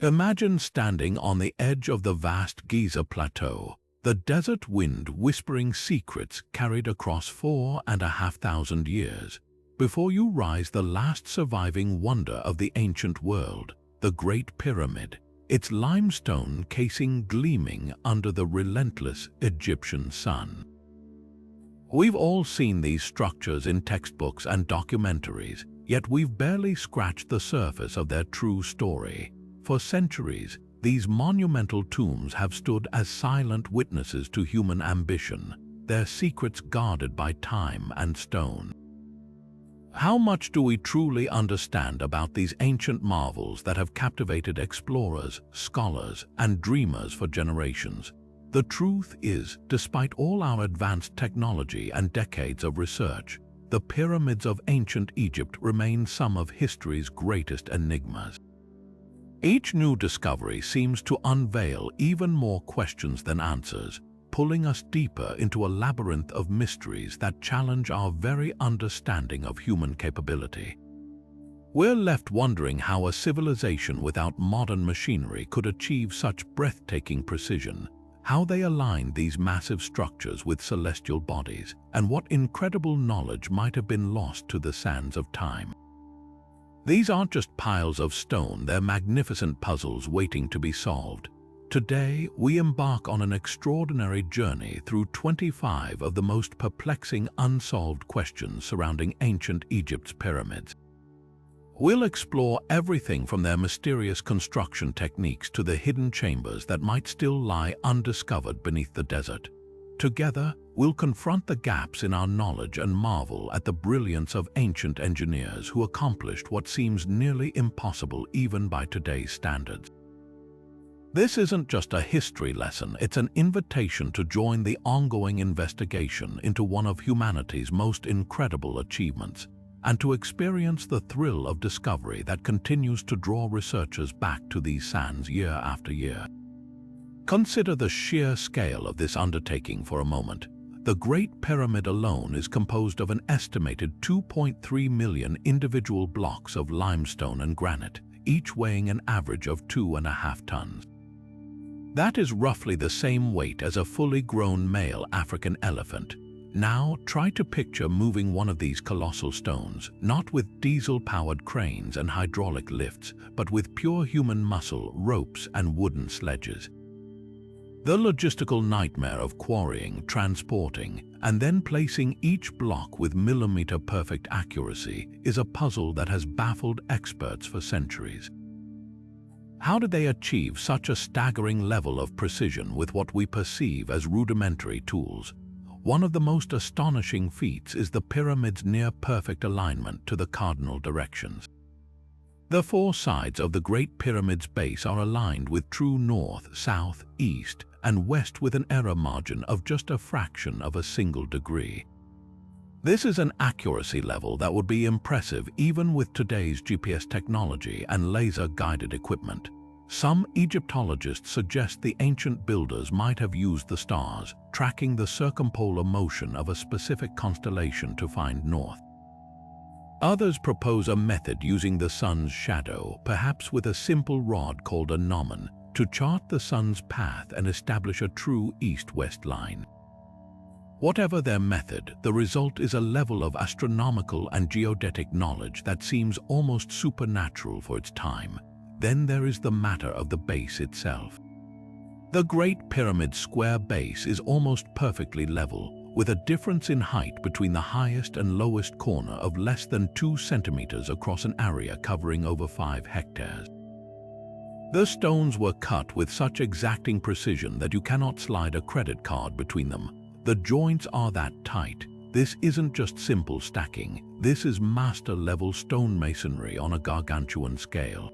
Imagine standing on the edge of the vast Giza Plateau, the desert wind whispering secrets carried across 4,500 years. Before you rise the last surviving wonder of the ancient world, the Great Pyramid, its limestone casing gleaming under the relentless Egyptian sun. We've all seen these structures in textbooks and documentaries, yet we've barely scratched the surface of their true story. For centuries, these monumental tombs have stood as silent witnesses to human ambition, their secrets guarded by time and stone. How much do we truly understand about these ancient marvels that have captivated explorers, scholars, and dreamers for generations? The truth is, despite all our advanced technology and decades of research, the pyramids of ancient Egypt remain some of history's greatest enigmas. Each new discovery seems to unveil even more questions than answers, pulling us deeper into a labyrinth of mysteries that challenge our very understanding of human capability. We're left wondering how a civilization without modern machinery could achieve such breathtaking precision, how they aligned these massive structures with celestial bodies, and what incredible knowledge might have been lost to the sands of time. These aren't just piles of stone, they're magnificent puzzles waiting to be solved. Today, we embark on an extraordinary journey through 25 of the most perplexing unsolved questions surrounding ancient Egypt's pyramids. We'll explore everything from their mysterious construction techniques to the hidden chambers that might still lie undiscovered beneath the desert. Together, we'll confront the gaps in our knowledge and marvel at the brilliance of ancient engineers who accomplished what seems nearly impossible even by today's standards. This isn't just a history lesson, it's an invitation to join the ongoing investigation into one of humanity's most incredible achievements, and to experience the thrill of discovery that continues to draw researchers back to these sands year after year. Consider the sheer scale of this undertaking for a moment. The Great Pyramid alone is composed of an estimated 2.3 million individual blocks of limestone and granite, each weighing an average of 2.5 tons. That is roughly the same weight as a fully grown male African elephant. Now, try to picture moving one of these colossal stones, not with diesel-powered cranes and hydraulic lifts, but with pure human muscle, ropes, and wooden sledges. The logistical nightmare of quarrying, transporting, and then placing each block with millimeter-perfect accuracy is a puzzle that has baffled experts for centuries. How did they achieve such a staggering level of precision with what we perceive as rudimentary tools? One of the most astonishing feats is the pyramid's near-perfect alignment to the cardinal directions. The four sides of the Great Pyramid's base are aligned with true north, south, east, and west with an error margin of just a fraction of a single degree. This is an accuracy level that would be impressive even with today's GPS technology and laser-guided equipment. Some Egyptologists suggest the ancient builders might have used the stars, tracking the circumpolar motion of a specific constellation to find north. Others propose a method using the sun's shadow, perhaps with a simple rod called a gnomon, to chart the sun's path and establish a true east-west line. Whatever their method, the result is a level of astronomical and geodetic knowledge that seems almost supernatural for its time. Then there is the matter of the base itself. The Great Pyramid's square base is almost perfectly level, with a difference in height between the highest and lowest corner of less than 2 centimeters across an area covering over 5 hectares. The stones were cut with such exacting precision that you cannot slide a credit card between them. The joints are that tight. This isn't just simple stacking, this is master-level stonemasonry on a gargantuan scale.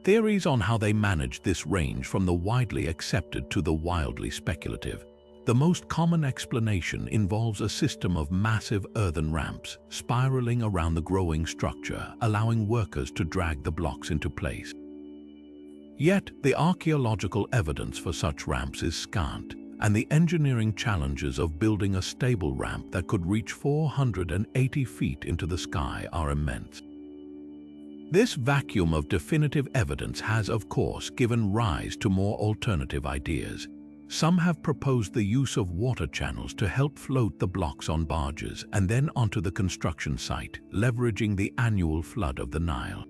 Theories on how they managed this range from the widely accepted to the wildly speculative. The most common explanation involves a system of massive earthen ramps spiraling around the growing structure, allowing workers to drag the blocks into place. Yet, the archaeological evidence for such ramps is scant, and the engineering challenges of building a stable ramp that could reach 480 feet into the sky are immense. This vacuum of definitive evidence has, of course, given rise to more alternative ideas. Some have proposed the use of water channels to help float the blocks on barges and then onto the construction site, leveraging the annual flood of the Nile.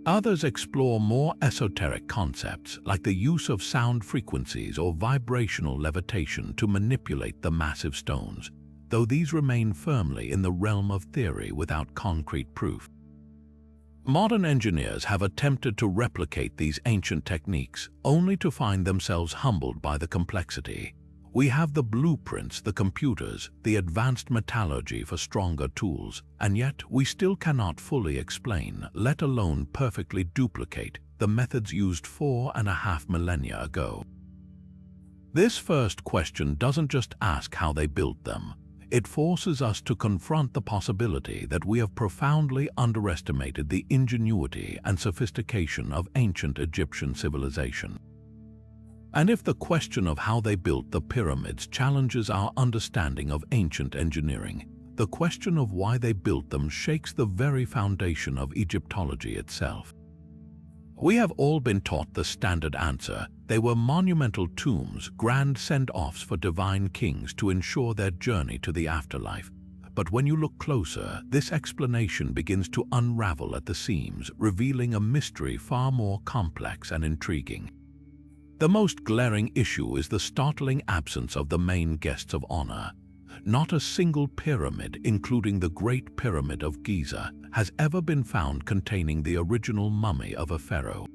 Others explore more esoteric concepts like the use of sound frequencies or vibrational levitation to manipulate the massive stones, though these remain firmly in the realm of theory without concrete proof. Modern engineers have attempted to replicate these ancient techniques, only to find themselves humbled by the complexity. We have the blueprints, the computers, the advanced metallurgy for stronger tools, and yet we still cannot fully explain, let alone perfectly duplicate, the methods used 4.5 millennia ago. This first question doesn't just ask how they built them. It forces us to confront the possibility that we have profoundly underestimated the ingenuity and sophistication of ancient Egyptian civilization. And if the question of how they built the pyramids challenges our understanding of ancient engineering, the question of why they built them shakes the very foundation of Egyptology itself. We have all been taught the standard answer: they were monumental tombs, grand send-offs for divine kings to ensure their journey to the afterlife. But when you look closer, this explanation begins to unravel at the seams, revealing a mystery far more complex and intriguing. The most glaring issue is the startling absence of the main guests of honor. Not a single pyramid, including the Great Pyramid of Giza, has ever been found containing the original mummy of a pharaoh.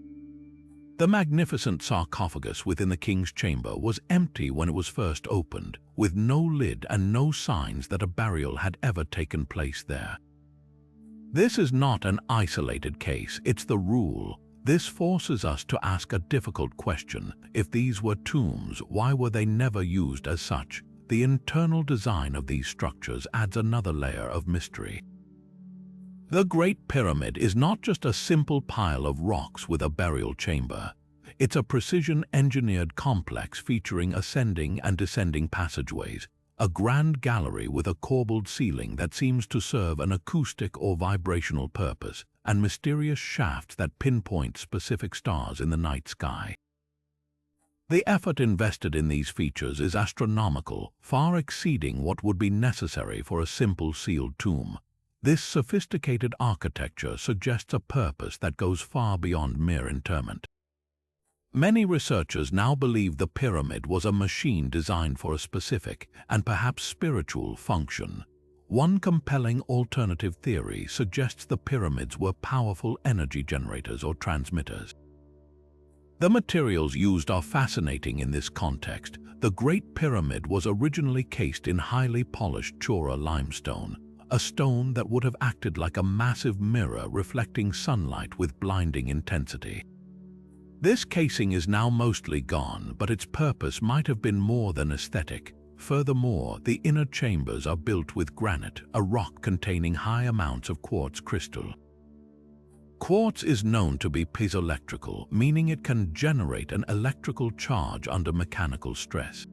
The magnificent sarcophagus within the king's chamber was empty when it was first opened, with no lid and no signs that a burial had ever taken place there. This is not an isolated case, it's the rule. This forces us to ask a difficult question. If these were tombs, why were they never used as such? The internal design of these structures adds another layer of mystery. The Great Pyramid is not just a simple pile of rocks with a burial chamber. It's a precision-engineered complex featuring ascending and descending passageways, a grand gallery with a corbelled ceiling that seems to serve an acoustic or vibrational purpose, and mysterious shafts that pinpoint specific stars in the night sky. The effort invested in these features is astronomical, far exceeding what would be necessary for a simple sealed tomb. This sophisticated architecture suggests a purpose that goes far beyond mere interment. Many researchers now believe the pyramid was a machine designed for a specific, and perhaps spiritual, function. One compelling alternative theory suggests the pyramids were powerful energy generators or transmitters. The materials used are fascinating in this context. The Great Pyramid was originally cased in highly polished Chora limestone, a stone that would have acted like a massive mirror reflecting sunlight with blinding intensity. This casing is now mostly gone, but its purpose might have been more than aesthetic. Furthermore, the inner chambers are built with granite, a rock containing high amounts of quartz crystal. Quartz is known to be piezoelectrical, meaning it can generate an electrical charge under mechanical stress.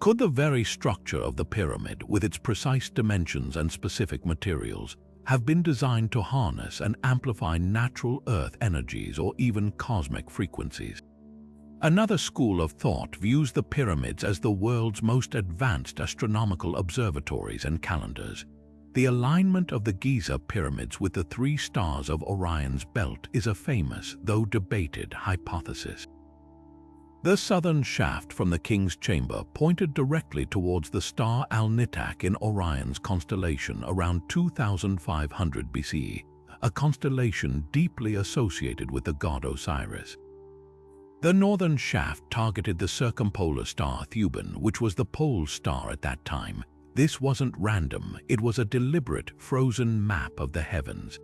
Could the very structure of the pyramid, with its precise dimensions and specific materials, have been designed to harness and amplify natural earth energies or even cosmic frequencies? Another school of thought views the pyramids as the world's most advanced astronomical observatories and calendars. The alignment of the Giza pyramids with the 3 stars of Orion's belt is a famous, though debated, hypothesis. The southern shaft from the king's chamber pointed directly towards the star Al-Nitak in Orion's constellation around 2500 BCE, a constellation deeply associated with the god Osiris. The northern shaft targeted the circumpolar star Thuban, which was the pole star at that time. This wasn't random, it was a deliberate, frozen map of the heavens.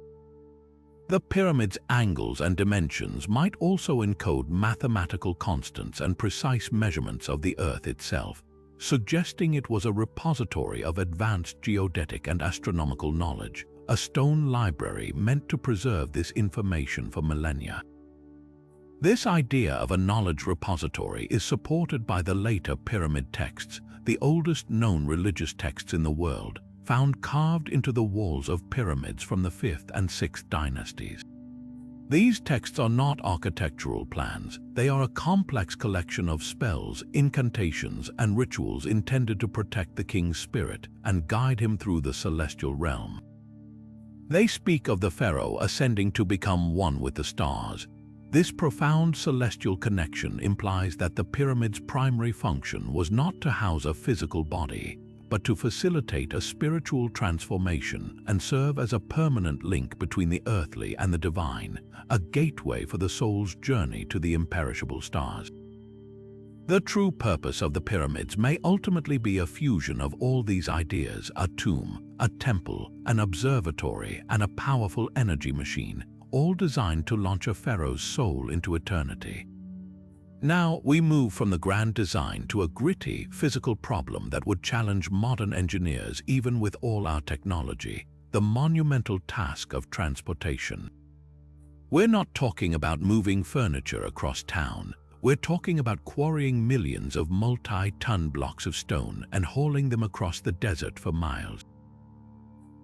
The pyramid's angles and dimensions might also encode mathematical constants and precise measurements of the Earth itself, suggesting it was a repository of advanced geodetic and astronomical knowledge, a stone library meant to preserve this information for millennia. This idea of a knowledge repository is supported by the later pyramid texts, the oldest known religious texts in the world, found carved into the walls of pyramids from the 5th and 6th dynasties. These texts are not architectural plans. They are a complex collection of spells, incantations, and rituals intended to protect the king's spirit and guide him through the celestial realm. They speak of the pharaoh ascending to become one with the stars. This profound celestial connection implies that the pyramid's primary function was not to house a physical body, but to facilitate a spiritual transformation and serve as a permanent link between the earthly and the divine, a gateway for the soul's journey to the imperishable stars. The true purpose of the pyramids may ultimately be a fusion of all these ideas: a tomb, a temple, an observatory, and a powerful energy machine, all designed to launch a pharaoh's soul into eternity. Now we move from the grand design to a gritty, physical problem that would challenge modern engineers even with all our technology: the monumental task of transportation. We're not talking about moving furniture across town. We're talking about quarrying millions of multi-ton blocks of stone and hauling them across the desert for miles.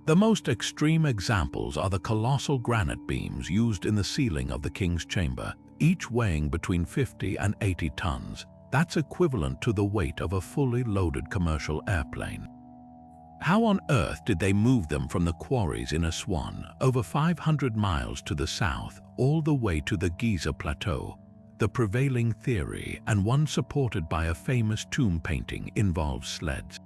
The most extreme examples are the colossal granite beams used in the ceiling of the king's chamber, each weighing between 50 and 80 tons. That's equivalent to the weight of a fully loaded commercial airplane. How on earth did they move them from the quarries in Aswan, over 500 miles to the south, all the way to the Giza Plateau? The prevailing theory, and one supported by a famous tomb painting, involves sleds.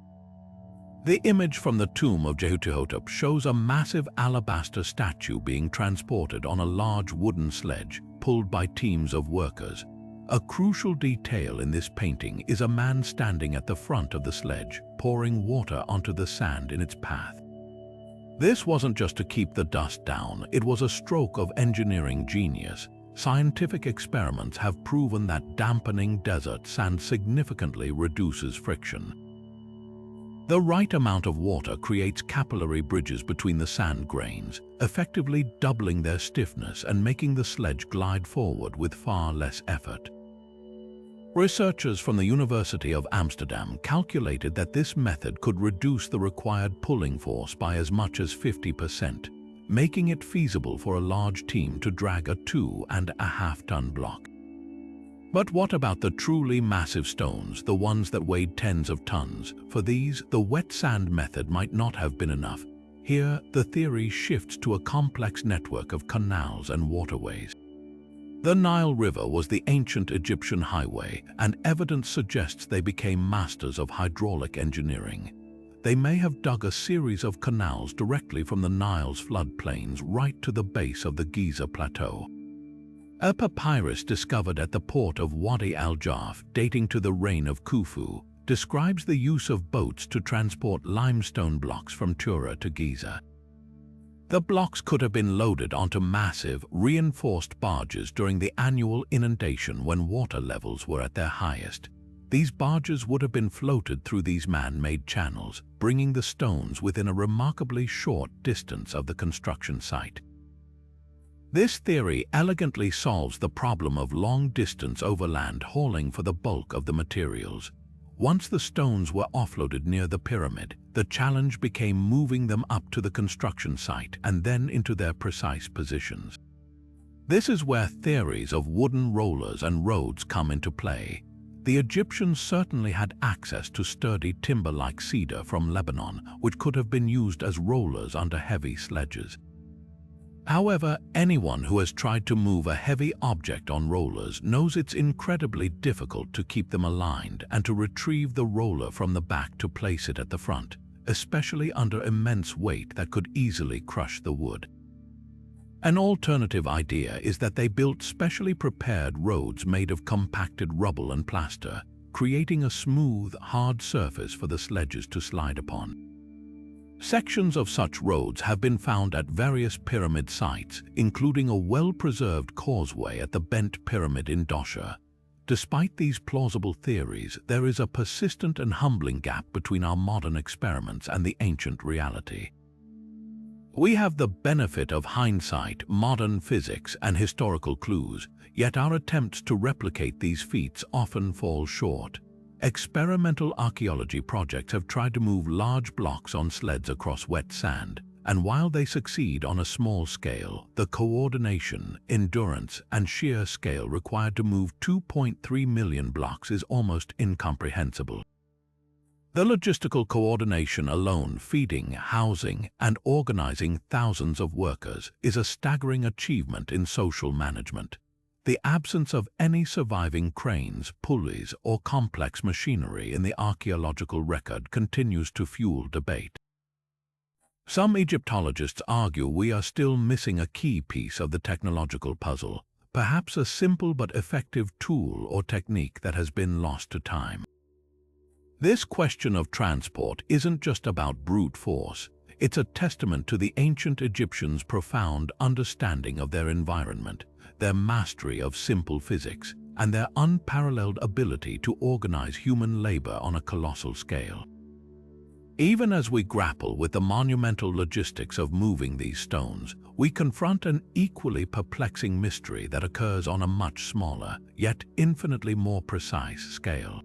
The image from the tomb of Jehutuhotep shows a massive alabaster statue being transported on a large wooden sledge, pulled by teams of workers. A crucial detail in this painting is a man standing at the front of the sledge, pouring water onto the sand in its path. This wasn't just to keep the dust down, it was a stroke of engineering genius. Scientific experiments have proven that dampening desert sand significantly reduces friction. The right amount of water creates capillary bridges between the sand grains, effectively doubling their stiffness and making the sledge glide forward with far less effort. Researchers from the University of Amsterdam calculated that this method could reduce the required pulling force by as much as 50%, making it feasible for a large team to drag a 2.5-ton block. But what about the truly massive stones, the ones that weighed tens of tons? For these, the wet sand method might not have been enough. Here, the theory shifts to a complex network of canals and waterways. The Nile River was the ancient Egyptian highway, and evidence suggests they became masters of hydraulic engineering. They may have dug a series of canals directly from the Nile's floodplains right to the base of the Giza Plateau. A papyrus discovered at the port of Wadi al-Jarf, dating to the reign of Khufu, describes the use of boats to transport limestone blocks from Tura to Giza. The blocks could have been loaded onto massive, reinforced barges during the annual inundation when water levels were at their highest. These barges would have been floated through these man-made channels, bringing the stones within a remarkably short distance of the construction site. This theory elegantly solves the problem of long-distance overland hauling for the bulk of the materials. Once the stones were offloaded near the pyramid, the challenge became moving them up to the construction site and then into their precise positions. This is where theories of wooden rollers and roads come into play. The Egyptians certainly had access to sturdy timber like cedar from Lebanon, which could have been used as rollers under heavy sledges. However, anyone who has tried to move a heavy object on rollers knows it's incredibly difficult to keep them aligned and to retrieve the roller from the back to place it at the front, especially under immense weight that could easily crush the wood. An alternative idea is that they built specially prepared roads made of compacted rubble and plaster, creating a smooth, hard surface for the sledges to slide upon. Sections of such roads have been found at various pyramid sites, including a well-preserved causeway at the Bent Pyramid in Dosha. Despite these plausible theories, there is a persistent and humbling gap between our modern experiments and the ancient reality. We have the benefit of hindsight, modern physics, and historical clues, yet our attempts to replicate these feats often fall short. Experimental archaeology projects have tried to move large blocks on sleds across wet sand, and while they succeed on a small scale, the coordination, endurance, and sheer scale required to move 2.3 million blocks is almost incomprehensible. The logistical coordination alone, feeding, housing, and organizing thousands of workers, is a staggering achievement in social management. The absence of any surviving cranes, pulleys, or complex machinery in the archaeological record continues to fuel debate. Some Egyptologists argue we are still missing a key piece of the technological puzzle, perhaps a simple but effective tool or technique that has been lost to time. This question of transport isn't just about brute force, it's a testament to the ancient Egyptians' profound understanding of their environment, their mastery of simple physics, and their unparalleled ability to organize human labor on a colossal scale. Even as we grapple with the monumental logistics of moving these stones, we confront an equally perplexing mystery that occurs on a much smaller, yet infinitely more precise scale.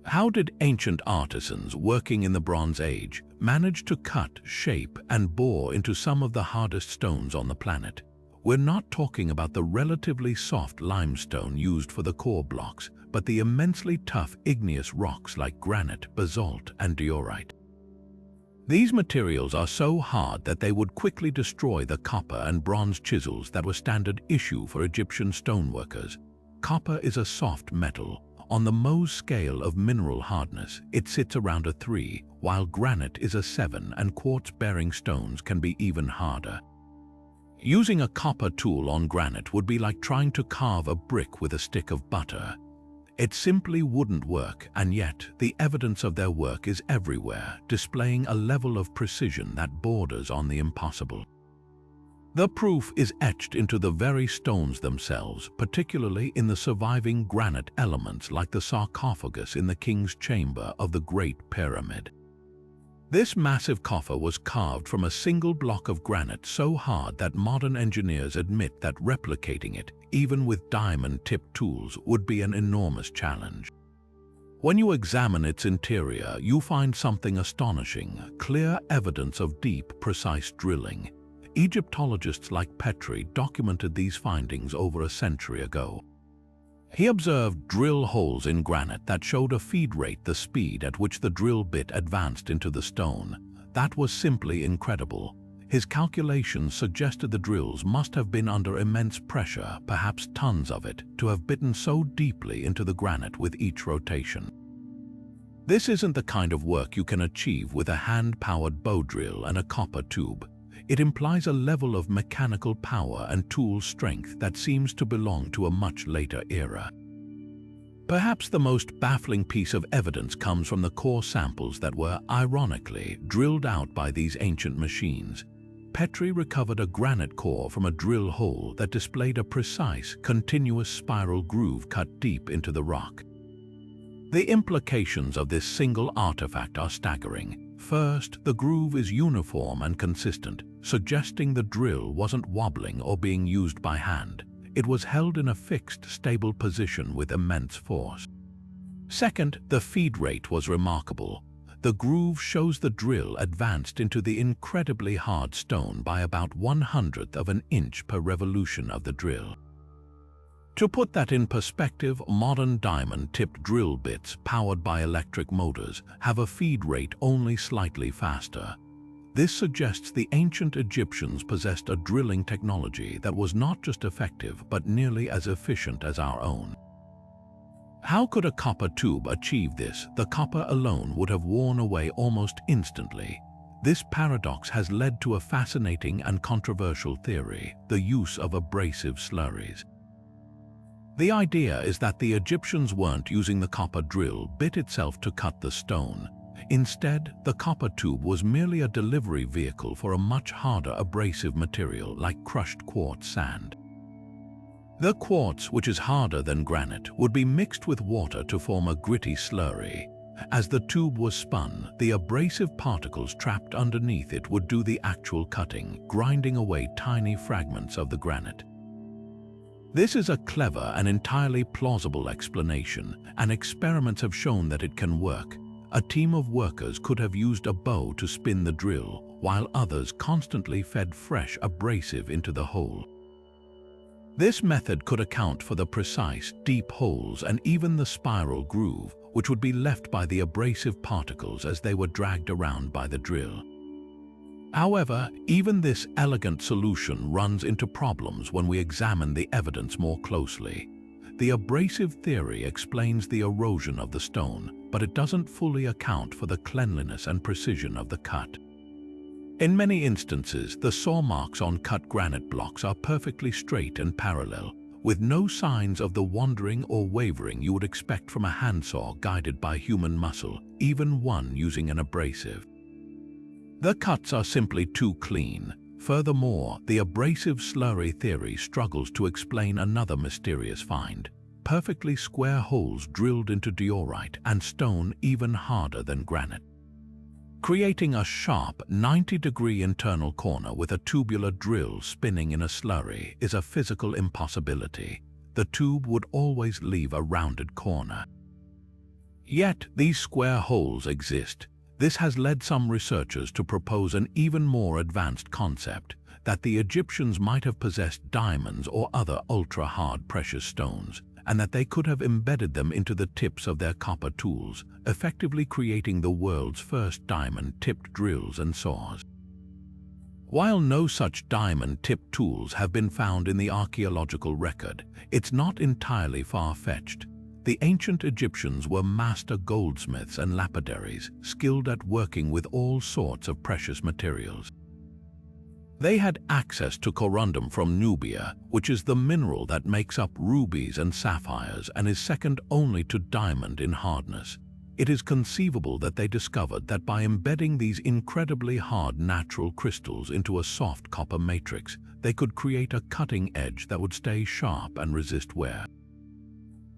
How did ancient artisans working in the Bronze Age manage to cut, shape, and bore into some of the hardest stones on the planet? We're not talking about the relatively soft limestone used for the core blocks, but the immensely tough igneous rocks like granite, basalt, and diorite. These materials are so hard that they would quickly destroy the copper and bronze chisels that were standard issue for Egyptian stoneworkers. Copper is a soft metal. On the Mohs scale of mineral hardness, it sits around a 3, while granite is a 7 and quartz-bearing stones can be even harder. Using a copper tool on granite would be like trying to carve a brick with a stick of butter. It simply wouldn't work, and yet the evidence of their work is everywhere, displaying a level of precision that borders on the impossible. The proof is etched into the very stones themselves, particularly in the surviving granite elements like the sarcophagus in the king's chamber of the Great Pyramid. This massive coffer was carved from a single block of granite so hard that modern engineers admit that replicating it, even with diamond-tipped tools, would be an enormous challenge. When you examine its interior, you find something astonishing, clear evidence of deep, precise drilling. Egyptologists like Petrie documented these findings over a century ago. He observed drill holes in granite that showed a feed rate, the speed at which the drill bit advanced into the stone. That was simply incredible. His calculations suggested the drills must have been under immense pressure, perhaps tons of it, to have bitten so deeply into the granite with each rotation. This isn't the kind of work you can achieve with a hand-powered bow drill and a copper tube. It implies a level of mechanical power and tool strength that seems to belong to a much later era. Perhaps the most baffling piece of evidence comes from the core samples that were, ironically, drilled out by these ancient machines. Petrie recovered a granite core from a drill hole that displayed a precise, continuous spiral groove cut deep into the rock. The implications of this single artifact are staggering. First, the groove is uniform and consistent, suggesting the drill wasn't wobbling or being used by hand. It was held in a fixed, stable position with immense force. Second, the feed rate was remarkable. The groove shows the drill advanced into the incredibly hard stone by about 1/100th of an inch per revolution of the drill. To put that in perspective, modern diamond-tipped drill bits powered by electric motors have a feed rate only slightly faster. This suggests the ancient Egyptians possessed a drilling technology that was not just effective but nearly as efficient as our own. How could a copper tube achieve this? The copper alone would have worn away almost instantly. This paradox has led to a fascinating and controversial theory: the use of abrasive slurries. The idea is that the Egyptians weren't using the copper drill bit itself to cut the stone. Instead, the copper tube was merely a delivery vehicle for a much harder abrasive material like crushed quartz sand. The quartz, which is harder than granite, would be mixed with water to form a gritty slurry. As the tube was spun, the abrasive particles trapped underneath it would do the actual cutting, grinding away tiny fragments of the granite. This is a clever and entirely plausible explanation, and experiments have shown that it can work. A team of workers could have used a bow to spin the drill, while others constantly fed fresh abrasive into the hole. This method could account for the precise, deep holes and even the spiral groove, which would be left by the abrasive particles as they were dragged around by the drill. However, even this elegant solution runs into problems when we examine the evidence more closely. The abrasive theory explains the erosion of the stone, but it doesn't fully account for the cleanliness and precision of the cut. In many instances, the saw marks on cut granite blocks are perfectly straight and parallel, with no signs of the wandering or wavering you would expect from a handsaw guided by human muscle, even one using an abrasive. The cuts are simply too clean. Furthermore, the abrasive slurry theory struggles to explain another mysterious find: perfectly square holes drilled into diorite and stone even harder than granite. Creating a sharp 90-degree internal corner with a tubular drill spinning in a slurry is a physical impossibility. The tube would always leave a rounded corner. Yet, these square holes exist. This has led some researchers to propose an even more advanced concept, that the Egyptians might have possessed diamonds or other ultra-hard precious stones, and that they could have embedded them into the tips of their copper tools, effectively creating the world's first diamond-tipped drills and saws. While no such diamond-tipped tools have been found in the archaeological record, it's not entirely far-fetched. The ancient Egyptians were master goldsmiths and lapidaries, skilled at working with all sorts of precious materials. They had access to corundum from Nubia, which is the mineral that makes up rubies and sapphires and is second only to diamond in hardness. It is conceivable that they discovered that by embedding these incredibly hard natural crystals into a soft copper matrix, they could create a cutting edge that would stay sharp and resist wear.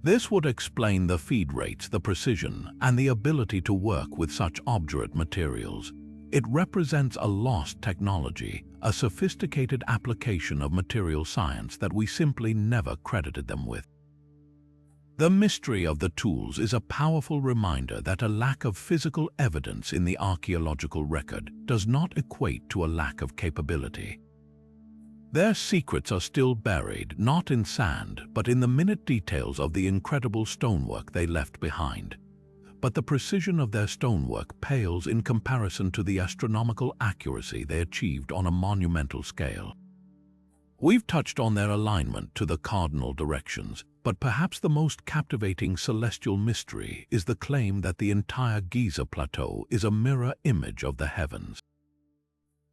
This would explain the feed rates, the precision, and the ability to work with such obdurate materials. It represents a lost technology, a sophisticated application of material science that we simply never credited them with. The mystery of the tools is a powerful reminder that a lack of physical evidence in the archaeological record does not equate to a lack of capability. Their secrets are still buried, not in sand, but in the minute details of the incredible stonework they left behind. But the precision of their stonework pales in comparison to the astronomical accuracy they achieved on a monumental scale. We've touched on their alignment to the cardinal directions, but perhaps the most captivating celestial mystery is the claim that the entire Giza Plateau is a mirror image of the heavens.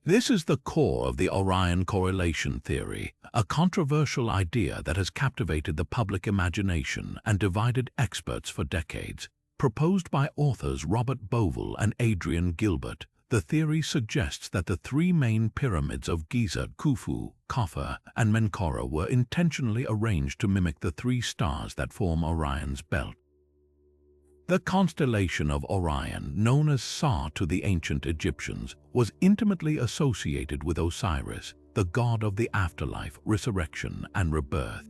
This is the core of the Orion correlation theory, a controversial idea that has captivated the public imagination and divided experts for decades. Proposed by authors Robert Bovell and Adrian Gilbert, the theory suggests that the three main pyramids of Giza, Khufu, Khafre, and Menkaure were intentionally arranged to mimic the three stars that form Orion's belt. The constellation of Orion, known as Sa to the ancient Egyptians, was intimately associated with Osiris, the god of the afterlife, resurrection, and rebirth.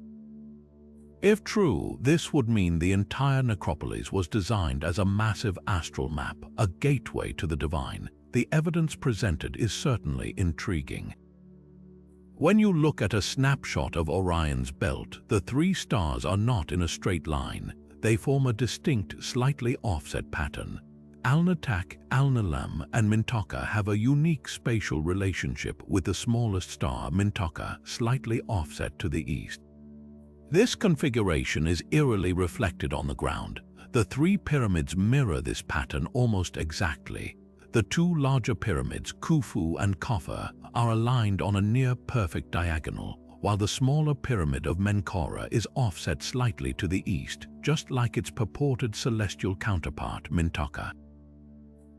If true, this would mean the entire necropolis was designed as a massive astral map, a gateway to the divine. The evidence presented is certainly intriguing. When you look at a snapshot of Orion's belt, the three stars are not in a straight line. They form a distinct, slightly offset pattern. Alnitak, Alnilam, and Mintaka have a unique spatial relationship, with the smallest star, Mintaka, slightly offset to the east. This configuration is eerily reflected on the ground. The three pyramids mirror this pattern almost exactly. The two larger pyramids, Khufu and Khafre, are aligned on a near-perfect diagonal, while the smaller pyramid of Menkaure is offset slightly to the east, just like its purported celestial counterpart, Mintaka.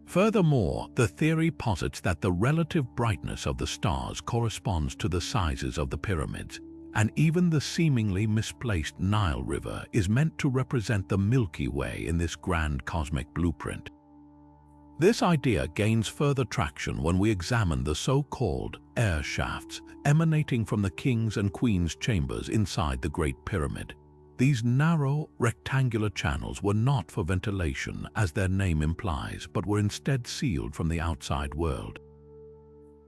Furthermore, the theory posits that the relative brightness of the stars corresponds to the sizes of the pyramids, and even the seemingly misplaced Nile River is meant to represent the Milky Way in this grand cosmic blueprint. This idea gains further traction when we examine the so-called air shafts emanating from the king's and queen's chambers inside the Great Pyramid. These narrow, rectangular channels were not for ventilation, as their name implies, but were instead sealed from the outside world.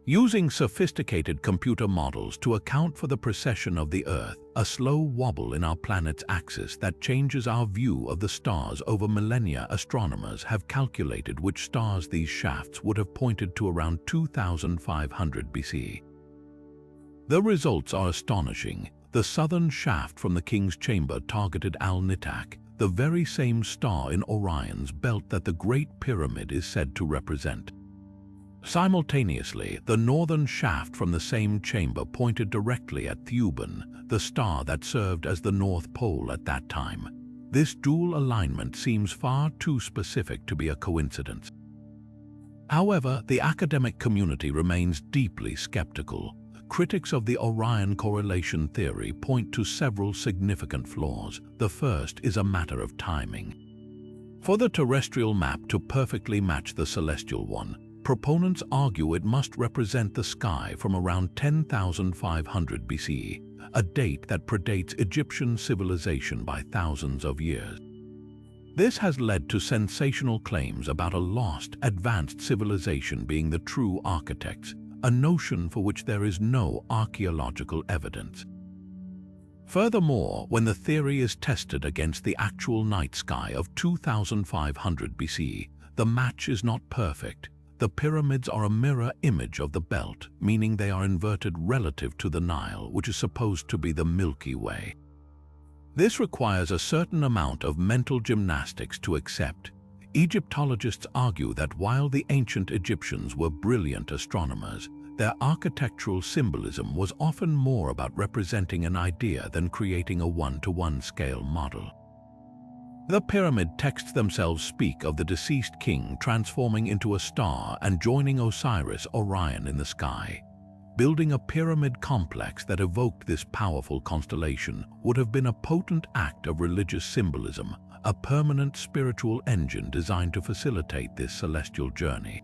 Using sophisticated computer models to account for the precession of the Earth, a slow wobble in our planet's axis that changes our view of the stars over millennia, astronomers have calculated which stars these shafts would have pointed to around 2500 BC. The results are astonishing. The southern shaft from the king's chamber targeted Al-Nitak, the very same star in Orion's belt that the Great Pyramid is said to represent. Simultaneously, the northern shaft from the same chamber pointed directly at Thuban, the star that served as the North Pole at that time. This dual alignment seems far too specific to be a coincidence. However, the academic community remains deeply skeptical. Critics of the Orion correlation theory point to several significant flaws. The first is a matter of timing. For the terrestrial map to perfectly match the celestial one, proponents argue it must represent the sky from around 10,500 BC, a date that predates Egyptian civilization by thousands of years. This has led to sensational claims about a lost, advanced civilization being the true architects, a notion for which there is no archaeological evidence. Furthermore, when the theory is tested against the actual night sky of 2500 BC, the match is not perfect. The pyramids are a mirror image of the belt, meaning they are inverted relative to the Nile, which is supposed to be the Milky Way. This requires a certain amount of mental gymnastics to accept. Egyptologists argue that while the ancient Egyptians were brilliant astronomers, their architectural symbolism was often more about representing an idea than creating a one-to-one scale model. The pyramid texts themselves speak of the deceased king transforming into a star and joining Osiris Orion in the sky. Building a pyramid complex that evoked this powerful constellation would have been a potent act of religious symbolism, a permanent spiritual engine designed to facilitate this celestial journey.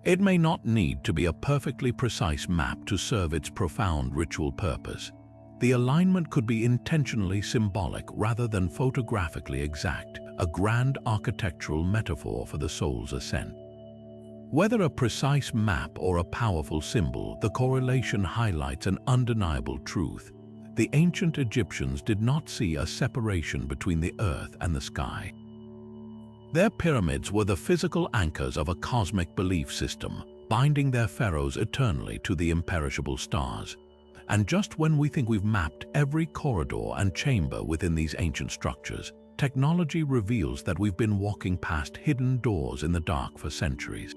It may not need to be a perfectly precise map to serve its profound ritual purpose. The alignment could be intentionally symbolic rather than photographically exact, a grand architectural metaphor for the soul's ascent. Whether a precise map or a powerful symbol, the correlation highlights an undeniable truth. The ancient Egyptians did not see a separation between the earth and the sky. Their pyramids were the physical anchors of a cosmic belief system, binding their pharaohs eternally to the imperishable stars. And just when we think we've mapped every corridor and chamber within these ancient structures, technology reveals that we've been walking past hidden doors in the dark for centuries.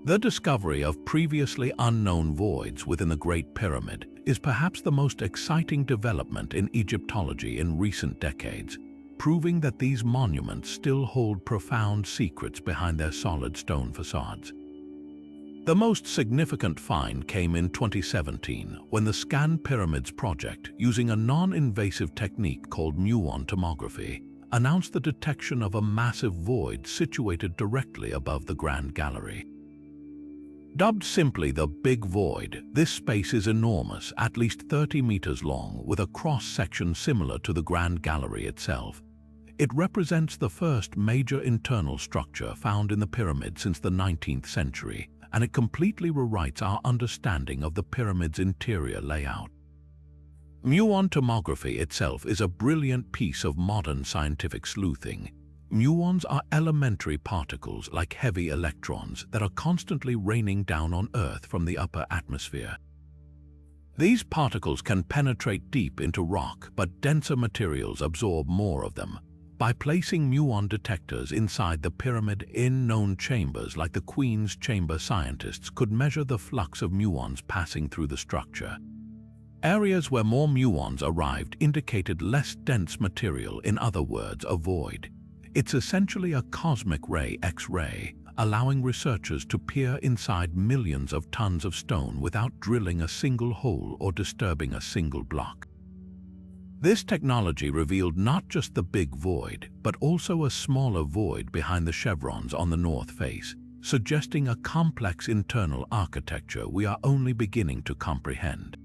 The discovery of previously unknown voids within the Great Pyramid is perhaps the most exciting development in Egyptology in recent decades, proving that these monuments still hold profound secrets behind their solid stone facades. The most significant find came in 2017 when the Scan Pyramids project, using a non-invasive technique called muon tomography, announced the detection of a massive void situated directly above the Grand Gallery. Dubbed simply the Big Void, this space is enormous, at least 30 meters long, with a cross-section similar to the Grand Gallery itself. It represents the first major internal structure found in the pyramid since the 19th century, and it completely rewrites our understanding of the pyramid's interior layout. Muon tomography itself is a brilliant piece of modern scientific sleuthing. Muons are elementary particles like heavy electrons that are constantly raining down on Earth from the upper atmosphere. These particles can penetrate deep into rock, but denser materials absorb more of them. By placing muon detectors inside the pyramid in known chambers like the Queen's Chamber, scientists could measure the flux of muons passing through the structure. Areas where more muons arrived indicated less dense material, in other words, a void. It's essentially a cosmic ray X-ray, allowing researchers to peer inside millions of tons of stone without drilling a single hole or disturbing a single block. This technology revealed not just the Big Void, but also a smaller void behind the chevrons on the north face, suggesting a complex internal architecture we are only beginning to comprehend.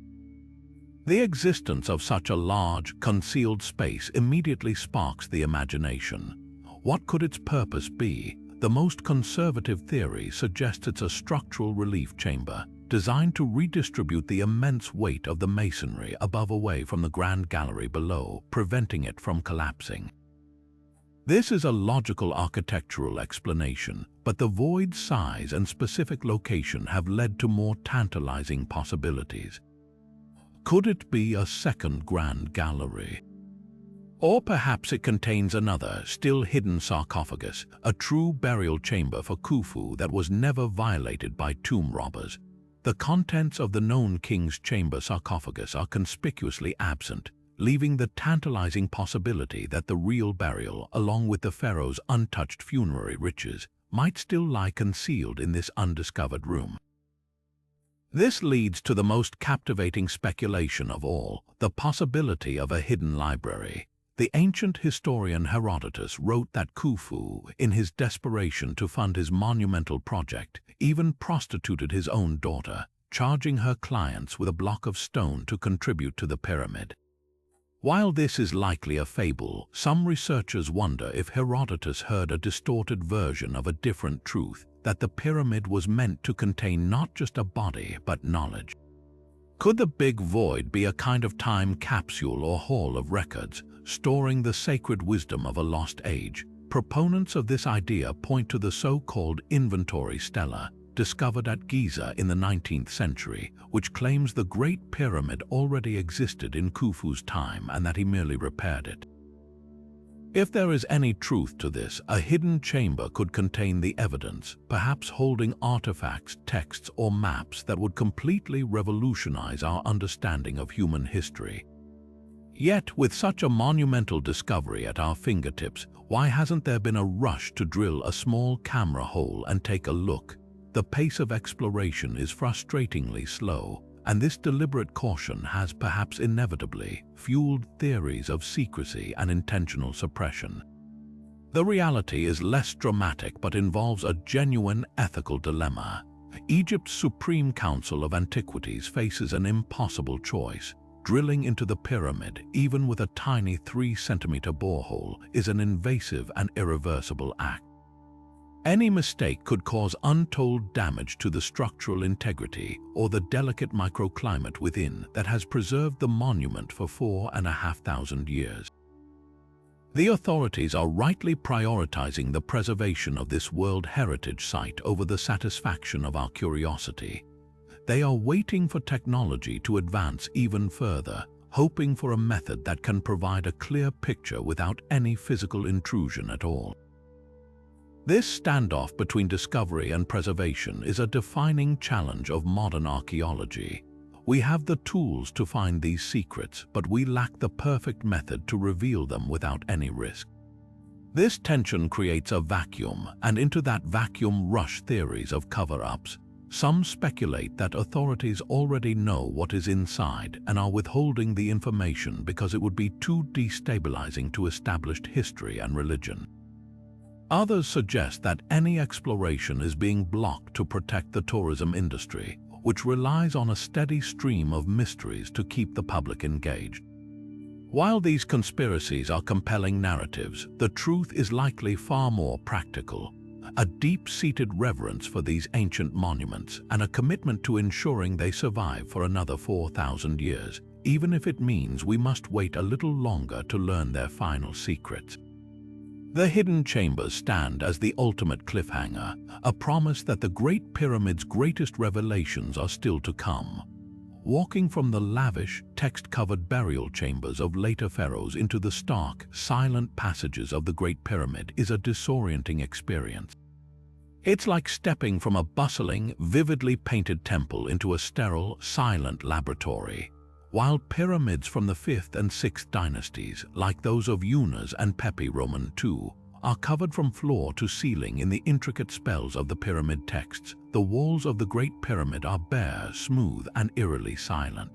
The existence of such a large, concealed space immediately sparks the imagination. What could its purpose be? The most conservative theory suggests it's a structural relief chamber, designed to redistribute the immense weight of the masonry above away from the grand gallery below, preventing it from collapsing. This is a logical architectural explanation, but the void's size and specific location have led to more tantalizing possibilities. Could it be a second grand gallery? Or perhaps it contains another, still hidden sarcophagus, a true burial chamber for Khufu that was never violated by tomb robbers. The contents of the known king's chamber sarcophagus are conspicuously absent, leaving the tantalizing possibility that the real burial, along with the pharaoh's untouched funerary riches, might still lie concealed in this undiscovered room. This leads to the most captivating speculation of all, the possibility of a hidden library. The ancient historian Herodotus wrote that Khufu, in his desperation to fund his monumental project, even prostituted his own daughter, charging her clients with a block of stone to contribute to the pyramid. While this is likely a fable, some researchers wonder if Herodotus heard a distorted version of a different truth, that the pyramid was meant to contain not just a body but knowledge. Could the Big Void be a kind of time capsule or hall of records, storing the sacred wisdom of a lost age? Proponents of this idea point to the so-called inventory stela, discovered at Giza in the 19th century, which claims the Great Pyramid already existed in Khufu's time and that he merely repaired it. If there is any truth to this, a hidden chamber could contain the evidence, perhaps holding artifacts, texts, or maps that would completely revolutionize our understanding of human history. Yet, with such a monumental discovery at our fingertips, why hasn't there been a rush to drill a small camera hole and take a look? The pace of exploration is frustratingly slow, and this deliberate caution has perhaps inevitably fueled theories of secrecy and intentional suppression. The reality is less dramatic but involves a genuine ethical dilemma. Egypt's Supreme Council of Antiquities faces an impossible choice. Drilling into the pyramid, even with a tiny 3-centimeter borehole, is an invasive and irreversible act. Any mistake could cause untold damage to the structural integrity or the delicate microclimate within that has preserved the monument for 4,500 years. The authorities are rightly prioritizing the preservation of this World Heritage Site over the satisfaction of our curiosity. They are waiting for technology to advance even further, hoping for a method that can provide a clear picture without any physical intrusion at all. This standoff between discovery and preservation is a defining challenge of modern archaeology. We have the tools to find these secrets, but we lack the perfect method to reveal them without any risk. This tension creates a vacuum, and into that vacuum rush theories of cover-ups. Some speculate that authorities already know what is inside and are withholding the information because it would be too destabilizing to established history and religion. Others suggest that any exploration is being blocked to protect the tourism industry, which relies on a steady stream of mysteries to keep the public engaged. While these conspiracies are compelling narratives, the truth is likely far more practical. A deep-seated reverence for these ancient monuments and a commitment to ensuring they survive for another 4,000 years, even if it means we must wait a little longer to learn their final secrets. The hidden chambers stand as the ultimate cliffhanger, a promise that the Great Pyramid's greatest revelations are still to come. Walking from the lavish, text-covered burial chambers of later pharaohs into the stark, silent passages of the Great Pyramid is a disorienting experience. It's like stepping from a bustling, vividly painted temple into a sterile, silent laboratory. While pyramids from the 5th and 6th dynasties, like those of Unas and Pepi Roman II, are covered from floor to ceiling in the intricate spells of the pyramid texts, the walls of the Great Pyramid are bare, smooth, and eerily silent.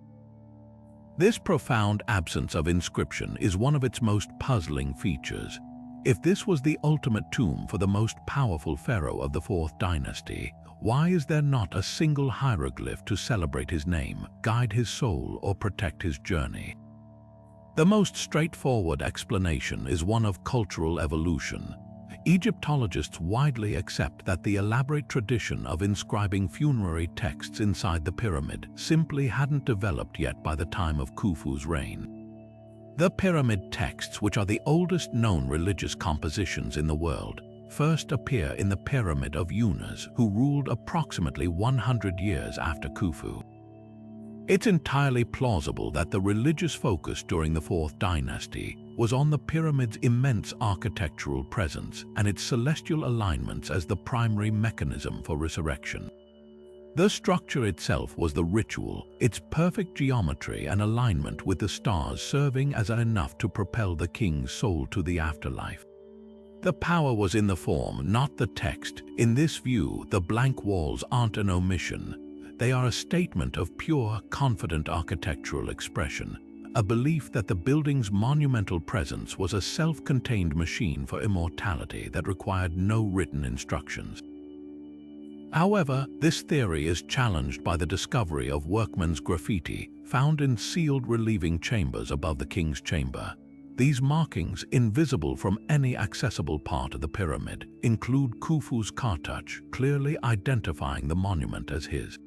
This profound absence of inscription is one of its most puzzling features. If this was the ultimate tomb for the most powerful pharaoh of the Fourth Dynasty, why is there not a single hieroglyph to celebrate his name, guide his soul, or protect his journey? The most straightforward explanation is one of cultural evolution. Egyptologists widely accept that the elaborate tradition of inscribing funerary texts inside the pyramid simply hadn't developed yet by the time of Khufu's reign. The pyramid texts, which are the oldest known religious compositions in the world, first appear in the Pyramid of Unas, who ruled approximately 100 years after Khufu. It's entirely plausible that the religious focus during the Fourth Dynasty was on the pyramid's immense architectural presence and its celestial alignments as the primary mechanism for resurrection. The structure itself was the ritual, its perfect geometry and alignment with the stars serving as enough to propel the king's soul to the afterlife. The power was in the form, not the text. In this view, the blank walls aren't an omission. They are a statement of pure, confident architectural expression, a belief that the building's monumental presence was a self-contained machine for immortality that required no written instructions. However, this theory is challenged by the discovery of workmen's graffiti found in sealed relieving chambers above the king's chamber. These markings, invisible from any accessible part of the pyramid, include Khufu's cartouche, clearly identifying the monument as his.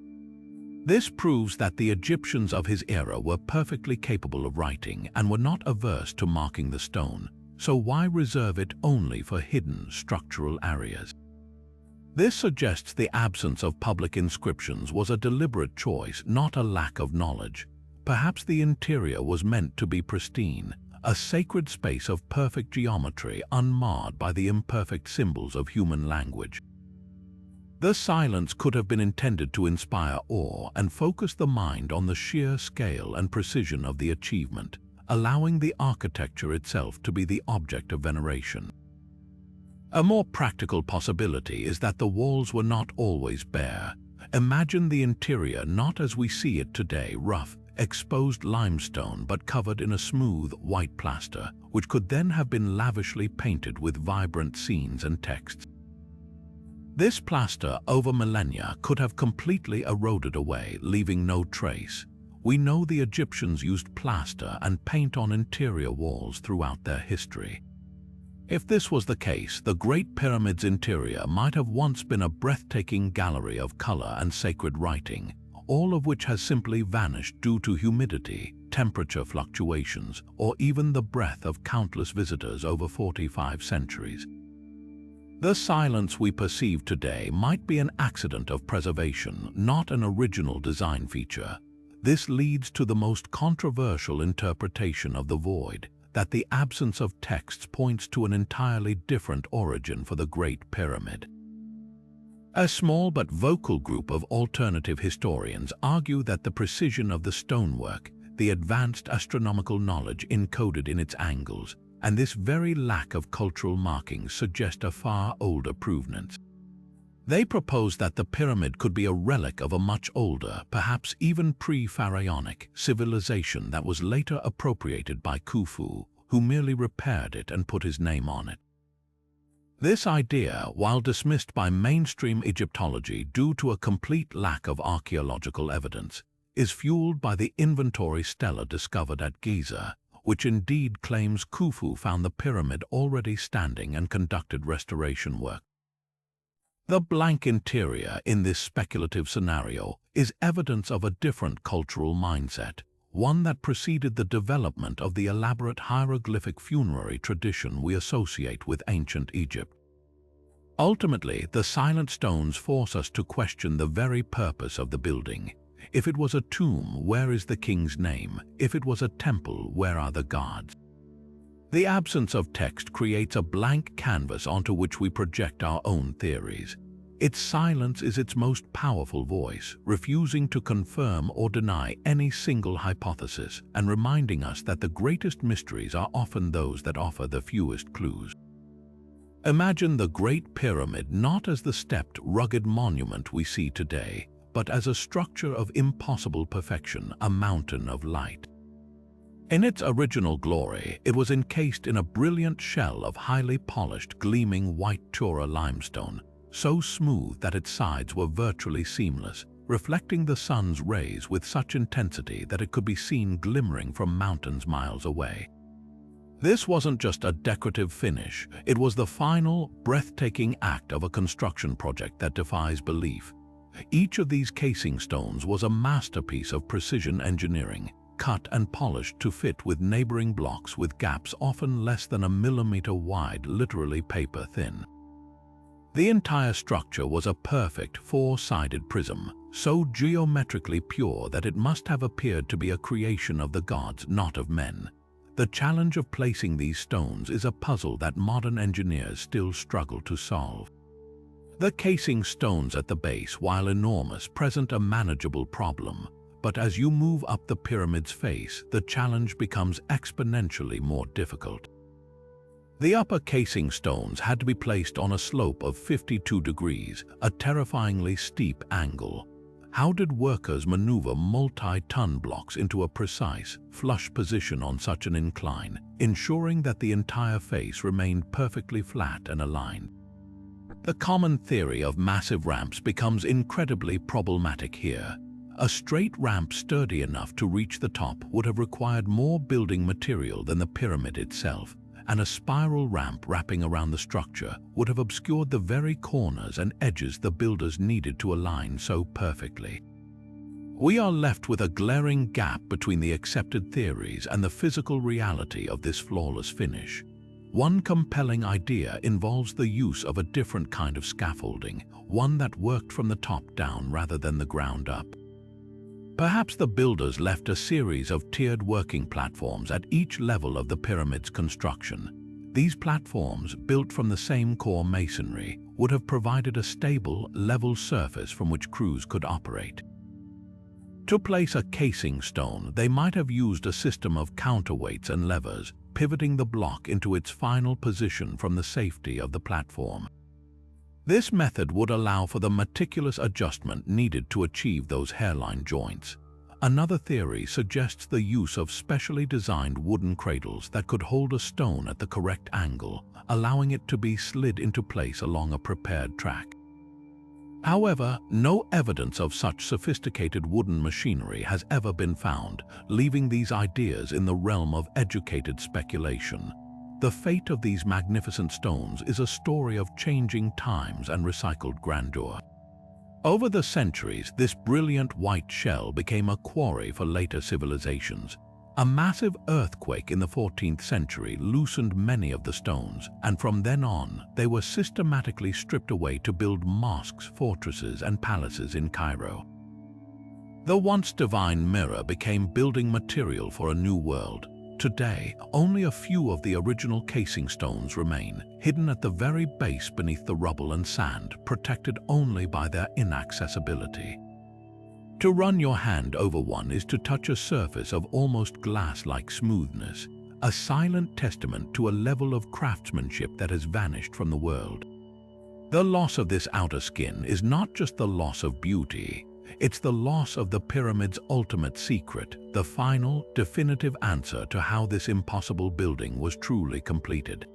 This proves that the Egyptians of his era were perfectly capable of writing and were not averse to marking the stone, so why reserve it only for hidden structural areas? This suggests the absence of public inscriptions was a deliberate choice, not a lack of knowledge. Perhaps the interior was meant to be pristine, a sacred space of perfect geometry unmarred by the imperfect symbols of human language. The silence could have been intended to inspire awe and focus the mind on the sheer scale and precision of the achievement, allowing the architecture itself to be the object of veneration. A more practical possibility is that the walls were not always bare. Imagine the interior not as we see it today, rough, exposed limestone but covered in a smooth, white plaster, which could then have been lavishly painted with vibrant scenes and texts. This plaster, over millennia, could have completely eroded away, leaving no trace. We know the Egyptians used plaster and paint on interior walls throughout their history. If this was the case, the Great Pyramid's interior might have once been a breathtaking gallery of color and sacred writing, all of which has simply vanished due to humidity, temperature fluctuations, or even the breath of countless visitors over 45 centuries. The silence we perceive today might be an accident of preservation, not an original design feature. This leads to the most controversial interpretation of the void, that the absence of texts points to an entirely different origin for the Great Pyramid. A small but vocal group of alternative historians argue that the precision of the stonework, the advanced astronomical knowledge encoded in its angles, and this very lack of cultural markings suggest a far older provenance. They propose that the pyramid could be a relic of a much older, perhaps even pre-pharaonic, civilization that was later appropriated by Khufu, who merely repaired it and put his name on it. This idea, while dismissed by mainstream Egyptology due to a complete lack of archaeological evidence, is fueled by the inventory stela discovered at Giza, which indeed claims Khufu found the pyramid already standing and conducted restoration work. The blank interior in this speculative scenario is evidence of a different cultural mindset, one that preceded the development of the elaborate hieroglyphic funerary tradition we associate with ancient Egypt. Ultimately, the silent stones force us to question the very purpose of the building. If it was a tomb, where is the king's name? If it was a temple, where are the gods? The absence of text creates a blank canvas onto which we project our own theories. Its silence is its most powerful voice, refusing to confirm or deny any single hypothesis and reminding us that the greatest mysteries are often those that offer the fewest clues. Imagine the Great Pyramid not as the stepped, rugged monument we see today, but as a structure of impossible perfection, a mountain of light. In its original glory, it was encased in a brilliant shell of highly polished, gleaming white Tura limestone, so smooth that its sides were virtually seamless, reflecting the sun's rays with such intensity that it could be seen glimmering from mountains miles away. This wasn't just a decorative finish, it was the final, breathtaking act of a construction project that defies belief. Each of these casing stones was a masterpiece of precision engineering, cut and polished to fit with neighboring blocks with gaps often less than a millimeter wide, literally paper thin. The entire structure was a perfect four-sided prism, so geometrically pure that it must have appeared to be a creation of the gods, not of men. The challenge of placing these stones is a puzzle that modern engineers still struggle to solve. The casing stones at the base, while enormous, present a manageable problem. But as you move up the pyramid's face, the challenge becomes exponentially more difficult. The upper casing stones had to be placed on a slope of 52 degrees, a terrifyingly steep angle. How did workers maneuver multi-ton blocks into a precise, flush position on such an incline, ensuring that the entire face remained perfectly flat and aligned? The common theory of massive ramps becomes incredibly problematic here. A straight ramp sturdy enough to reach the top would have required more building material than the pyramid itself, and a spiral ramp wrapping around the structure would have obscured the very corners and edges the builders needed to align so perfectly. We are left with a glaring gap between the accepted theories and the physical reality of this flawless finish. One compelling idea involves the use of a different kind of scaffolding, one that worked from the top down rather than the ground up. Perhaps the builders left a series of tiered working platforms at each level of the pyramid's construction. These platforms, built from the same core masonry, would have provided a stable, level surface from which crews could operate. To place a casing stone, they might have used a system of counterweights and levers, pivoting the block into its final position from the safety of the platform. This method would allow for the meticulous adjustment needed to achieve those hairline joints. Another theory suggests the use of specially designed wooden cradles that could hold a stone at the correct angle, allowing it to be slid into place along a prepared track. However, no evidence of such sophisticated wooden machinery has ever been found, leaving these ideas in the realm of educated speculation. The fate of these magnificent stones is a story of changing times and recycled grandeur. Over the centuries, this brilliant white shell became a quarry for later civilizations. A massive earthquake in the 14th century loosened many of the stones, and from then on, they were systematically stripped away to build mosques, fortresses, and palaces in Cairo. The once divine mirror became building material for a new world. Today, only a few of the original casing stones remain, hidden at the very base beneath the rubble and sand, protected only by their inaccessibility. To run your hand over one is to touch a surface of almost glass-like smoothness, a silent testament to a level of craftsmanship that has vanished from the world. The loss of this outer skin is not just the loss of beauty, it's the loss of the pyramid's ultimate secret, the final, definitive answer to how this impossible building was truly completed.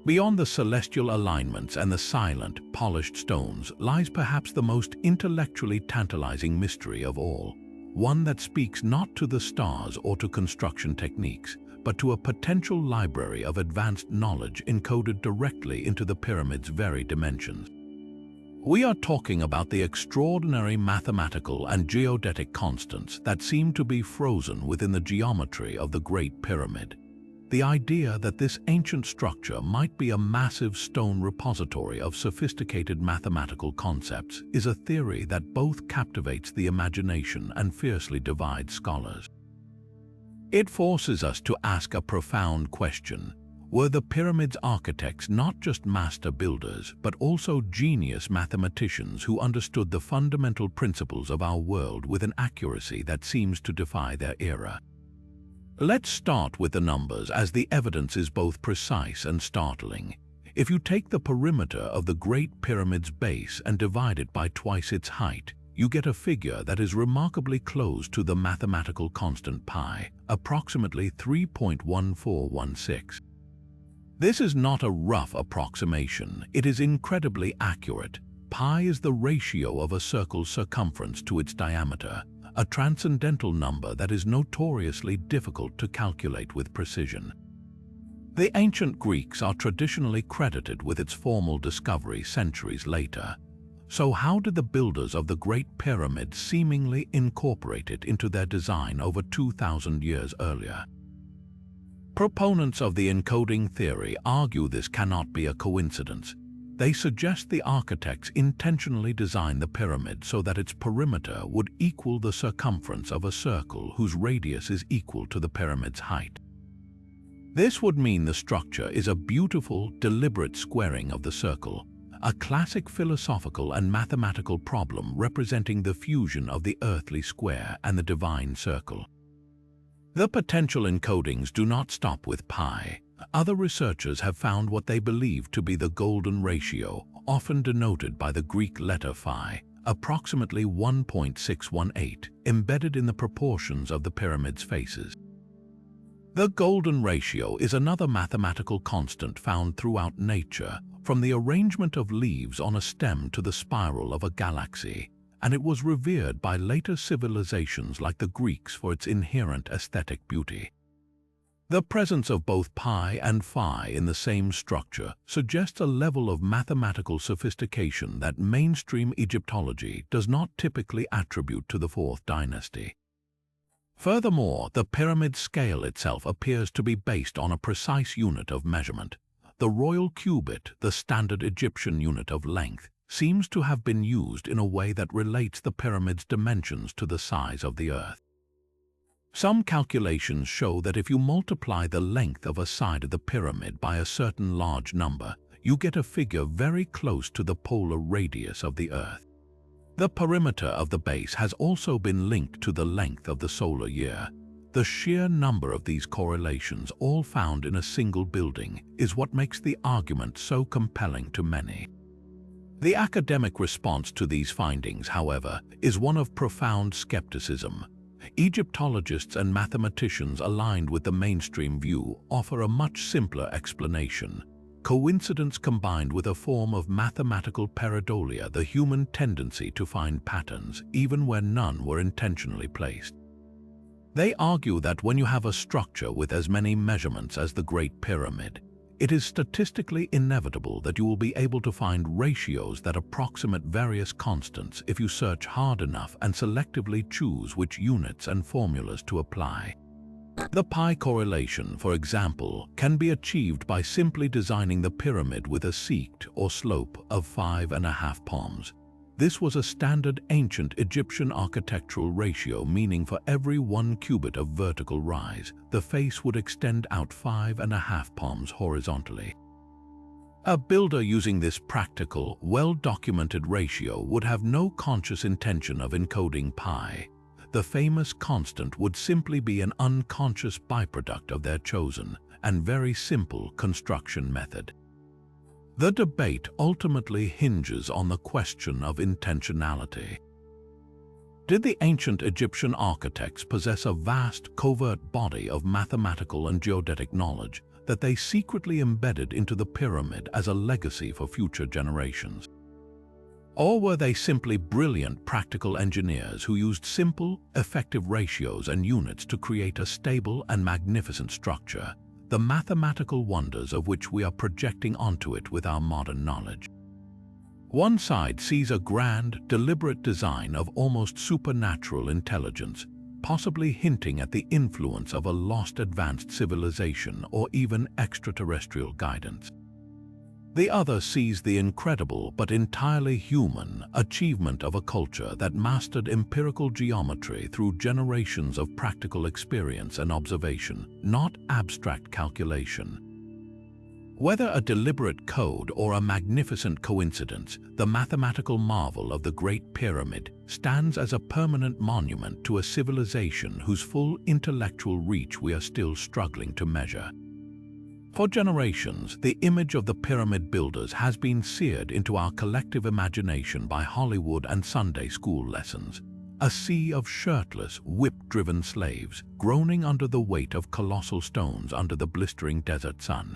Beyond the celestial alignments and the silent, polished stones lies perhaps the most intellectually tantalizing mystery of all, one that speaks not to the stars or to construction techniques, but to a potential library of advanced knowledge encoded directly into the pyramid's very dimensions. We are talking about the extraordinary mathematical and geodetic constants that seem to be frozen within the geometry of the Great Pyramid. The idea that this ancient structure might be a massive stone repository of sophisticated mathematical concepts is a theory that both captivates the imagination and fiercely divides scholars. It forces us to ask a profound question. Were the pyramid's architects not just master builders, but also genius mathematicians who understood the fundamental principles of our world with an accuracy that seems to defy their era? Let's start with the numbers, as the evidence is both precise and startling. If you take the perimeter of the Great Pyramid's base and divide it by twice its height, you get a figure that is remarkably close to the mathematical constant pi, approximately 3.1416. This is not a rough approximation, it is incredibly accurate. Pi is the ratio of a circle's circumference to its diameter, a transcendental number that is notoriously difficult to calculate with precision. The ancient Greeks are traditionally credited with its formal discovery centuries later. So how did the builders of the Great Pyramid seemingly incorporate it into their design over 2,000 years earlier? Proponents of the encoding theory argue this cannot be a coincidence. They suggest the architects intentionally designed the pyramid so that its perimeter would equal the circumference of a circle whose radius is equal to the pyramid's height. This would mean the structure is a beautiful, deliberate squaring of the circle, a classic philosophical and mathematical problem representing the fusion of the earthly square and the divine circle. The potential encodings do not stop with pi. Other researchers have found what they believe to be the golden ratio, often denoted by the Greek letter phi, approximately 1.618, embedded in the proportions of the pyramid's faces. The golden ratio is another mathematical constant found throughout nature, from the arrangement of leaves on a stem to the spiral of a galaxy, and it was revered by later civilizations like the Greeks for its inherent aesthetic beauty. The presence of both pi and phi in the same structure suggests a level of mathematical sophistication that mainstream Egyptology does not typically attribute to the Fourth Dynasty. Furthermore, the pyramid scale itself appears to be based on a precise unit of measurement. The royal cubit, the standard Egyptian unit of length, seems to have been used in a way that relates the pyramid's dimensions to the size of the earth. Some calculations show that if you multiply the length of a side of the pyramid by a certain large number, you get a figure very close to the polar radius of the earth. The perimeter of the base has also been linked to the length of the solar year. The sheer number of these correlations, all found in a single building, is what makes the argument so compelling to many. The academic response to these findings, however, is one of profound skepticism. Egyptologists and mathematicians aligned with the mainstream view offer a much simpler explanation. Coincidence combined with a form of mathematical pareidolia, the human tendency to find patterns, even where none were intentionally placed. They argue that when you have a structure with as many measurements as the Great Pyramid, it is statistically inevitable that you will be able to find ratios that approximate various constants if you search hard enough and selectively choose which units and formulas to apply. The pi correlation, for example, can be achieved by simply designing the pyramid with a secant or slope of 5.5 palms. This was a standard ancient Egyptian architectural ratio, meaning for every 1 cubit of vertical rise, the face would extend out 5.5 palms horizontally. A builder using this practical, well-documented ratio would have no conscious intention of encoding pi. The famous constant would simply be an unconscious byproduct of their chosen and very simple construction method. The debate ultimately hinges on the question of intentionality. Did the ancient Egyptian architects possess a vast, covert body of mathematical and geodetic knowledge that they secretly embedded into the pyramid as a legacy for future generations? Or were they simply brilliant practical engineers who used simple, effective ratios and units to create a stable and magnificent structure, the mathematical wonders of which we are projecting onto it with our modern knowledge? One side sees a grand, deliberate design of almost supernatural intelligence, possibly hinting at the influence of a lost advanced civilization or even extraterrestrial guidance. The other sees the incredible but entirely human achievement of a culture that mastered empirical geometry through generations of practical experience and observation, not abstract calculation. Whether a deliberate code or a magnificent coincidence, the mathematical marvel of the Great Pyramid stands as a permanent monument to a civilization whose full intellectual reach we are still struggling to measure. For generations, the image of the pyramid builders has been seared into our collective imagination by Hollywood and Sunday school lessons. A sea of shirtless, whip-driven slaves, groaning under the weight of colossal stones under the blistering desert sun.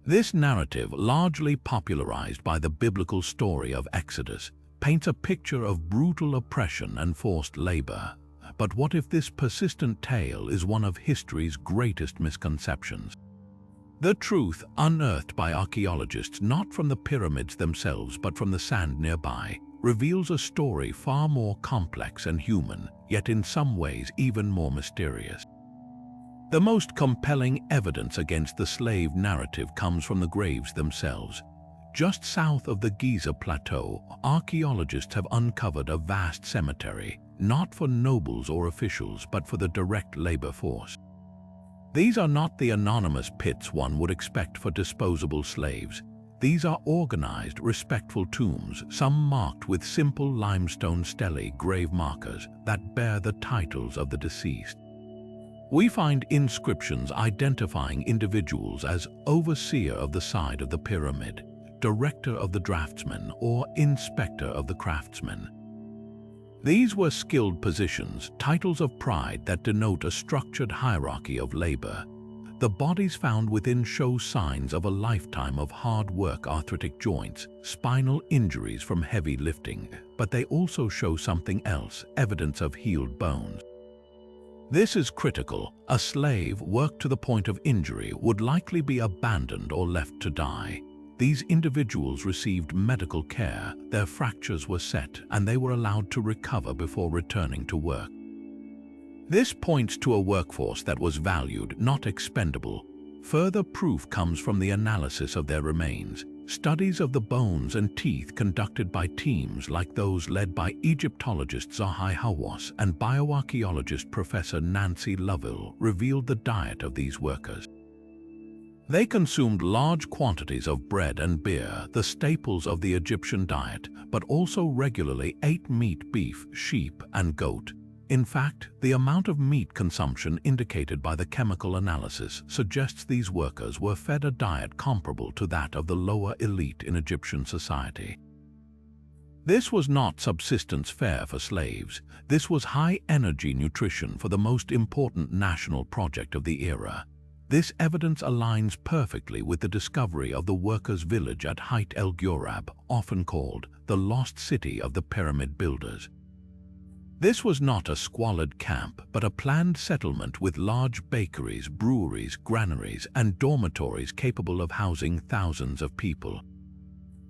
This narrative, largely popularized by the biblical story of Exodus, paints a picture of brutal oppression and forced labor. But what if this persistent tale is one of history's greatest misconceptions? The truth, unearthed by archaeologists not from the pyramids themselves but from the sand nearby, reveals a story far more complex and human, yet in some ways even more mysterious. The most compelling evidence against the slave narrative comes from the graves themselves. Just south of the Giza Plateau, archaeologists have uncovered a vast cemetery, not for nobles or officials but for the direct labor force. These are not the anonymous pits one would expect for disposable slaves. These are organized, respectful tombs, some marked with simple limestone stelae grave markers that bear the titles of the deceased. We find inscriptions identifying individuals as overseer of the side of the pyramid, director of the draftsmen, or inspector of the craftsmen. These were skilled positions, titles of pride that denote a structured hierarchy of labor. The bodies found within show signs of a lifetime of hard work, arthritic joints, spinal injuries from heavy lifting, but they also show something else, evidence of healed bones. This is critical. A slave worked to the point of injury would likely be abandoned or left to die. These individuals received medical care, their fractures were set, and they were allowed to recover before returning to work. This points to a workforce that was valued, not expendable. Further proof comes from the analysis of their remains. Studies of the bones and teeth conducted by teams like those led by Egyptologist Zahi Hawass and bioarchaeologist Professor Nancy Lovell revealed the diet of these workers. They consumed large quantities of bread and beer, the staples of the Egyptian diet, but also regularly ate meat, beef, sheep, and goat. In fact, the amount of meat consumption indicated by the chemical analysis suggests these workers were fed a diet comparable to that of the lower elite in Egyptian society. This was not subsistence fare for slaves. This was high-energy nutrition for the most important national project of the era. This evidence aligns perfectly with the discovery of the workers' village at Hayt el Ghurab, often called the lost city of the pyramid builders. This was not a squalid camp, but a planned settlement with large bakeries, breweries, granaries, and dormitories capable of housing thousands of people.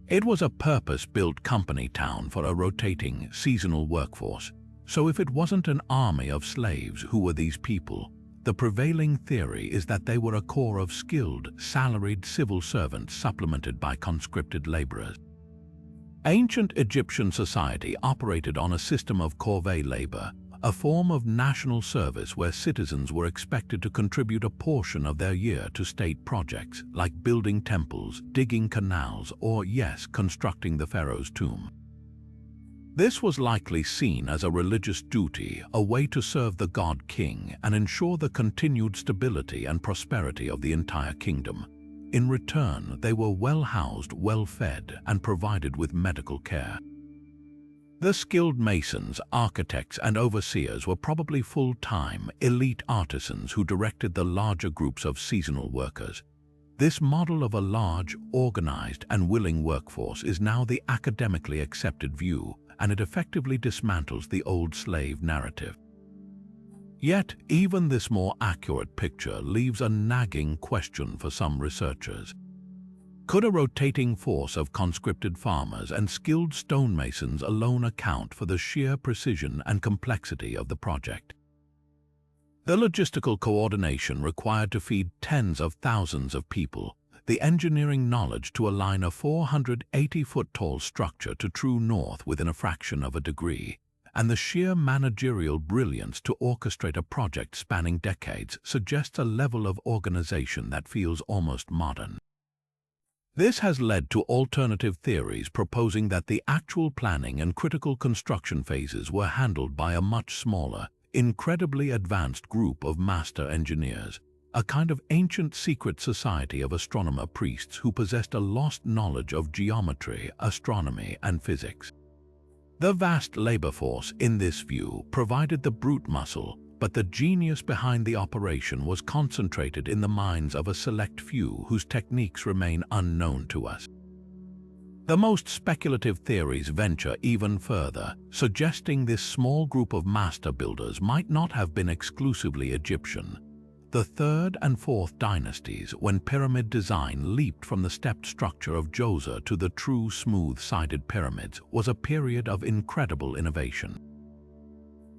It was a purpose-built company town for a rotating, seasonal workforce. So if it wasn't an army of slaves, who were these people? The prevailing theory is that they were a corps of skilled, salaried civil servants supplemented by conscripted laborers. Ancient Egyptian society operated on a system of corvée labor, a form of national service where citizens were expected to contribute a portion of their year to state projects like building temples, digging canals, or, yes, constructing the pharaoh's tomb. This was likely seen as a religious duty, a way to serve the god-king and ensure the continued stability and prosperity of the entire kingdom. In return, they were well-housed, well-fed, and provided with medical care. The skilled masons, architects, and overseers were probably full-time, elite artisans who directed the larger groups of seasonal workers. This model of a large, organized, and willing workforce is now the academically accepted view, and it effectively dismantles the old slave narrative. Yet, even this more accurate picture leaves a nagging question for some researchers. Could a rotating force of conscripted farmers and skilled stonemasons alone account for the sheer precision and complexity of the project? The logistical coordination required to feed tens of thousands of people, the engineering knowledge to align a 480-foot-tall structure to true north within a fraction of a degree, and the sheer managerial brilliance to orchestrate a project spanning decades suggests a level of organization that feels almost modern. This has led to alternative theories proposing that the actual planning and critical construction phases were handled by a much smaller, incredibly advanced group of master engineers. a kind of ancient secret society of astronomer priests who possessed a lost knowledge of geometry, astronomy, and physics. The vast labor force in this view provided the brute muscle, but the genius behind the operation was concentrated in the minds of a select few whose techniques remain unknown to us. The most speculative theories venture even further, suggesting this small group of master builders might not have been exclusively Egyptian. The 3rd and 4th dynasties, when pyramid design leaped from the stepped structure of Djoser to the true smooth-sided pyramids, was a period of incredible innovation.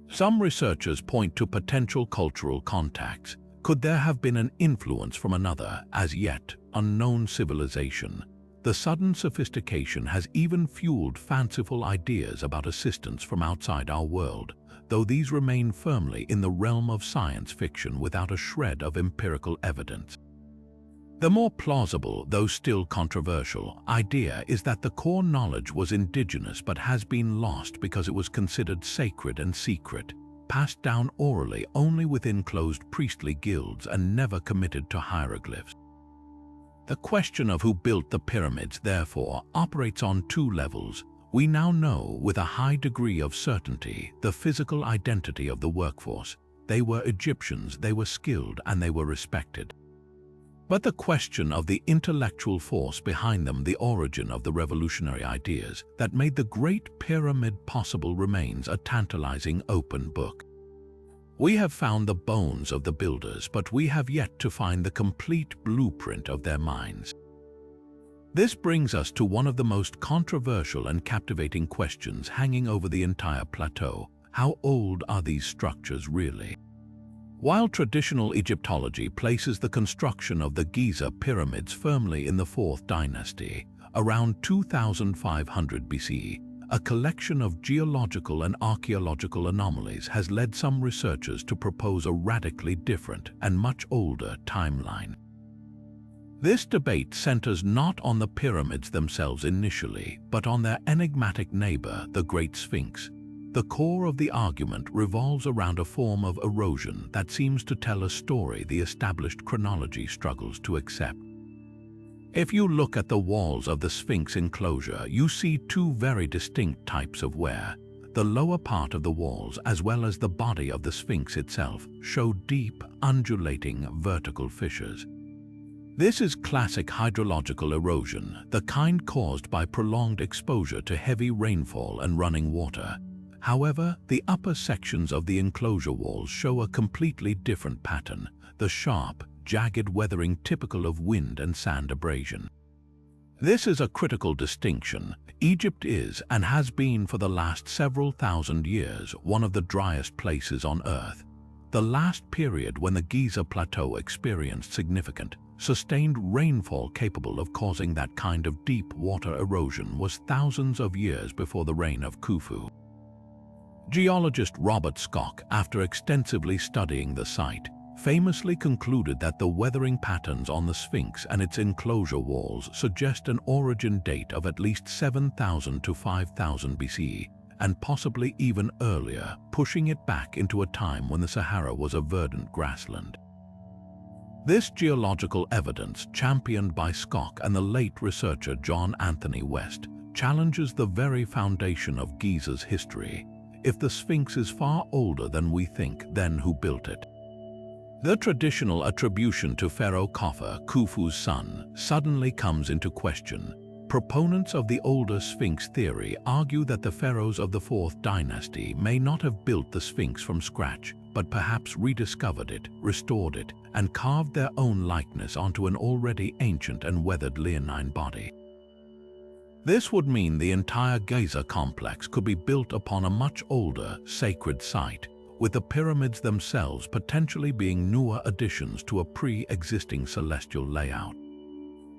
Some researchers point to potential cultural contacts. Could there have been an influence from another, as yet unknown civilization? The sudden sophistication has even fueled fanciful ideas about assistance from outside our world, though these remain firmly in the realm of science fiction without a shred of empirical evidence. The more plausible, though still controversial, idea is that the core knowledge was indigenous but has been lost because it was considered sacred and secret, passed down orally only within closed priestly guilds and never committed to hieroglyphs. The question of who built the pyramids, therefore, operates on 2 levels. We now know with a high degree of certainty the physical identity of the workforce. They were Egyptians, they were skilled, and they were respected. But the question of the intellectual force behind them, the origin of the revolutionary ideas that made the Great Pyramid possible, remains a tantalizing open book. We have found the bones of the builders, but we have yet to find the complete blueprint of their minds. This brings us to one of the most controversial and captivating questions hanging over the entire plateau. How old are these structures really? While traditional Egyptology places the construction of the Giza pyramids firmly in the 4th dynasty, around 2500 BCE, a collection of geological and archaeological anomalies has led some researchers to propose a radically different and much older timeline. This debate centers not on the pyramids themselves initially, but on their enigmatic neighbor, the Great Sphinx. The core of the argument revolves around a form of erosion that seems to tell a story the established chronology struggles to accept. If you look at the walls of the Sphinx enclosure, you see 2 very distinct types of wear. The lower part of the walls, as well as the body of the Sphinx itself, show deep, undulating, vertical fissures. This is classic hydrological erosion, the kind caused by prolonged exposure to heavy rainfall and running water. However, the upper sections of the enclosure walls show a completely different pattern, the sharp, jagged weathering typical of wind and sand abrasion. This is a critical distinction. Egypt is, and has been for the last several thousand years, one of the driest places on Earth. The last period when the Giza Plateau experienced significant, sustained rainfall capable of causing that kind of deep water erosion was thousands of years before the reign of Khufu. Geologist Robert Schoch, after extensively studying the site, famously concluded that the weathering patterns on the Sphinx and its enclosure walls suggest an origin date of at least 7,000 to 5,000 BCE, and possibly even earlier, pushing it back into a time when the Sahara was a verdant grassland. This geological evidence, championed by Schoch and the late researcher John Anthony West, challenges the very foundation of Giza's history. If the Sphinx is far older than we think, then who built it? The traditional attribution to Pharaoh Khafre, Khufu's son, suddenly comes into question. Proponents of the older Sphinx theory argue that the pharaohs of the 4th dynasty may not have built the Sphinx from scratch, but perhaps rediscovered it, restored it, and carved their own likeness onto an already ancient and weathered leonine body. This would mean the entire Giza complex could be built upon a much older, sacred site, with the pyramids themselves potentially being newer additions to a pre-existing celestial layout.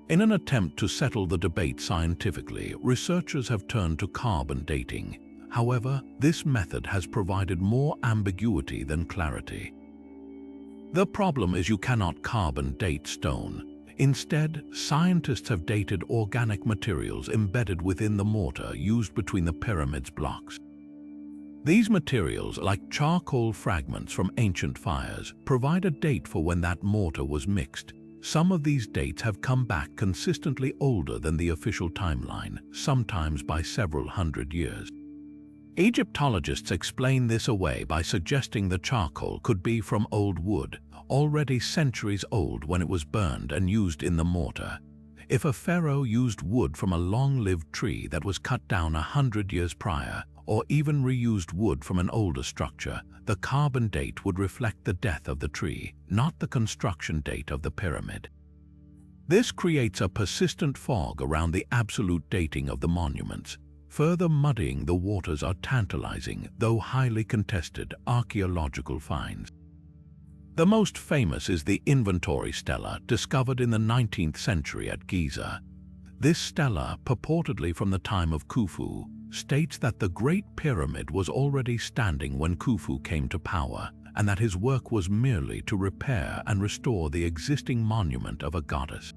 In an attempt to settle the debate scientifically, researchers have turned to carbon dating. However, this method has provided more ambiguity than clarity. The problem is you cannot carbon date stone. Instead, scientists have dated organic materials embedded within the mortar used between the pyramid's blocks. These materials, like charcoal fragments from ancient fires, provide a date for when that mortar was mixed. Some of these dates have come back consistently older than the official timeline, sometimes by several hundred years. Egyptologists explain this away by suggesting the charcoal could be from old wood, already centuries old when it was burned and used in the mortar. If a pharaoh used wood from a long-lived tree that was cut down 100 years prior, or even reused wood from an older structure, the carbon date would reflect the death of the tree, not the construction date of the pyramid. This creates a persistent fog around the absolute dating of the monuments. Further muddying the waters are tantalizing, though highly contested, archaeological finds. The most famous is the inventory stela discovered in the 19th century at Giza. This stela, purportedly from the time of Khufu, states that the Great Pyramid was already standing when Khufu came to power, and that his work was merely to repair and restore the existing monument of a goddess.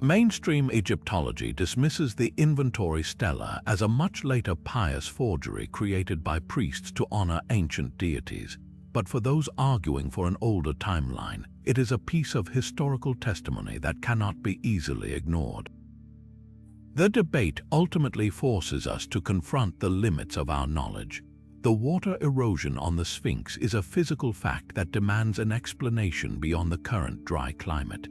Mainstream Egyptology dismisses the inventory stela as a much later pious forgery created by priests to honor ancient deities, but for those arguing for an older timeline, it is a piece of historical testimony that cannot be easily ignored. The debate ultimately forces us to confront the limits of our knowledge. The water erosion on the Sphinx is a physical fact that demands an explanation beyond the current dry climate.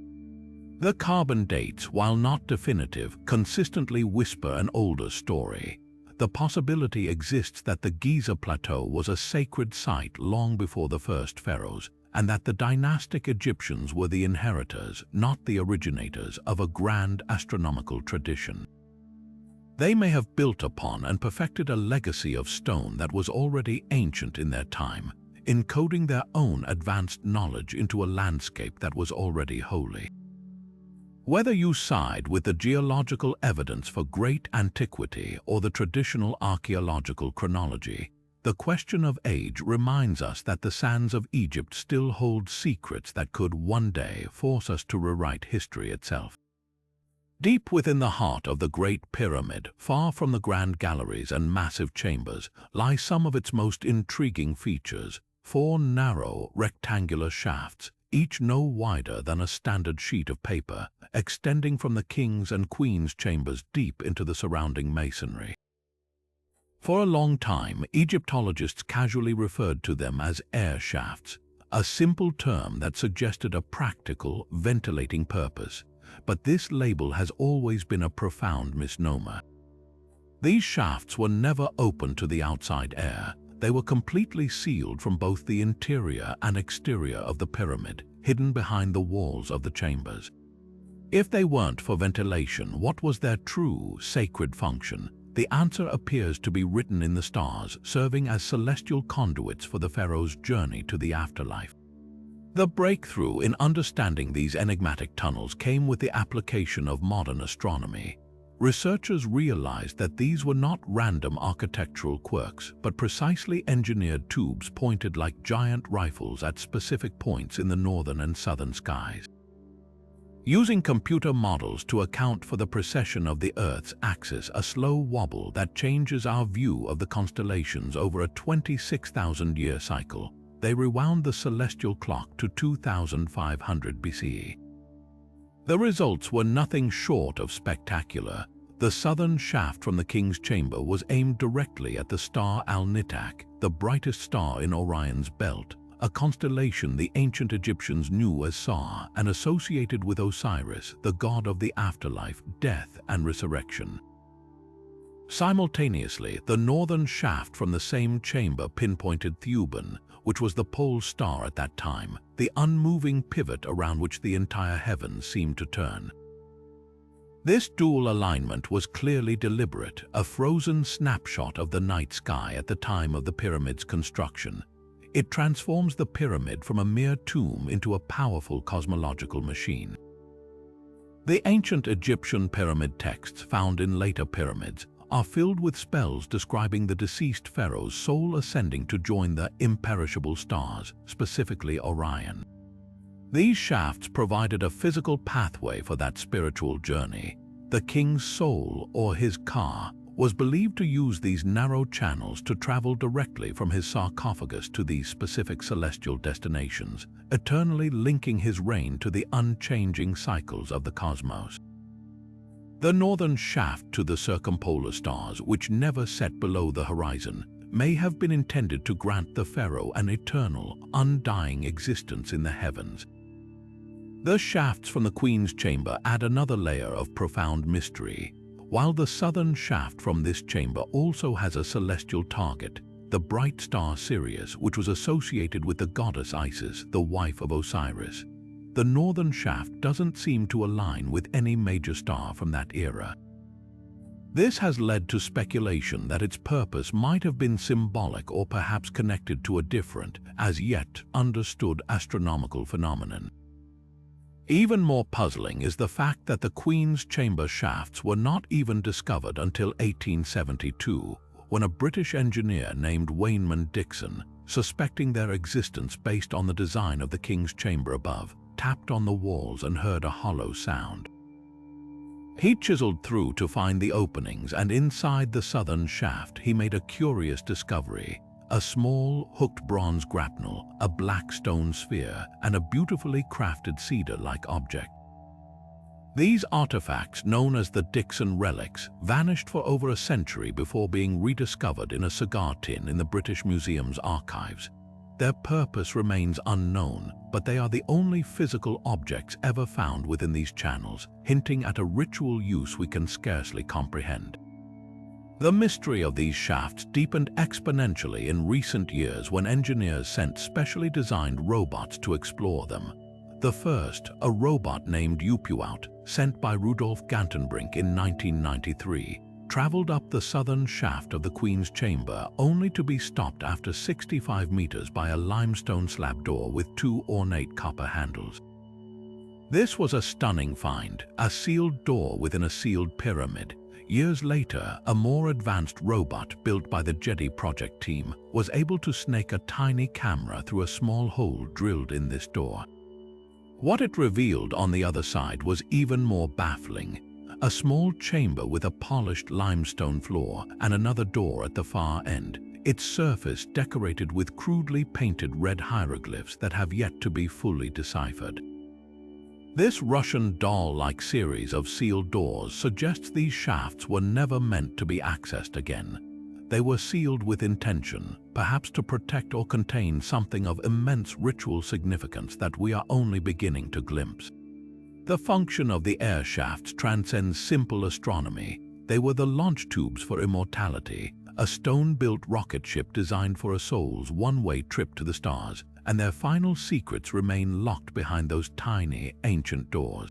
The carbon dates, while not definitive, consistently whisper an older story. The possibility exists that the Giza Plateau was a sacred site long before the first pharaohs, and that the dynastic Egyptians were the inheritors, not the originators, of a grand astronomical tradition. They may have built upon and perfected a legacy of stone that was already ancient in their time, encoding their own advanced knowledge into a landscape that was already holy. Whether you side with the geological evidence for great antiquity or the traditional archaeological chronology, the question of age reminds us that the sands of Egypt still hold secrets that could one day force us to rewrite history itself. Deep within the heart of the Great Pyramid, far from the grand galleries and massive chambers, lie some of its most intriguing features: 4 narrow, rectangular shafts, each no wider than a standard sheet of paper, extending from the king's and queen's chambers deep into the surrounding masonry. For a long time, Egyptologists casually referred to them as air shafts, a simple term that suggested a practical, ventilating purpose. But this label has always been a profound misnomer. These shafts were never open to the outside air. They were completely sealed from both the interior and exterior of the pyramid, hidden behind the walls of the chambers. If they weren't for ventilation, what was their true, sacred function? The answer appears to be written in the stars, serving as celestial conduits for the pharaoh's journey to the afterlife. The breakthrough in understanding these enigmatic tunnels came with the application of modern astronomy. Researchers realized that these were not random architectural quirks, but precisely engineered tubes pointed like giant rifles at specific points in the northern and southern skies. Using computer models to account for the precession of the Earth's axis, a slow wobble that changes our view of the constellations over a 26,000-year cycle, they rewound the celestial clock to 2500 BCE. The results were nothing short of spectacular. The southern shaft from the king's chamber was aimed directly at the star Al-Nitak, the brightest star in Orion's belt, a constellation the ancient Egyptians knew as Sa and associated with Osiris, the god of the afterlife, death, and resurrection. Simultaneously, the northern shaft from the same chamber pinpointed Thuban, which was the pole star at that time, the unmoving pivot around which the entire heavens seemed to turn. This dual alignment was clearly deliberate, a frozen snapshot of the night sky at the time of the pyramid's construction. It transforms the pyramid from a mere tomb into a powerful cosmological machine. The ancient Egyptian pyramid texts found in later pyramids are filled with spells describing the deceased pharaoh's soul ascending to join the imperishable stars, specifically Orion. These shafts provided a physical pathway for that spiritual journey. The king's soul, or his ka, was believed to use these narrow channels to travel directly from his sarcophagus to these specific celestial destinations, eternally linking his reign to the unchanging cycles of the cosmos. The northern shaft to the circumpolar stars, which never set below the horizon, may have been intended to grant the pharaoh an eternal, undying existence in the heavens. The shafts from the Queen's chamber add another layer of profound mystery, while the southern shaft from this chamber also has a celestial target, the bright star Sirius, which was associated with the goddess Isis, the wife of Osiris. The northern shaft doesn't seem to align with any major star from that era. This has led to speculation that its purpose might have been symbolic or perhaps connected to a different, as yet understood astronomical phenomenon. Even more puzzling is the fact that the Queen's chamber shafts were not even discovered until 1872, when a British engineer named Wayneman Dixon, suspecting their existence based on the design of the King's chamber above, tapped on the walls and heard a hollow sound. He chiseled through to find the openings, and inside the southern shaft he made a curious discovery: a small, hooked bronze grapnel, a black stone sphere, and a beautifully crafted cedar-like object. These artifacts, known as the Dixon relics, vanished for over a century before being rediscovered in a cigar tin in the British Museum's archives. Their purpose remains unknown, but they are the only physical objects ever found within these channels, hinting at a ritual use we can scarcely comprehend. The mystery of these shafts deepened exponentially in recent years when engineers sent specially designed robots to explore them. The first, a robot named Upuaut, sent by Rudolf Gantenbrink in 1993, traveled up the southern shaft of the Queen's chamber only to be stopped after 65 meters by a limestone slab door with two ornate copper handles. This was a stunning find, a sealed door within a sealed pyramid. Years later, a more advanced robot built by the Jedi project team was able to snake a tiny camera through a small hole drilled in this door. What it revealed on the other side was even more baffling: a small chamber with a polished limestone floor and another door at the far end, its surface decorated with crudely painted red hieroglyphs that have yet to be fully deciphered. This Russian doll-like series of sealed doors suggests these shafts were never meant to be accessed again. They were sealed with intention, perhaps to protect or contain something of immense ritual significance that we are only beginning to glimpse. The function of the air shafts transcends simple astronomy. They were the launch tubes for immortality, a stone-built rocket ship designed for a soul's one-way trip to the stars, and their final secrets remain locked behind those tiny, ancient doors.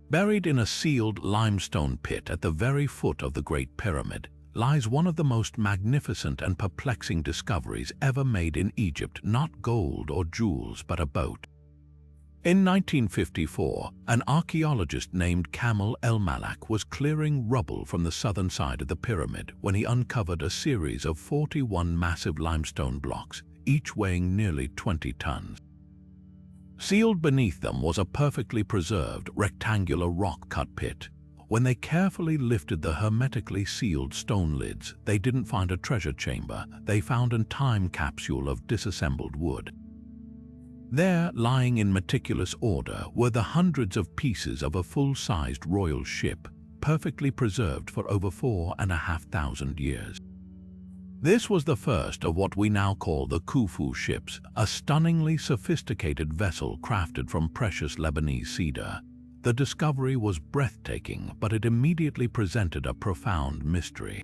Buried in a sealed limestone pit at the very foot of the Great Pyramid lies one of the most magnificent and perplexing discoveries ever made in Egypt: not gold or jewels, but a boat. In 1954, an archaeologist named Kamel El-Malak was clearing rubble from the southern side of the pyramid when he uncovered a series of 41 massive limestone blocks, each weighing nearly 20 tons. Sealed beneath them was a perfectly preserved rectangular rock-cut pit. When they carefully lifted the hermetically sealed stone lids, they didn't find a treasure chamber, they found a time capsule of disassembled wood. There, lying in meticulous order, were the hundreds of pieces of a full-sized royal ship, perfectly preserved for over 4,500 years. This was the first of what we now call the Khufu ships, a stunningly sophisticated vessel crafted from precious Lebanese cedar. The discovery was breathtaking, but it immediately presented a profound mystery.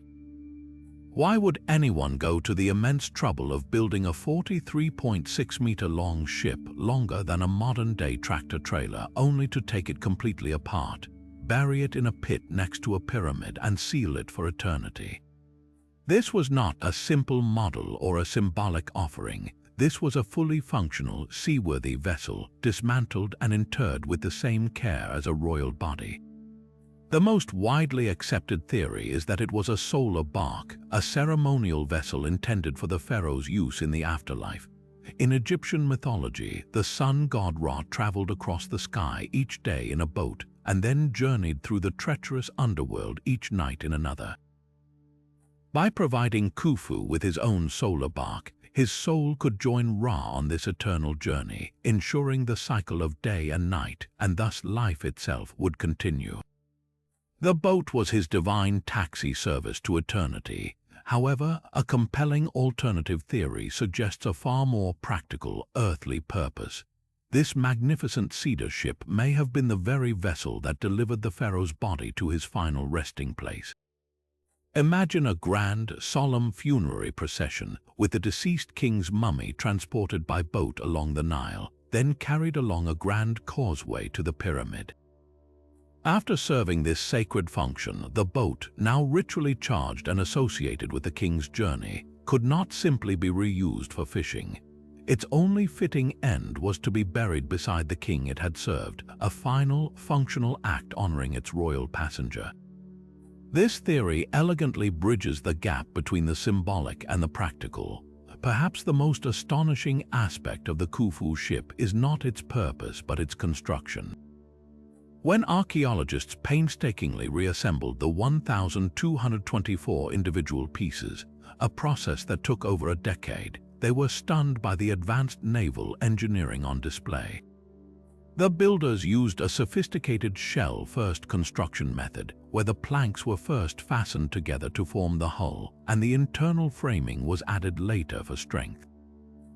Why would anyone go to the immense trouble of building a 43.6-meter-long ship, longer than a modern-day tractor-trailer, only to take it completely apart, bury it in a pit next to a pyramid, and seal it for eternity? This was not a simple model or a symbolic offering. This was a fully functional, seaworthy vessel, dismantled and interred with the same care as a royal body. The most widely accepted theory is that it was a solar bark, a ceremonial vessel intended for the pharaoh's use in the afterlife. In Egyptian mythology, the sun god Ra traveled across the sky each day in a boat and then journeyed through the treacherous underworld each night in another. By providing Khufu with his own solar bark, his soul could join Ra on this eternal journey, ensuring the cycle of day and night, and thus life itself would continue. The boat was his divine taxi service to eternity. However, a compelling alternative theory suggests a far more practical, earthly purpose. This magnificent cedar ship may have been the very vessel that delivered the pharaoh's body to his final resting place. Imagine a grand, solemn funerary procession with the deceased king's mummy transported by boat along the Nile, then carried along a grand causeway to the pyramid. After serving this sacred function, the boat, now ritually charged and associated with the king's journey, could not simply be reused for fishing. Its only fitting end was to be buried beside the king it had served, a final, functional act honoring its royal passenger. This theory elegantly bridges the gap between the symbolic and the practical. Perhaps the most astonishing aspect of the Khufu ship is not its purpose but its construction. When archaeologists painstakingly reassembled the 1,224 individual pieces, a process that took over a decade, they were stunned by the advanced naval engineering on display. The builders used a sophisticated shell-first construction method, where the planks were first fastened together to form the hull, and the internal framing was added later for strength.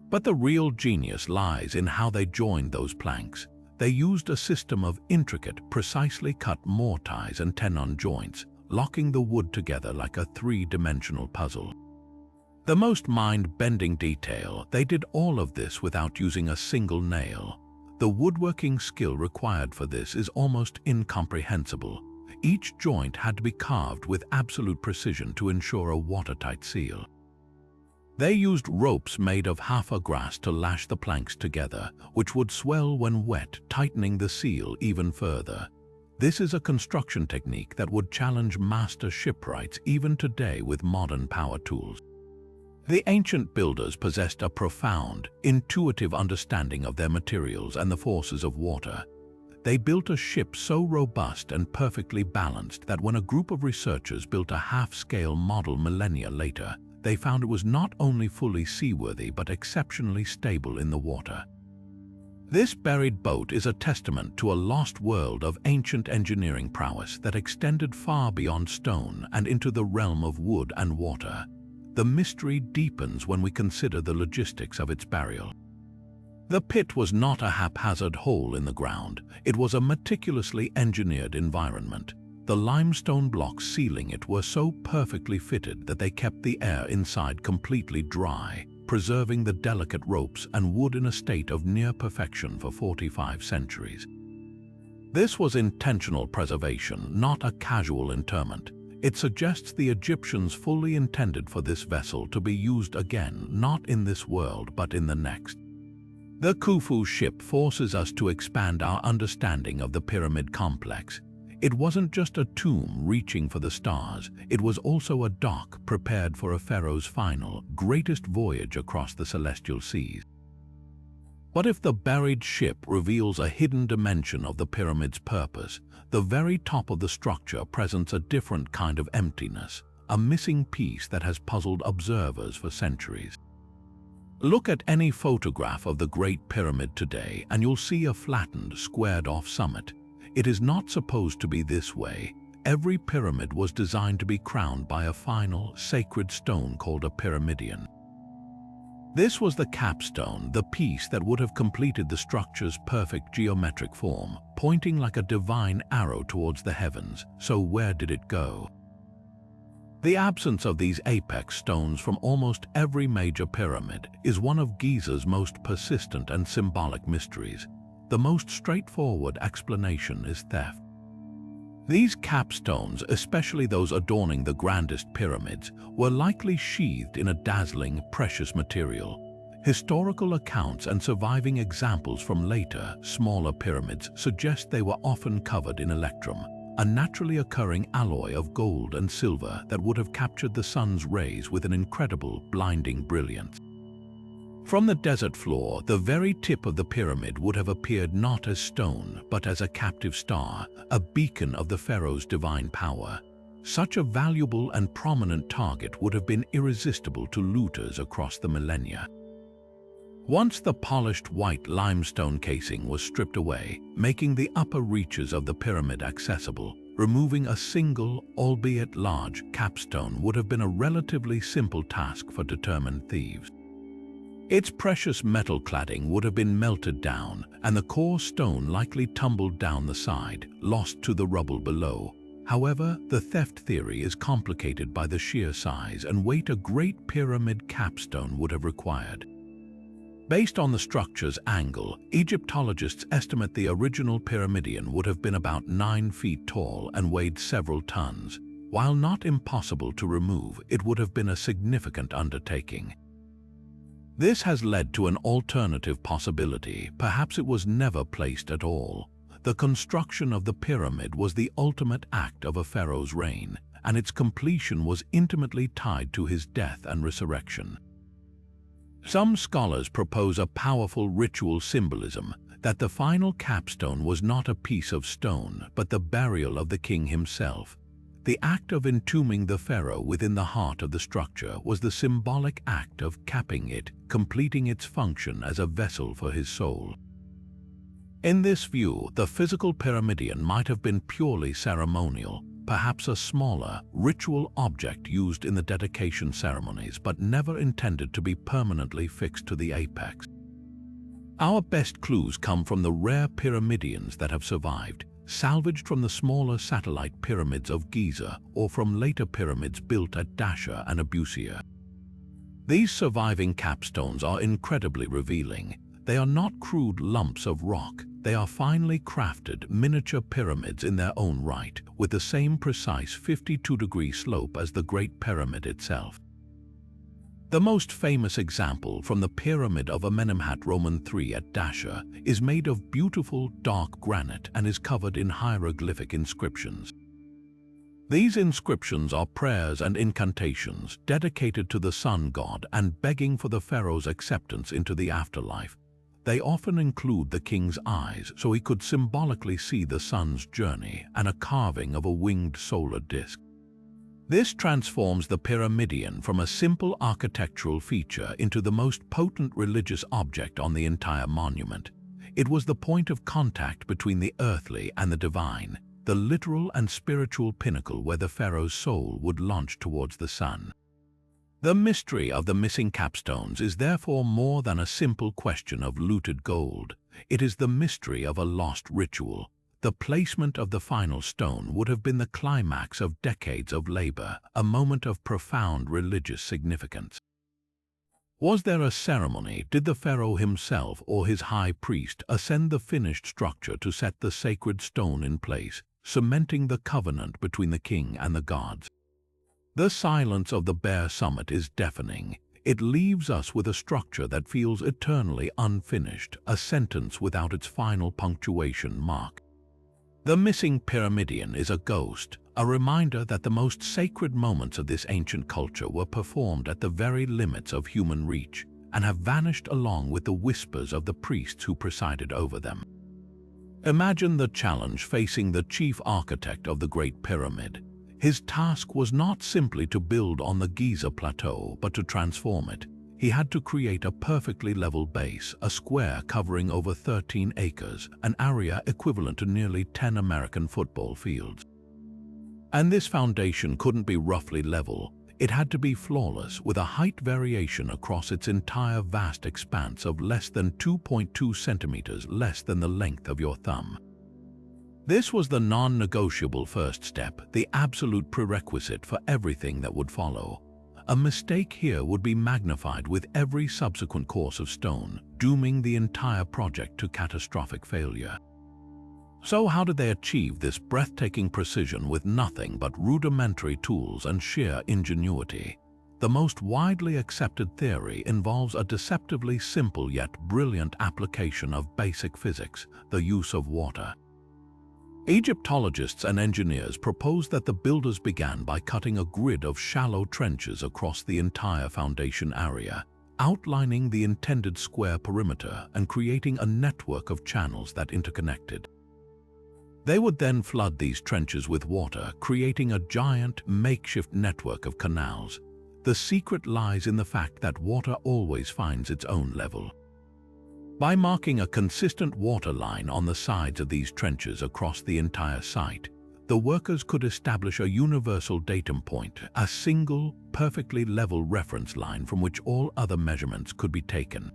But the real genius lies in how they joined those planks. They used a system of intricate, precisely cut mortise and tenon joints, locking the wood together like a three-dimensional puzzle. The most mind-bending detail, they did all of this without using a single nail. The woodworking skill required for this is almost incomprehensible. Each joint had to be carved with absolute precision to ensure a watertight seal. They used ropes made of hafa grass to lash the planks together, which would swell when wet, tightening the seal even further. This is a construction technique that would challenge master shipwrights even today with modern power tools. The ancient builders possessed a profound, intuitive understanding of their materials and the forces of water. They built a ship so robust and perfectly balanced that when a group of researchers built a half-scale model millennia later, they found it was not only fully seaworthy but exceptionally stable in the water. This buried boat is a testament to a lost world of ancient engineering prowess that extended far beyond stone and into the realm of wood and water. The mystery deepens when we consider the logistics of its burial. The pit was not a haphazard hole in the ground. It was a meticulously engineered environment. The limestone blocks sealing it were so perfectly fitted that they kept the air inside completely dry, preserving the delicate ropes and wood in a state of near perfection for 45 centuries. This was intentional preservation, not a casual interment. It suggests the Egyptians fully intended for this vessel to be used again, not in this world but in the next. The Khufu ship forces us to expand our understanding of the pyramid complex. It wasn't just a tomb reaching for the stars, it was also a dock prepared for a pharaoh's final, greatest voyage across the celestial seas. But if the buried ship reveals a hidden dimension of the pyramid's purpose, the very top of the structure presents a different kind of emptiness, a missing piece that has puzzled observers for centuries. Look at any photograph of the Great Pyramid today and you'll see a flattened, squared-off summit. It is not supposed to be this way. Every pyramid was designed to be crowned by a final, sacred stone called a pyramidion. This was the capstone, the piece that would have completed the structure's perfect geometric form, pointing like a divine arrow towards the heavens. So where did it go? The absence of these apex stones from almost every major pyramid is one of Giza's most persistent and symbolic mysteries. The most straightforward explanation is theft. These capstones, especially those adorning the grandest pyramids, were likely sheathed in a dazzling, precious material. Historical accounts and surviving examples from later, smaller pyramids suggest they were often covered in electrum, a naturally occurring alloy of gold and silver that would have captured the sun's rays with an incredible, blinding brilliance. From the desert floor, the very tip of the pyramid would have appeared not as stone, but as a captive star, a beacon of the pharaoh's divine power. such a valuable and prominent target would have been irresistible to looters across the millennia. Once the polished white limestone casing was stripped away, making the upper reaches of the pyramid accessible, removing a single, albeit large, capstone would have been a relatively simple task for determined thieves. Its precious metal cladding would have been melted down, and the core stone likely tumbled down the side, lost to the rubble below. However, the theft theory is complicated by the sheer size and weight a Great Pyramid capstone would have required. Based on the structure's angle, Egyptologists estimate the original pyramidion would have been about 9 feet tall and weighed several tons. While not impossible to remove, it would have been a significant undertaking. This has led to an alternative possibility. Perhaps it was never placed at all. The construction of the pyramid was the ultimate act of a pharaoh's reign, and its completion was intimately tied to his death and resurrection. Some scholars propose a powerful ritual symbolism that the final capstone was not a piece of stone, but the burial of the king himself. The act of entombing the pharaoh within the heart of the structure was the symbolic act of capping it, completing its function as a vessel for his soul. In this view, the physical pyramidion might have been purely ceremonial, perhaps a smaller, ritual object used in the dedication ceremonies but never intended to be permanently fixed to the apex. Our best clues come from the rare pyramidions that have survived, salvaged from the smaller satellite pyramids of Giza or from later pyramids built at Dasha and Abusia. These surviving capstones are incredibly revealing. They are not crude lumps of rock. They are finely crafted miniature pyramids in their own right, with the same precise 52-degree slope as the Great Pyramid itself. The most famous example from the Pyramid of Amenemhat III at Dasha is made of beautiful dark granite and is covered in hieroglyphic inscriptions. These inscriptions are prayers and incantations dedicated to the sun god and begging for the pharaoh's acceptance into the afterlife. They often include the king's eyes so he could symbolically see the sun's journey and a carving of a winged solar disk. This transforms the pyramidion from a simple architectural feature into the most potent religious object on the entire monument. It was the point of contact between the earthly and the divine, the literal and spiritual pinnacle where the pharaoh's soul would launch towards the sun. The mystery of the missing capstones is therefore more than a simple question of looted gold. It is the mystery of a lost ritual. The placement of the final stone would have been the climax of decades of labor, a moment of profound religious significance. Was there a ceremony? Did the pharaoh himself or his high priest ascend the finished structure to set the sacred stone in place, cementing the covenant between the king and the gods? The silence of the bare summit is deafening. It leaves us with a structure that feels eternally unfinished, a sentence without its final punctuation mark. The missing pyramidion is a ghost, a reminder that the most sacred moments of this ancient culture were performed at the very limits of human reach and have vanished along with the whispers of the priests who presided over them. Imagine the challenge facing the chief architect of the Great Pyramid. His task was not simply to build on the Giza Plateau, but to transform it. He had to create a perfectly level base, a square covering over 13 acres, an area equivalent to nearly 10 American football fields. And this foundation couldn't be roughly level. It had to be flawless, with a height variation across its entire vast expanse of less than 2.2 centimeters, less than the length of your thumb. This was the non-negotiable first step, the absolute prerequisite for everything that would follow. A mistake here would be magnified with every subsequent course of stone, dooming the entire project to catastrophic failure. So how did they achieve this breathtaking precision with nothing but rudimentary tools and sheer ingenuity? The most widely accepted theory involves a deceptively simple yet brilliant application of basic physics, the use of water. Egyptologists and engineers propose that the builders began by cutting a grid of shallow trenches across the entire foundation area, outlining the intended square perimeter and creating a network of channels that interconnected. They would then flood these trenches with water, creating a giant makeshift network of canals. The secret lies in the fact that water always finds its own level. By marking a consistent water line on the sides of these trenches across the entire site, the workers could establish a universal datum point, a single, perfectly level reference line from which all other measurements could be taken.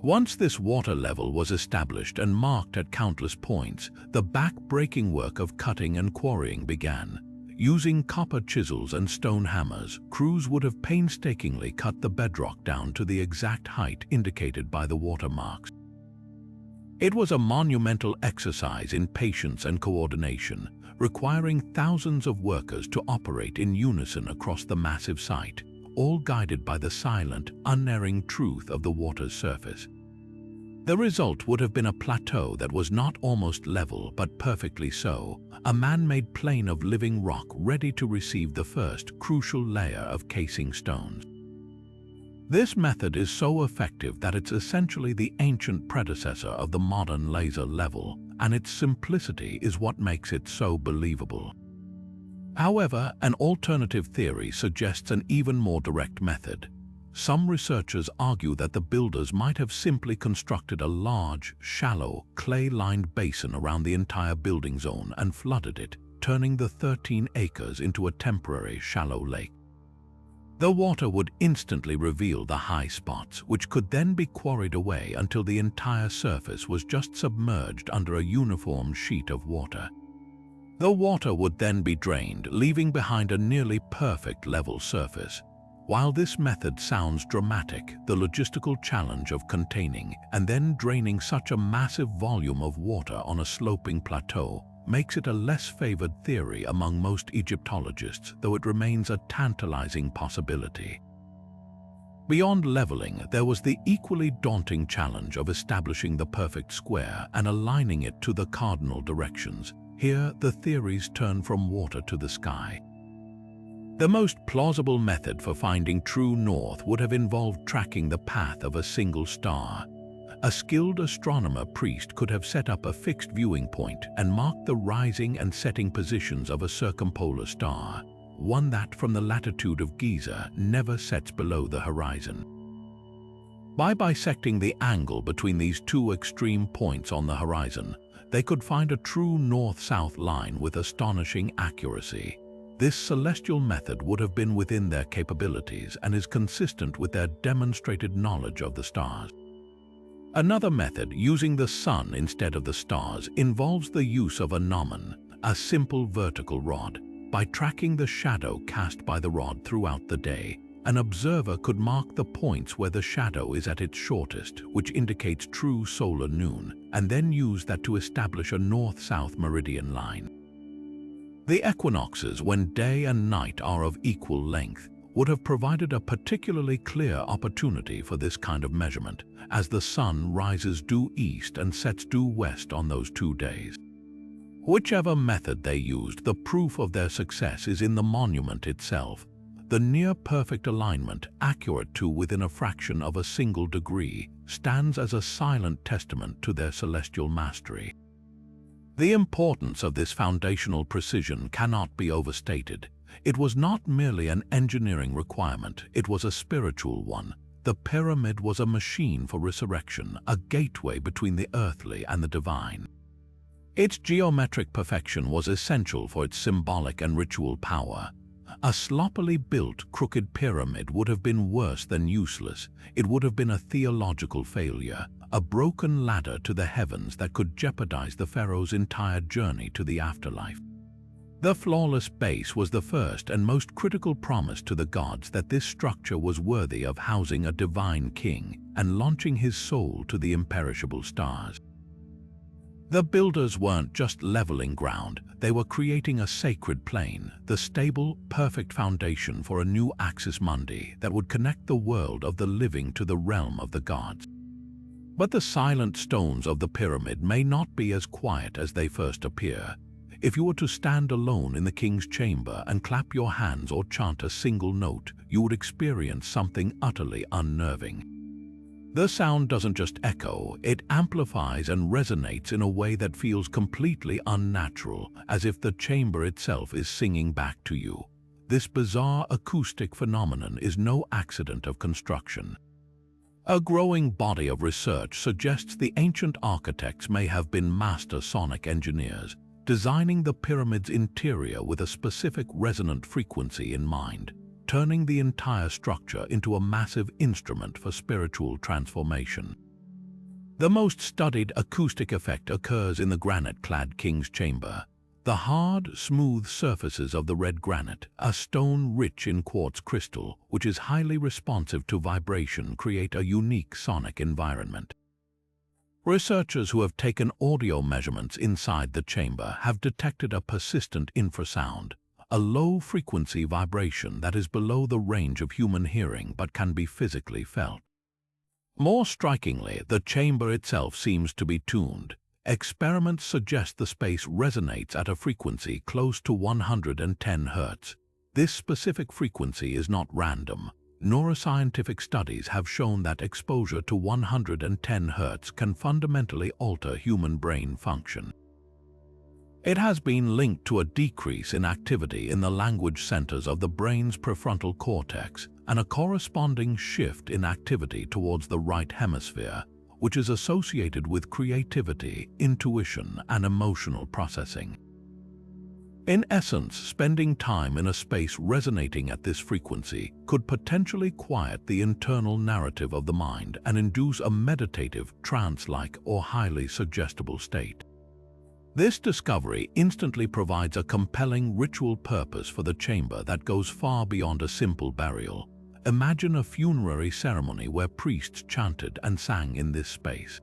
Once this water level was established and marked at countless points, the back-breaking work of cutting and quarrying began. Using copper chisels and stone hammers, crews would have painstakingly cut the bedrock down to the exact height indicated by the watermarks. It was a monumental exercise in patience and coordination, requiring thousands of workers to operate in unison across the massive site, all guided by the silent, unerring truth of the water's surface. The result would have been a plateau that was not almost level but perfectly so, a man-made plain of living rock ready to receive the first crucial layer of casing stones. This method is so effective that it's essentially the ancient predecessor of the modern laser level, and its simplicity is what makes it so believable. However, an alternative theory suggests an even more direct method. Some researchers argue that the builders might have simply constructed a large, shallow, clay-lined basin around the entire building zone and flooded it, turning the 13 acres into a temporary shallow lake. The water would instantly reveal the high spots, which could then be quarried away until the entire surface was just submerged under a uniform sheet of water. The water would then be drained, leaving behind a nearly perfect level surface. While this method sounds dramatic, the logistical challenge of containing and then draining such a massive volume of water on a sloping plateau makes it a less favored theory among most Egyptologists, though it remains a tantalizing possibility. Beyond leveling, there was the equally daunting challenge of establishing the perfect square and aligning it to the cardinal directions. Here, the theories turn from water to the sky. The most plausible method for finding true north would have involved tracking the path of a single star. A skilled astronomer priest could have set up a fixed viewing point and marked the rising and setting positions of a circumpolar star, one that from the latitude of Giza never sets below the horizon. By bisecting the angle between these two extreme points on the horizon, they could find a true north-south line with astonishing accuracy. This celestial method would have been within their capabilities and is consistent with their demonstrated knowledge of the stars. Another method, using the sun instead of the stars, involves the use of a gnomon, a simple vertical rod. By tracking the shadow cast by the rod throughout the day, an observer could mark the points where the shadow is at its shortest, which indicates true solar noon, and then use that to establish a north-south meridian line. The equinoxes, when day and night are of equal length, would have provided a particularly clear opportunity for this kind of measurement, as the sun rises due east and sets due west on those 2 days. Whichever method they used, the proof of their success is in the monument itself. The near-perfect alignment, accurate to within a fraction of a single degree, stands as a silent testament to their celestial mastery. The importance of this foundational precision cannot be overstated. It was not merely an engineering requirement, it was a spiritual one. The pyramid was a machine for resurrection, a gateway between the earthly and the divine. Its geometric perfection was essential for its symbolic and ritual power. A sloppily built, crooked pyramid would have been worse than useless. It would have been a theological failure, a broken ladder to the heavens that could jeopardize the pharaoh's entire journey to the afterlife. The flawless base was the first and most critical promise to the gods that this structure was worthy of housing a divine king and launching his soul to the imperishable stars. The builders weren't just leveling ground, they were creating a sacred plane, the stable, perfect foundation for a new axis mundi that would connect the world of the living to the realm of the gods. But the silent stones of the pyramid may not be as quiet as they first appear. If you were to stand alone in the king's chamber and clap your hands or chant a single note, you would experience something utterly unnerving. The sound doesn't just echo, it amplifies and resonates in a way that feels completely unnatural, as if the chamber itself is singing back to you. This bizarre acoustic phenomenon is no accident of construction. A growing body of research suggests the ancient architects may have been master sonic engineers, designing the pyramid's interior with a specific resonant frequency in mind, turning the entire structure into a massive instrument for spiritual transformation. The most studied acoustic effect occurs in the granite-clad king's chamber. The hard, smooth surfaces of the red granite, a stone rich in quartz crystal, which is highly responsive to vibration, create a unique sonic environment. Researchers who have taken audio measurements inside the chamber have detected a persistent infrasound, a low-frequency vibration that is below the range of human hearing but can be physically felt. More strikingly, the chamber itself seems to be tuned. Experiments suggest the space resonates at a frequency close to 110 Hz. This specific frequency is not random. Neuroscientific studies have shown that exposure to 110 Hz can fundamentally alter human brain function. It has been linked to a decrease in activity in the language centers of the brain's prefrontal cortex and a corresponding shift in activity towards the right hemisphere, which is associated with creativity, intuition, and emotional processing. In essence, spending time in a space resonating at this frequency could potentially quiet the internal narrative of the mind and induce a meditative, trance-like, or highly suggestible state. This discovery instantly provides a compelling ritual purpose for the chamber that goes far beyond a simple burial. Imagine a funerary ceremony where priests chanted and sang in this space.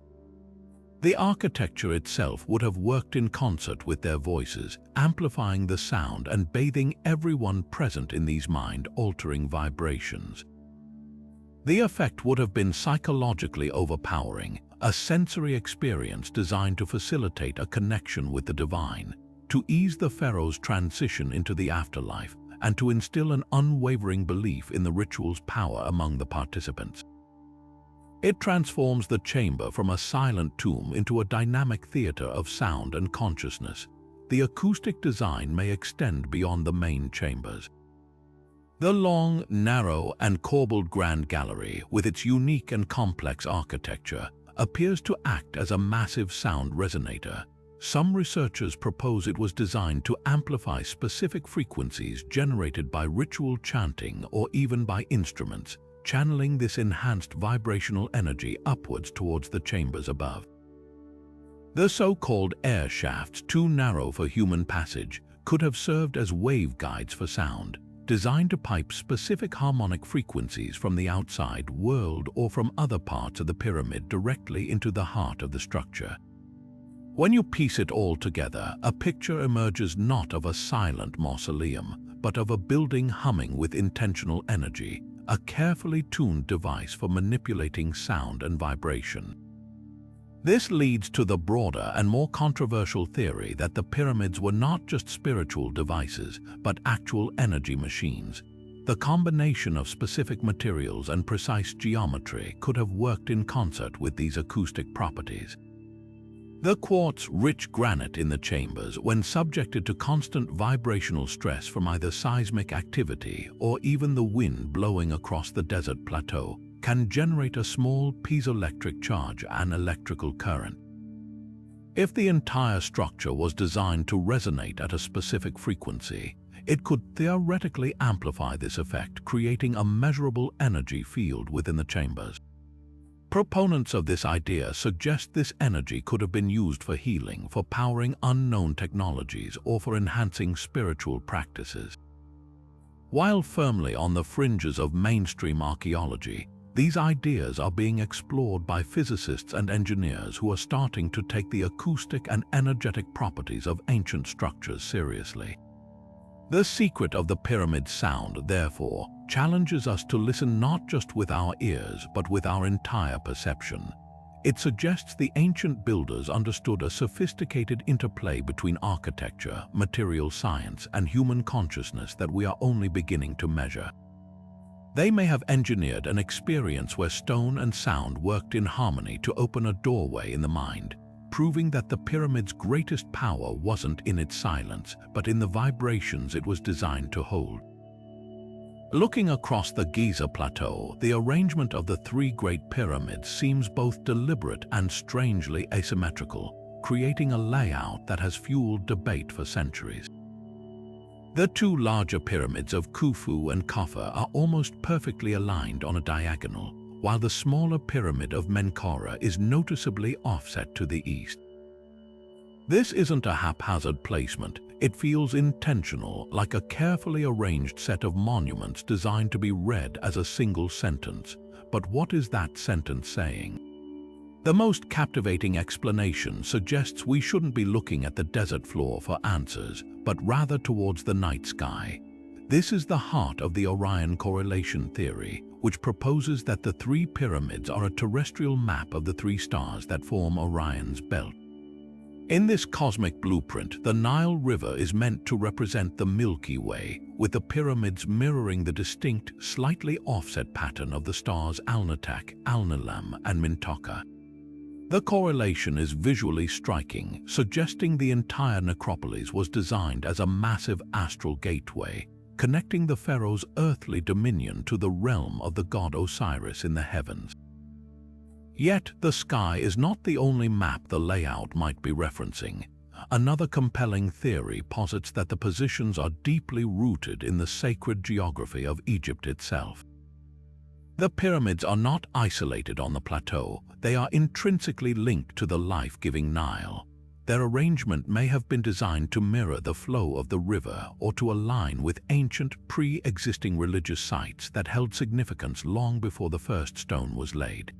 The architecture itself would have worked in concert with their voices, amplifying the sound and bathing everyone present in these mind-altering vibrations. The effect would have been psychologically overpowering, a sensory experience designed to facilitate a connection with the divine, to ease the pharaoh's transition into the afterlife, and to instill an unwavering belief in the ritual's power among the participants. It transforms the chamber from a silent tomb into a dynamic theater of sound and consciousness. The acoustic design may extend beyond the main chambers. The long, narrow, and corbelled Grand Gallery, with its unique and complex architecture, appears to act as a massive sound resonator. Some researchers propose it was designed to amplify specific frequencies generated by ritual chanting or even by instruments, channeling this enhanced vibrational energy upwards towards the chambers above. The so-called air shafts, too narrow for human passage, could have served as waveguides for sound, designed to pipe specific harmonic frequencies from the outside world or from other parts of the pyramid directly into the heart of the structure. When you piece it all together, a picture emerges not of a silent mausoleum, but of a building humming with intentional energy, a carefully tuned device for manipulating sound and vibration. This leads to the broader and more controversial theory that the pyramids were not just spiritual devices, but actual energy machines. The combination of specific materials and precise geometry could have worked in concert with these acoustic properties. The quartz-rich granite in the chambers, when subjected to constant vibrational stress from either seismic activity or even the wind blowing across the desert plateau, can generate a small piezoelectric charge and electrical current. If the entire structure was designed to resonate at a specific frequency, it could theoretically amplify this effect, creating a measurable energy field within the chambers. Proponents of this idea suggest this energy could have been used for healing, for powering unknown technologies, or for enhancing spiritual practices. While firmly on the fringes of mainstream archaeology, these ideas are being explored by physicists and engineers who are starting to take the acoustic and energetic properties of ancient structures seriously. The secret of the pyramid sound, therefore, challenges us to listen not just with our ears, but with our entire perception. It suggests the ancient builders understood a sophisticated interplay between architecture, material science, and human consciousness that we are only beginning to measure. They may have engineered an experience where stone and sound worked in harmony to open a doorway in the mind, proving that the pyramid's greatest power wasn't in its silence, but in the vibrations it was designed to hold. Looking across the Giza Plateau, the arrangement of the three Great Pyramids seems both deliberate and strangely asymmetrical, creating a layout that has fueled debate for centuries. The two larger pyramids of Khufu and Khafre are almost perfectly aligned on a diagonal, while the smaller pyramid of Menkaure is noticeably offset to the east. This isn't a haphazard placement. It feels intentional, like a carefully arranged set of monuments designed to be read as a single sentence. But what is that sentence saying? The most captivating explanation suggests we shouldn't be looking at the desert floor for answers, but rather towards the night sky. This is the heart of the Orion correlation theory, which proposes that the three pyramids are a terrestrial map of the three stars that form Orion's belt. In this cosmic blueprint, the Nile River is meant to represent the Milky Way, with the pyramids mirroring the distinct, slightly offset pattern of the stars Alnitak, Alnilam, and Mintaka. The correlation is visually striking, suggesting the entire necropolis was designed as a massive astral gateway, connecting the pharaoh's earthly dominion to the realm of the god Osiris in the heavens. Yet, the sky is not the only map the layout might be referencing. Another compelling theory posits that the positions are deeply rooted in the sacred geography of Egypt itself. The pyramids are not isolated on the plateau, they are intrinsically linked to the life-giving Nile. Their arrangement may have been designed to mirror the flow of the river or to align with ancient, pre-existing religious sites that held significance long before the first stone was laid.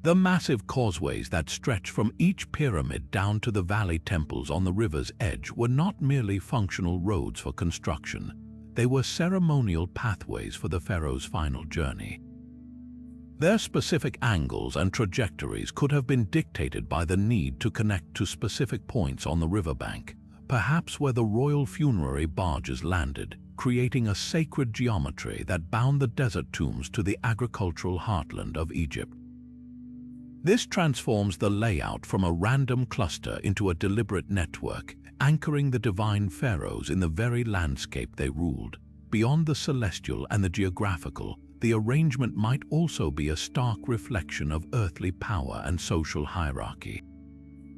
The massive causeways that stretch from each pyramid down to the valley temples on the river's edge were not merely functional roads for construction. They were ceremonial pathways for the pharaoh's final journey. Their specific angles and trajectories could have been dictated by the need to connect to specific points on the riverbank, perhaps where the royal funerary barges landed, creating a sacred geometry that bound the desert tombs to the agricultural heartland of Egypt. This transforms the layout from a random cluster into a deliberate network, anchoring the divine pharaohs in the very landscape they ruled. Beyond the celestial and the geographical, the arrangement might also be a stark reflection of earthly power and social hierarchy.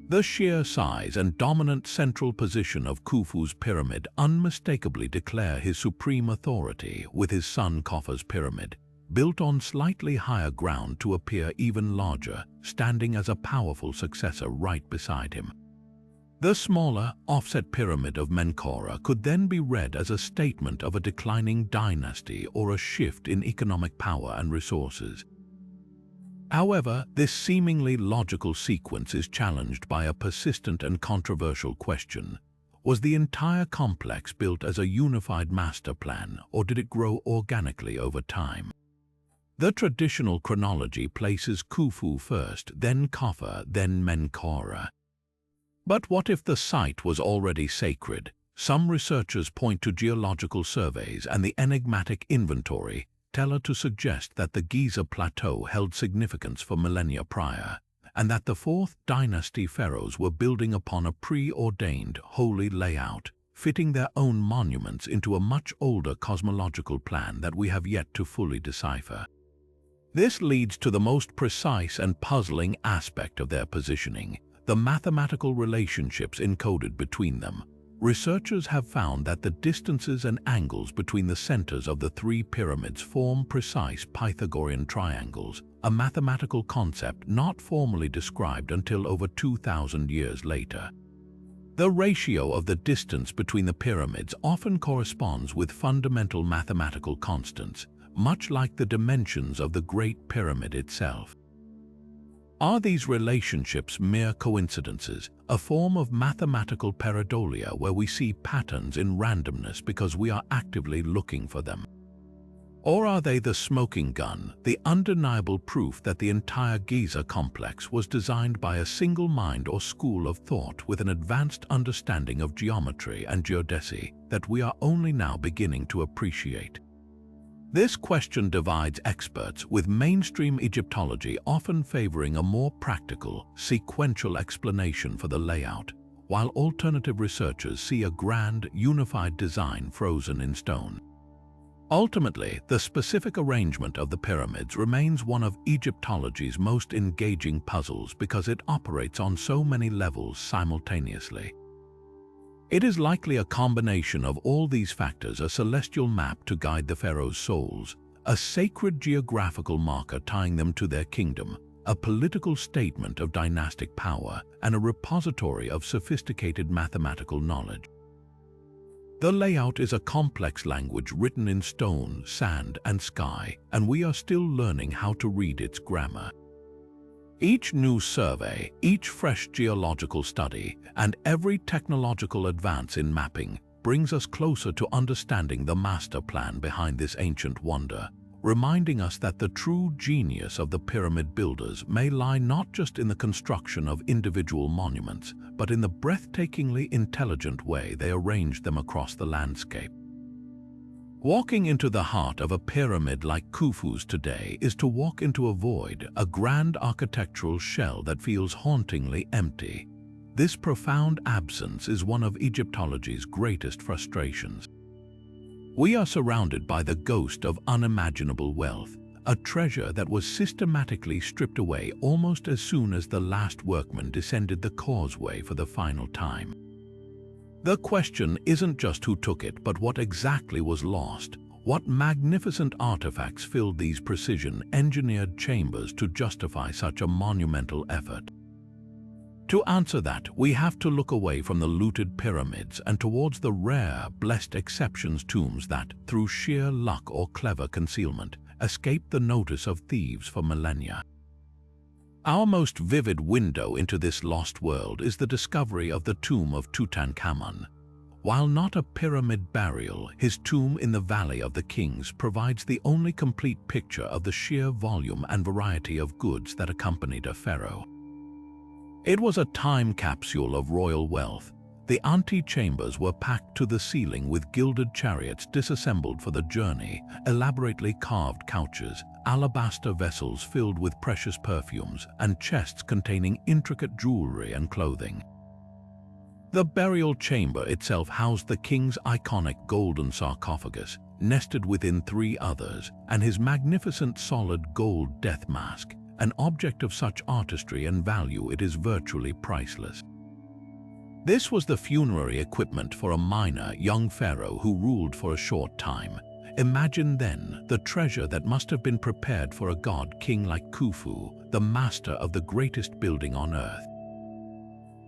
The sheer size and dominant central position of Khufu's pyramid unmistakably declare his supreme authority, with his son Khafre's pyramid, built on slightly higher ground to appear even larger, standing as a powerful successor right beside him. The smaller, offset pyramid of Menkaure could then be read as a statement of a declining dynasty or a shift in economic power and resources. However, this seemingly logical sequence is challenged by a persistent and controversial question. Was the entire complex built as a unified master plan, or did it grow organically over time? The traditional chronology places Khufu first, then Khafre, then Menkaure. But what if the site was already sacred? Some researchers point to geological surveys and the enigmatic inventory teller to suggest that the Giza Plateau held significance for millennia prior, and that the fourth dynasty pharaohs were building upon a preordained holy layout, fitting their own monuments into a much older cosmological plan that we have yet to fully decipher. This leads to the most precise and puzzling aspect of their positioning: the mathematical relationships encoded between them. Researchers have found that the distances and angles between the centers of the three pyramids form precise Pythagorean triangles, a mathematical concept not formally described until over 2,000 years later. The ratio of the distance between the pyramids often corresponds with fundamental mathematical constants, much like the dimensions of the Great Pyramid itself. Are these relationships mere coincidences, a form of mathematical pareidolia where we see patterns in randomness because we are actively looking for them? Or are they the smoking gun, the undeniable proof that the entire Giza complex was designed by a single mind or school of thought with an advanced understanding of geometry and geodesy that we are only now beginning to appreciate? This question divides experts, with mainstream Egyptology often favoring a more practical, sequential explanation for the layout, while alternative researchers see a grand, unified design frozen in stone. Ultimately, the specific arrangement of the pyramids remains one of Egyptology's most engaging puzzles because it operates on so many levels simultaneously. It is likely a combination of all these factors: a celestial map to guide the pharaoh's souls, a sacred geographical marker tying them to their kingdom, a political statement of dynastic power, and a repository of sophisticated mathematical knowledge. The layout is a complex language written in stone, sand, and sky, and we are still learning how to read its grammar. Each new survey, each fresh geological study, and every technological advance in mapping brings us closer to understanding the master plan behind this ancient wonder, reminding us that the true genius of the pyramid builders may lie not just in the construction of individual monuments, but in the breathtakingly intelligent way they arranged them across the landscape. Walking into the heart of a pyramid like Khufu's today is to walk into a void, a grand architectural shell that feels hauntingly empty. This profound absence is one of Egyptology's greatest frustrations. We are surrounded by the ghost of unimaginable wealth, a treasure that was systematically stripped away almost as soon as the last workman descended the causeway for the final time. The question isn't just who took it, but what exactly was lost. What magnificent artifacts filled these precision-engineered chambers to justify such a monumental effort? To answer that, we have to look away from the looted pyramids and towards the rare, blessed exceptions tombs that, through sheer luck or clever concealment, escaped the notice of thieves for millennia. Our most vivid window into this lost world is the discovery of the tomb of Tutankhamun. While not a pyramid burial, his tomb in the Valley of the Kings provides the only complete picture of the sheer volume and variety of goods that accompanied a pharaoh. It was a time capsule of royal wealth. The antechambers were packed to the ceiling with gilded chariots disassembled for the journey, elaborately carved couches, alabaster vessels filled with precious perfumes, and chests containing intricate jewelry and clothing. The burial chamber itself housed the king's iconic golden sarcophagus, nested within 3 others, and his magnificent solid gold death mask, an object of such artistry and value it is virtually priceless. This was the funerary equipment for a minor young pharaoh who ruled for a short time. Imagine then the treasure that must have been prepared for a god-king like Khufu, the master of the greatest building on earth.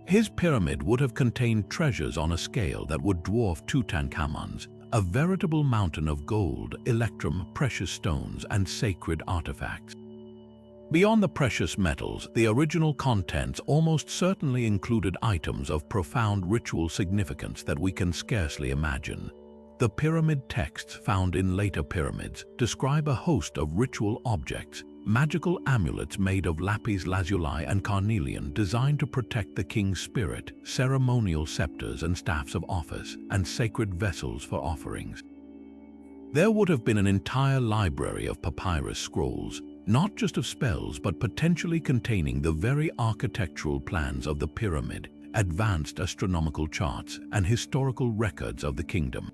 His pyramid would have contained treasures on a scale that would dwarf Tutankhamun's, a veritable mountain of gold, electrum, precious stones, and sacred artifacts. Beyond the precious metals, the original contents almost certainly included items of profound ritual significance that we can scarcely imagine. The pyramid texts found in later pyramids describe a host of ritual objects, magical amulets made of lapis lazuli and carnelian designed to protect the king's spirit, ceremonial scepters and staffs of office, and sacred vessels for offerings. There would have been an entire library of papyrus scrolls, not just of spells but potentially containing the very architectural plans of the pyramid, advanced astronomical charts, and historical records of the kingdom.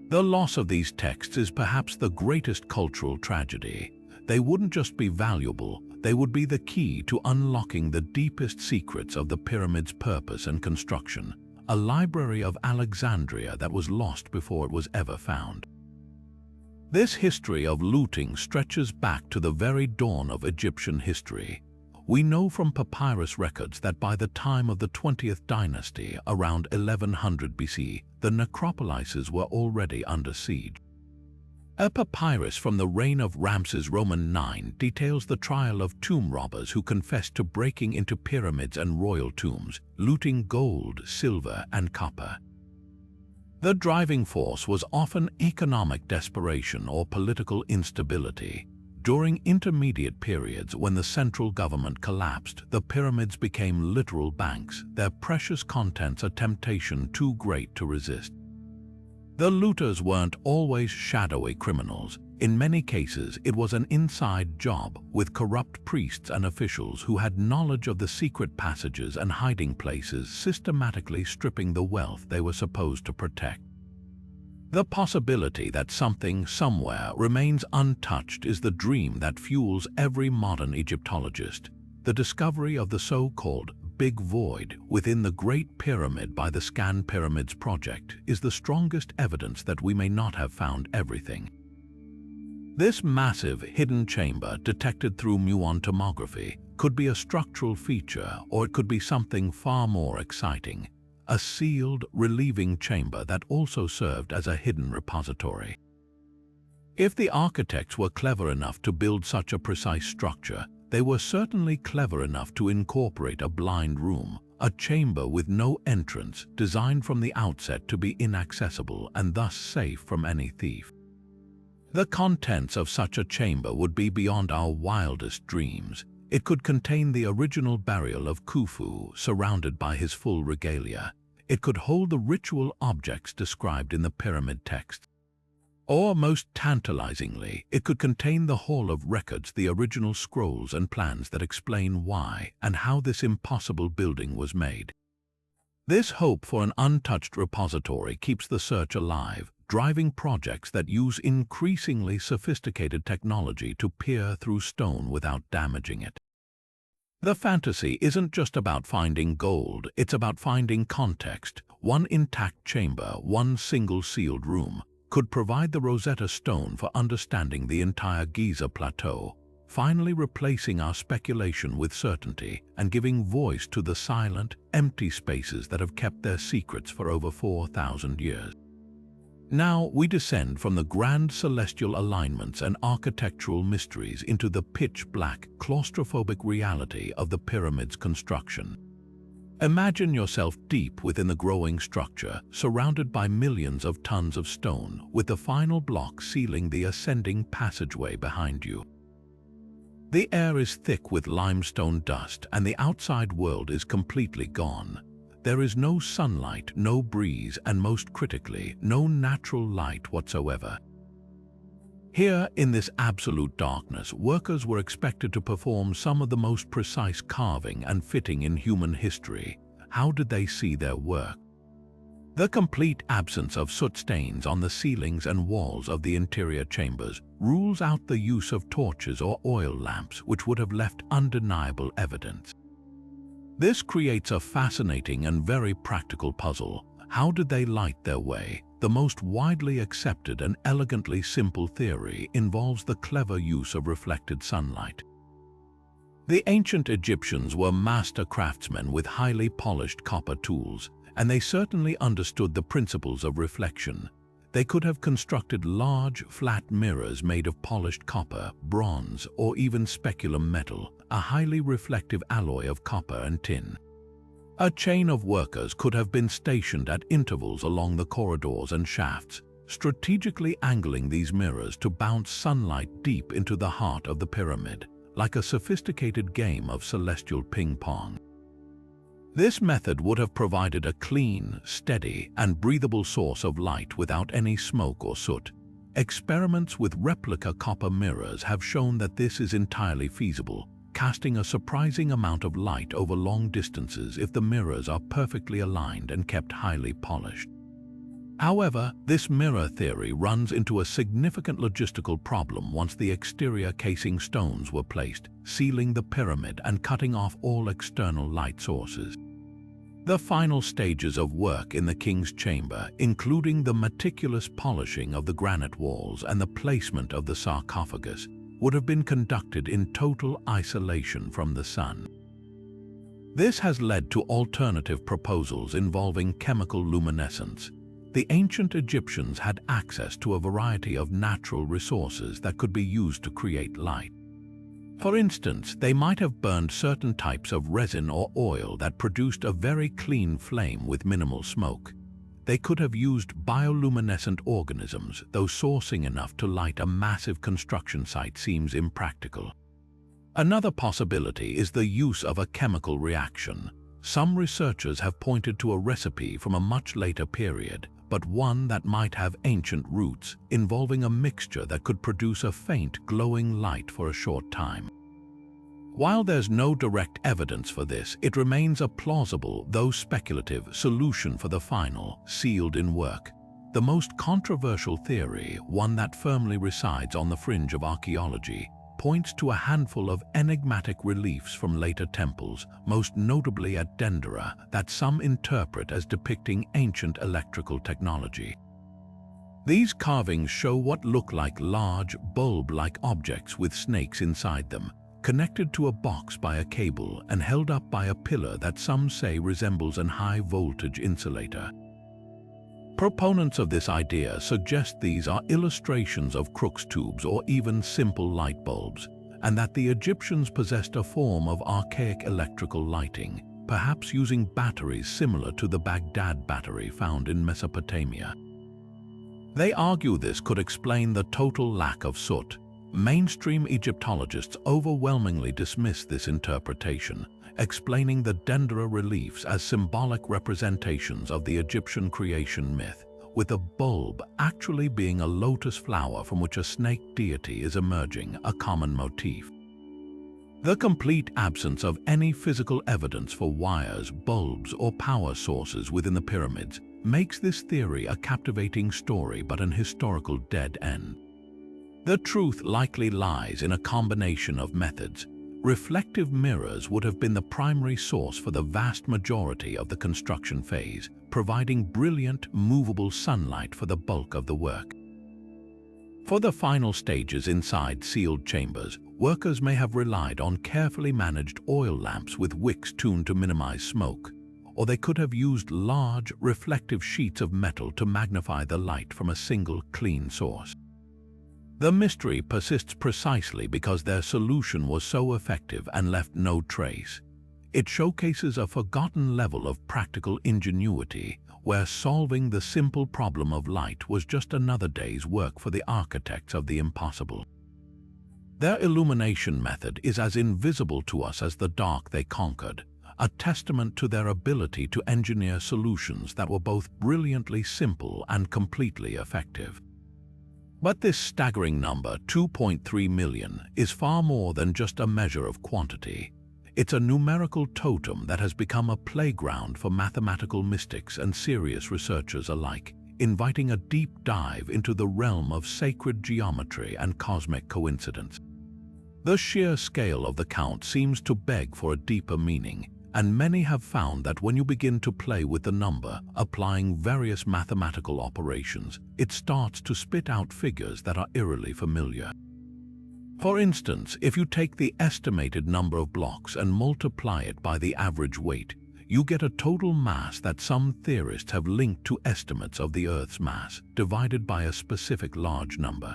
The loss of these texts is perhaps the greatest cultural tragedy. They wouldn't just be valuable, they would be the key to unlocking the deepest secrets of the pyramid's purpose and construction, a library of Alexandria that was lost before it was ever found. This history of looting stretches back to the very dawn of Egyptian history. We know from papyrus records that by the time of the 20th dynasty, around 1100 BC, the necropolises were already under siege. A papyrus from the reign of Ramses IX details the trial of tomb robbers who confessed to breaking into pyramids and royal tombs, looting gold, silver, and copper. The driving force was often economic desperation or political instability. During intermediate periods when the central government collapsed, the pyramids became literal banks, their precious contents a temptation too great to resist. The looters weren't always shadowy criminals. In many cases, it was an inside job with corrupt priests and officials who had knowledge of the secret passages and hiding places, systematically stripping the wealth they were supposed to protect. The possibility that something somewhere remains untouched is the dream that fuels every modern Egyptologist. The discovery of the so-called Big Void within the Great Pyramid by the Scan Pyramids project is the strongest evidence that we may not have found everything. This massive hidden chamber, detected through muon tomography, could be a structural feature, or it could be something far more exciting, a sealed, relieving chamber that also served as a hidden repository. If the architects were clever enough to build such a precise structure, they were certainly clever enough to incorporate a blind room, a chamber with no entrance, designed from the outset to be inaccessible and thus safe from any thief. The contents of such a chamber would be beyond our wildest dreams. It could contain the original burial of Khufu, surrounded by his full regalia. It could hold the ritual objects described in the pyramid texts. Or, most tantalizingly, it could contain the Hall of Records, the original scrolls and plans that explain why and how this impossible building was made. This hope for an untouched repository keeps the search alive, driving projects that use increasingly sophisticated technology to peer through stone without damaging it. The fantasy isn't just about finding gold, it's about finding context. One intact chamber, one single sealed room, could provide the Rosetta Stone for understanding the entire Giza Plateau, finally replacing our speculation with certainty and giving voice to the silent, empty spaces that have kept their secrets for over 4,000 years. Now we descend from the grand celestial alignments and architectural mysteries into the pitch-black, claustrophobic reality of the pyramid's construction. Imagine yourself deep within the growing structure, surrounded by millions of tons of stone, with the final block sealing the ascending passageway behind you. The air is thick with limestone dust, and the outside world is completely gone. There is no sunlight, no breeze, and most critically, no natural light whatsoever. Here, in this absolute darkness, workers were expected to perform some of the most precise carving and fitting in human history. How did they see their work? The complete absence of soot stains on the ceilings and walls of the interior chambers rules out the use of torches or oil lamps, which would have left undeniable evidence. This creates a fascinating and very practical puzzle. How did they light their way? The most widely accepted and elegantly simple theory involves the clever use of reflected sunlight. The ancient Egyptians were master craftsmen with highly polished copper tools, and they certainly understood the principles of reflection. They could have constructed large, flat mirrors made of polished copper, bronze, or even speculum metal, a highly reflective alloy of copper and tin. A chain of workers could have been stationed at intervals along the corridors and shafts, strategically angling these mirrors to bounce sunlight deep into the heart of the pyramid, like a sophisticated game of celestial ping-pong. This method would have provided a clean, steady, and breathable source of light without any smoke or soot. Experiments with replica copper mirrors have shown that this is entirely feasible, casting a surprising amount of light over long distances if the mirrors are perfectly aligned and kept highly polished. However, this mirror theory runs into a significant logistical problem once the exterior casing stones were placed, sealing the pyramid and cutting off all external light sources. The final stages of work in the king's chamber, including the meticulous polishing of the granite walls and the placement of the sarcophagus, would have been conducted in total isolation from the sun. This has led to alternative proposals involving chemical luminescence. The ancient Egyptians had access to a variety of natural resources that could be used to create light. For instance, they might have burned certain types of resin or oil that produced a very clean flame with minimal smoke. They could have used bioluminescent organisms, though sourcing enough to light a massive construction site seems impractical. Another possibility is the use of a chemical reaction. Some researchers have pointed to a recipe from a much later period, but one that might have ancient roots, involving a mixture that could produce a faint, glowing light for a short time. While there's no direct evidence for this, it remains a plausible, though speculative, solution for the final, sealed-in work. The most controversial theory, one that firmly resides on the fringe of archaeology, points to a handful of enigmatic reliefs from later temples, most notably at Dendera, that some interpret as depicting ancient electrical technology. These carvings show what look like large, bulb-like objects with snakes inside them, connected to a box by a cable and held up by a pillar that some say resembles an high-voltage insulator. Proponents of this idea suggest these are illustrations of crux tubes or even simple light bulbs, and that the Egyptians possessed a form of archaic electrical lighting, perhaps using batteries similar to the Baghdad battery found in Mesopotamia. They argue this could explain the total lack of soot. Mainstream Egyptologists overwhelmingly dismiss this interpretation, explaining the Dendera reliefs as symbolic representations of the Egyptian creation myth, with a bulb actually being a lotus flower from which a snake deity is emerging, a common motif. The complete absence of any physical evidence for wires, bulbs, or power sources within the pyramids makes this theory a captivating story but an historical dead end. The truth likely lies in a combination of methods. Reflective mirrors would have been the primary source for the vast majority of the construction phase, providing brilliant, movable sunlight for the bulk of the work. For the final stages inside sealed chambers, workers may have relied on carefully managed oil lamps with wicks tuned to minimize smoke, or they could have used large, reflective sheets of metal to magnify the light from a single, clean source. The mystery persists precisely because their solution was so effective and left no trace. It showcases a forgotten level of practical ingenuity, where solving the simple problem of light was just another day's work for the architects of the impossible. Their illumination method is as invisible to us as the dark they conquered, a testament to their ability to engineer solutions that were both brilliantly simple and completely effective. But this staggering number, 2.3 million, is far more than just a measure of quantity. It's a numerical totem that has become a playground for mathematical mystics and serious researchers alike, inviting a deep dive into the realm of sacred geometry and cosmic coincidence. The sheer scale of the count seems to beg for a deeper meaning, and many have found that when you begin to play with the number, applying various mathematical operations, it starts to spit out figures that are eerily familiar. For instance, if you take the estimated number of blocks and multiply it by the average weight, you get a total mass that some theorists have linked to estimates of the Earth's mass, divided by a specific large number.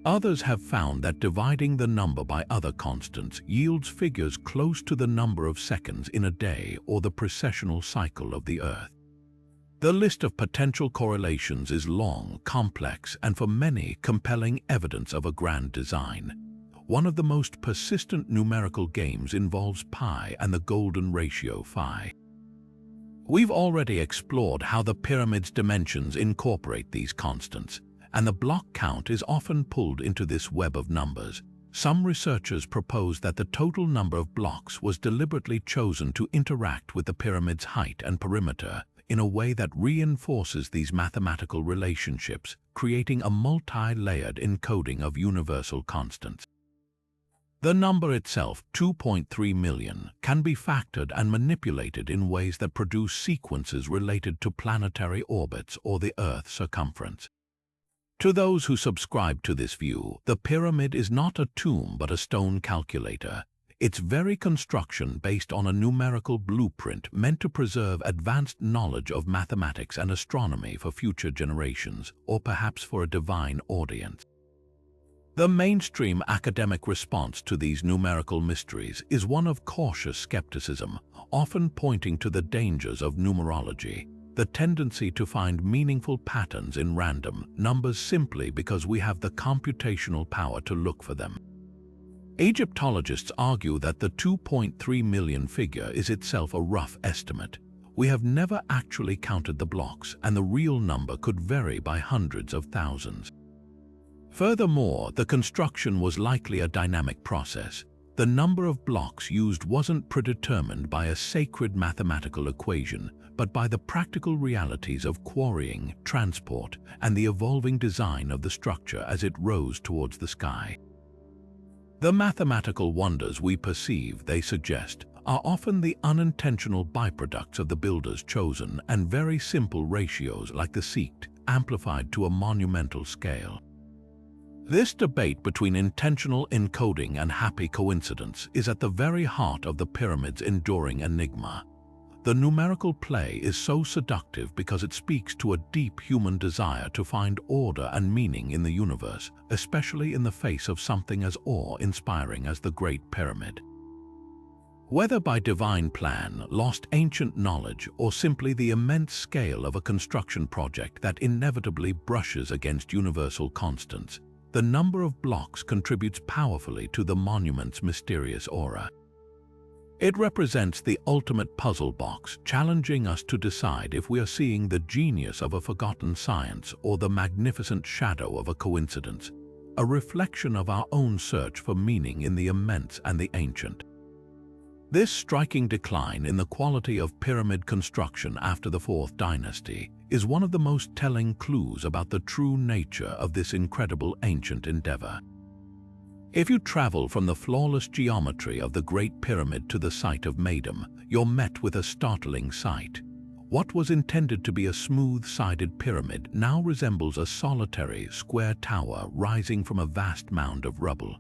Others have found that dividing the number by other constants yields figures close to the number of seconds in a day or the precessional cycle of the Earth. The list of potential correlations is long, complex, and for many, compelling evidence of a grand design. One of the most persistent numerical games involves pi and the golden ratio phi. We've already explored how the pyramid's dimensions incorporate these constants, and the block count is often pulled into this web of numbers. Some researchers propose that the total number of blocks was deliberately chosen to interact with the pyramid's height and perimeter in a way that reinforces these mathematical relationships, creating a multi-layered encoding of universal constants. The number itself, 2.3 million, can be factored and manipulated in ways that produce sequences related to planetary orbits or the Earth's circumference. To those who subscribe to this view, the pyramid is not a tomb but a stone calculator, its very construction based on a numerical blueprint meant to preserve advanced knowledge of mathematics and astronomy for future generations, or perhaps for a divine audience. The mainstream academic response to these numerical mysteries is one of cautious skepticism, often pointing to the dangers of numerology, the tendency to find meaningful patterns in random numbers simply because we have the computational power to look for them. Egyptologists argue that the 2.3 million figure is itself a rough estimate. We have never actually counted the blocks, and the real number could vary by hundreds of thousands. Furthermore, the construction was likely a dynamic process. The number of blocks used wasn't predetermined by a sacred mathematical equation, but by the practical realities of quarrying, transport, and the evolving design of the structure as it rose towards the sky. The mathematical wonders we perceive, they suggest, are often the unintentional byproducts of the builder's chosen and very simple ratios like the seeked, amplified to a monumental scale. This debate between intentional encoding and happy coincidence is at the very heart of the pyramid's enduring enigma. The numerical play is so seductive because it speaks to a deep human desire to find order and meaning in the universe, especially in the face of something as awe-inspiring as the Great Pyramid. Whether by divine plan, lost ancient knowledge, or simply the immense scale of a construction project that inevitably brushes against universal constants, the number of blocks contributes powerfully to the monument's mysterious aura. It represents the ultimate puzzle box, challenging us to decide if we are seeing the genius of a forgotten science or the magnificent shadow of a coincidence, a reflection of our own search for meaning in the immense and the ancient. This striking decline in the quality of pyramid construction after the Fourth Dynasty is one of the most telling clues about the true nature of this incredible ancient endeavor. If you travel from the flawless geometry of the Great Pyramid to the site of Madam, you're met with a startling sight. What was intended to be a smooth-sided pyramid now resembles a solitary, square tower rising from a vast mound of rubble.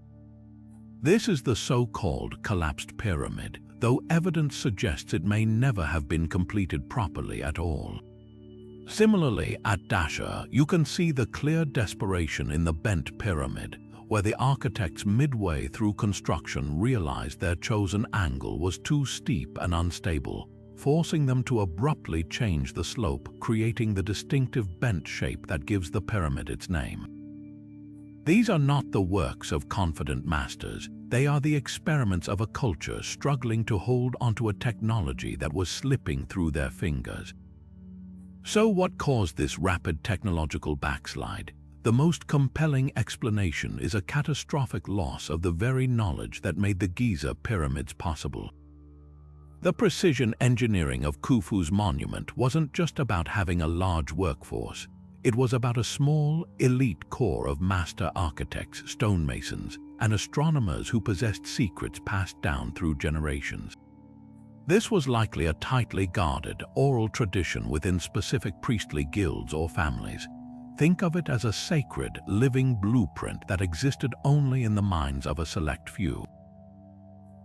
This is the so-called collapsed pyramid, though evidence suggests it may never have been completed properly at all. Similarly, at Dashur, you can see the clear desperation in the bent pyramid, where the architects midway through construction realized their chosen angle was too steep and unstable, forcing them to abruptly change the slope, creating the distinctive bent shape that gives the pyramid its name. These are not the works of confident masters, they are the experiments of a culture struggling to hold onto a technology that was slipping through their fingers. So what caused this rapid technological backslide? The most compelling explanation is a catastrophic loss of the very knowledge that made the Giza pyramids possible. The precision engineering of Khufu's monument wasn't just about having a large workforce. It was about a small, elite core of master architects, stonemasons, and astronomers who possessed secrets passed down through generations. This was likely a tightly guarded, oral tradition within specific priestly guilds or families. Think of it as a sacred, living blueprint that existed only in the minds of a select few.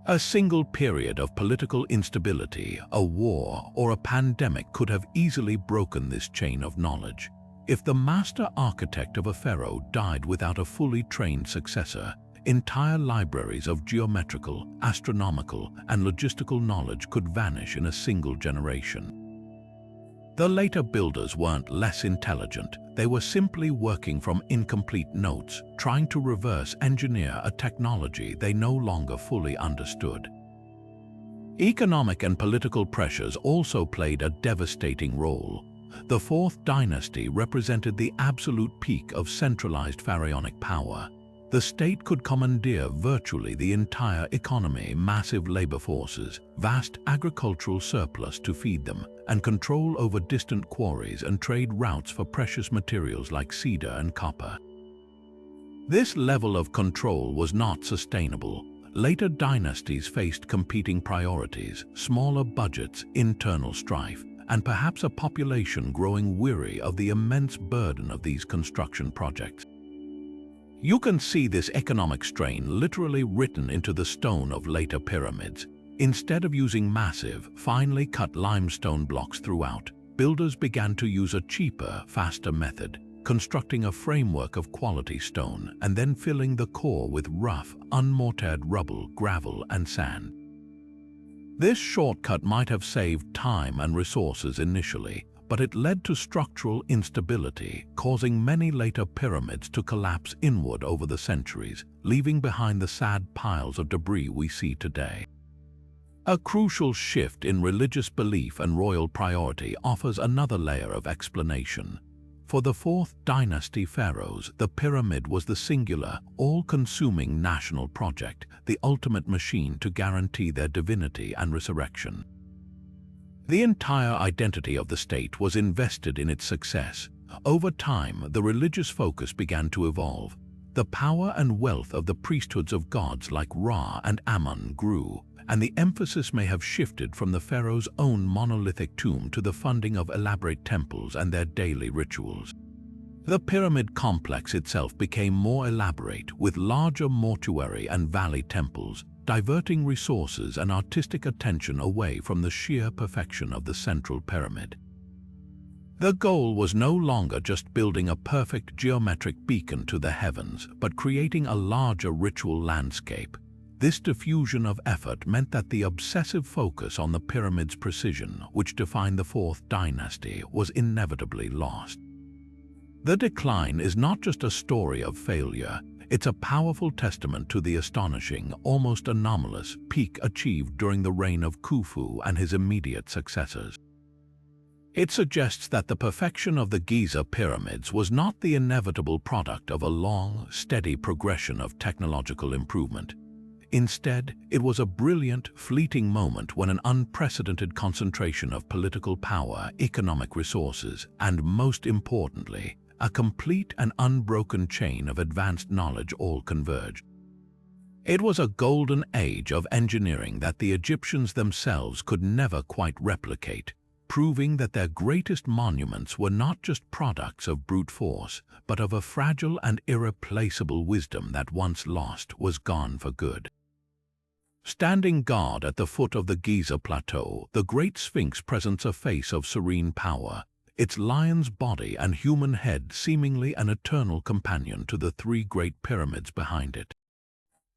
A single period of political instability, a war, or a pandemic could have easily broken this chain of knowledge. If the master architect of a pharaoh died without a fully trained successor, entire libraries of geometrical, astronomical, and logistical knowledge could vanish in a single generation. The later builders weren't less intelligent, they were simply working from incomplete notes, trying to reverse engineer a technology they no longer fully understood. Economic and political pressures also played a devastating role. The Fourth Dynasty represented the absolute peak of centralized pharaonic power. The state could commandeer virtually the entire economy, massive labor forces, vast agricultural surplus to feed them, and control over distant quarries and trade routes for precious materials like cedar and copper. This level of control was not sustainable. Later dynasties faced competing priorities, smaller budgets, internal strife, and perhaps a population growing weary of the immense burden of these construction projects. You can see this economic strain literally written into the stone of later pyramids. Instead of using massive, finely cut limestone blocks throughout, builders began to use a cheaper, faster method, constructing a framework of quality stone and then filling the core with rough, unmortared rubble, gravel, and sand. This shortcut might have saved time and resources initially, but it led to structural instability, causing many later pyramids to collapse inward over the centuries, leaving behind the sad piles of debris we see today. A crucial shift in religious belief and royal priority offers another layer of explanation. For the fourth dynasty pharaohs, the pyramid was the singular, all-consuming national project, the ultimate machine to guarantee their divinity and resurrection. The entire identity of the state was invested in its success. Over time, the religious focus began to evolve. The power and wealth of the priesthoods of gods like Ra and Ammon grew, and the emphasis may have shifted from the pharaoh's own monolithic tomb to the funding of elaborate temples and their daily rituals. The pyramid complex itself became more elaborate, with larger mortuary and valley temples, diverting resources and artistic attention away from the sheer perfection of the central pyramid. The goal was no longer just building a perfect geometric beacon to the heavens, but creating a larger ritual landscape. This diffusion of effort meant that the obsessive focus on the pyramid's precision, which defined the fourth dynasty, was inevitably lost. The decline is not just a story of failure, it's a powerful testament to the astonishing, almost anomalous, peak achieved during the reign of Khufu and his immediate successors. It suggests that the perfection of the Giza pyramids was not the inevitable product of a long, steady progression of technological improvement. Instead, it was a brilliant, fleeting moment when an unprecedented concentration of political power, economic resources, and most importantly, a complete and unbroken chain of advanced knowledge all converged. It was a golden age of engineering that the Egyptians themselves could never quite replicate, proving that their greatest monuments were not just products of brute force, but of a fragile and irreplaceable wisdom that once lost was gone for good. Standing guard at the foot of the Giza Plateau, the Great Sphinx presents a face of serene power, its lion's body and human head seemingly an eternal companion to the three great pyramids behind it.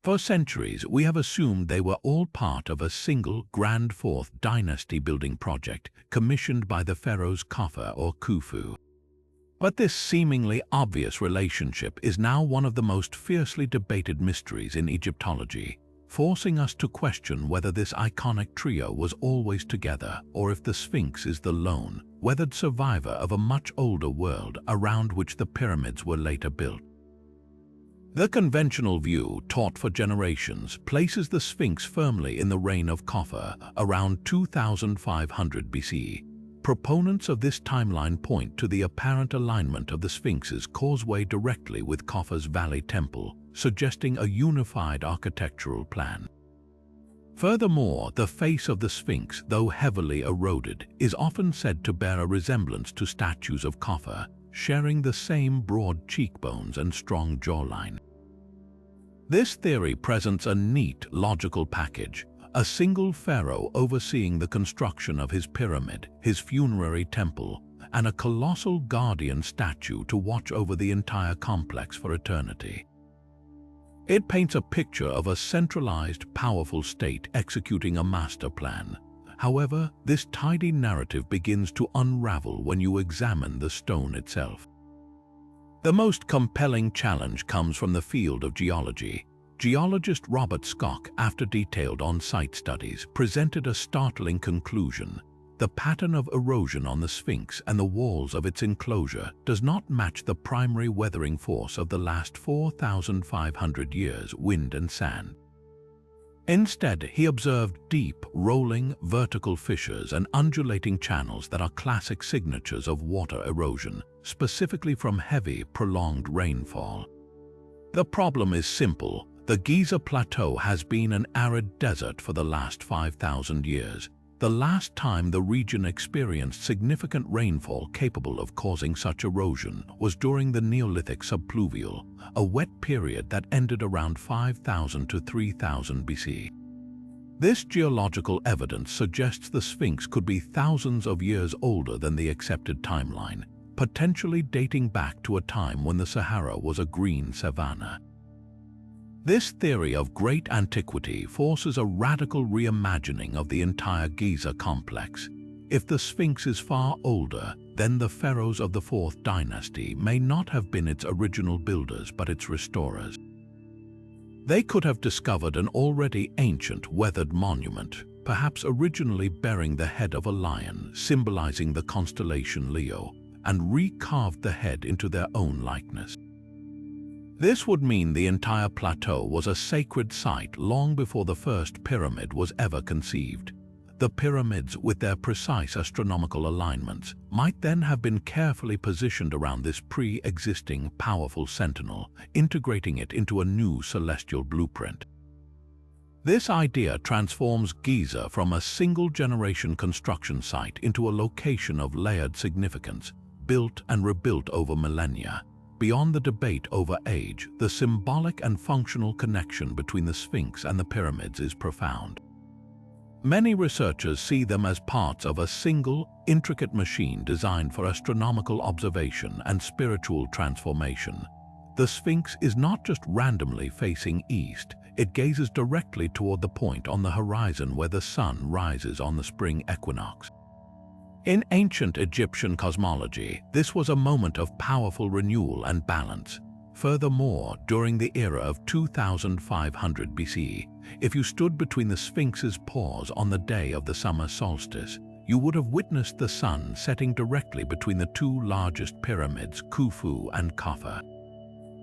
For centuries, we have assumed they were all part of a single grand fourth dynasty building project commissioned by the pharaohs Khafre or Khufu. But this seemingly obvious relationship is now one of the most fiercely debated mysteries in Egyptology, forcing us to question whether this iconic trio was always together or if the Sphinx is the lone, weathered survivor of a much older world around which the pyramids were later built. The conventional view, taught for generations, places the Sphinx firmly in the reign of Khafre around 2500 BC. Proponents of this timeline point to the apparent alignment of the Sphinx's causeway directly with Khafre's Valley Temple, suggesting a unified architectural plan. Furthermore, the face of the Sphinx, though heavily eroded, is often said to bear a resemblance to statues of Khafre, sharing the same broad cheekbones and strong jawline. This theory presents a neat, logical package, a single pharaoh overseeing the construction of his pyramid, his funerary temple, and a colossal guardian statue to watch over the entire complex for eternity. It paints a picture of a centralized, powerful state executing a master plan. However, this tidy narrative begins to unravel when you examine the stone itself. The most compelling challenge comes from the field of geology. Geologist Robert Schoch, after detailed on-site studies, presented a startling conclusion. The pattern of erosion on the Sphinx and the walls of its enclosure does not match the primary weathering force of the last 4,500 years, wind and sand. Instead, he observed deep, rolling, vertical fissures and undulating channels that are classic signatures of water erosion, specifically from heavy, prolonged rainfall. The problem is simple. The Giza Plateau has been an arid desert for the last 5,000 years. The last time the region experienced significant rainfall capable of causing such erosion was during the Neolithic subpluvial, a wet period that ended around 5000 to 3000 BC. This geological evidence suggests the Sphinx could be thousands of years older than the accepted timeline, potentially dating back to a time when the Sahara was a green savanna. This theory of great antiquity forces a radical reimagining of the entire Giza complex. If the Sphinx is far older, then the pharaohs of the fourth dynasty may not have been its original builders but its restorers. They could have discovered an already ancient, weathered monument, perhaps originally bearing the head of a lion, symbolizing the constellation Leo, and recarved the head into their own likeness. This would mean the entire plateau was a sacred site long before the first pyramid was ever conceived. The pyramids, with their precise astronomical alignments, might then have been carefully positioned around this pre-existing powerful sentinel, integrating it into a new celestial blueprint. This idea transforms Giza from a single-generation construction site into a location of layered significance, built and rebuilt over millennia. Beyond the debate over age, the symbolic and functional connection between the Sphinx and the pyramids is profound. Many researchers see them as parts of a single, intricate machine designed for astronomical observation and spiritual transformation. The Sphinx is not just randomly facing east, it gazes directly toward the point on the horizon where the sun rises on the spring equinox. In ancient Egyptian cosmology, this was a moment of powerful renewal and balance. Furthermore, during the era of 2500 BCE, if you stood between the Sphinx's paws on the day of the summer solstice, you would have witnessed the sun setting directly between the two largest pyramids, Khufu and Khafre.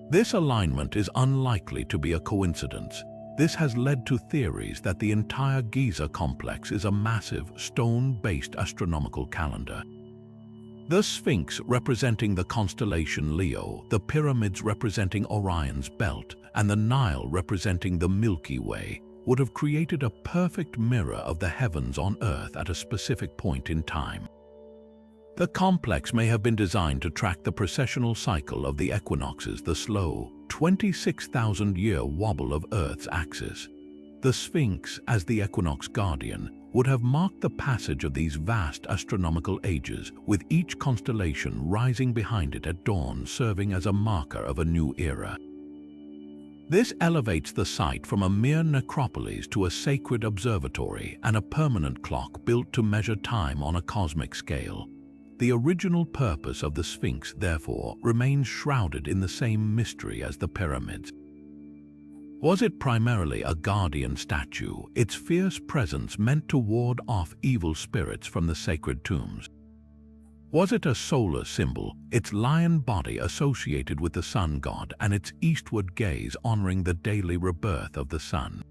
This alignment is unlikely to be a coincidence. This has led to theories that the entire Giza complex is a massive, stone-based astronomical calendar. The Sphinx representing the constellation Leo, the pyramids representing Orion's belt, and the Nile representing the Milky Way, would have created a perfect mirror of the heavens on Earth at a specific point in time. The complex may have been designed to track the precessional cycle of the equinoxes, the slow, 26,000-year wobble of Earth's axis. The Sphinx, as the equinox guardian, would have marked the passage of these vast astronomical ages, with each constellation rising behind it at dawn serving as a marker of a new era. This elevates the site from a mere necropolis to a sacred observatory and a permanent clock built to measure time on a cosmic scale. The original purpose of the Sphinx, therefore, remains shrouded in the same mystery as the pyramids. Was it primarily a guardian statue, its fierce presence meant to ward off evil spirits from the sacred tombs? Was it a solar symbol, its lion body associated with the sun god and its eastward gaze honoring the daily rebirth of the sun?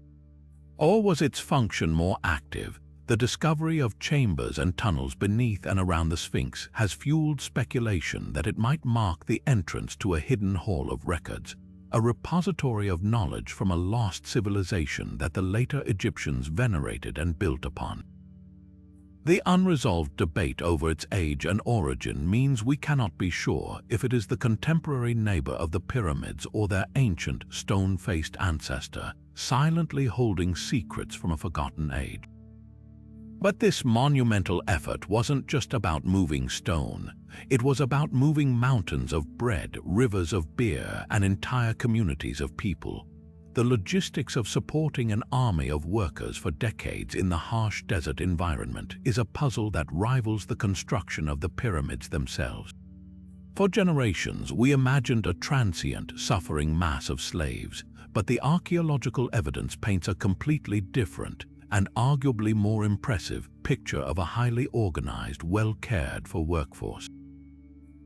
Or was its function more active? The discovery of chambers and tunnels beneath and around the Sphinx has fueled speculation that it might mark the entrance to a hidden hall of records, a repository of knowledge from a lost civilization that the later Egyptians venerated and built upon. The unresolved debate over its age and origin means we cannot be sure if it is the contemporary neighbor of the pyramids or their ancient, stone-faced ancestor, silently holding secrets from a forgotten age. But this monumental effort wasn't just about moving stone. It was about moving mountains of bread, rivers of beer, and entire communities of people. The logistics of supporting an army of workers for decades in the harsh desert environment is a puzzle that rivals the construction of the pyramids themselves. For generations, we imagined a transient, suffering mass of slaves, but the archaeological evidence paints a completely different, and arguably more impressive picture of a highly organized, well-cared-for workforce.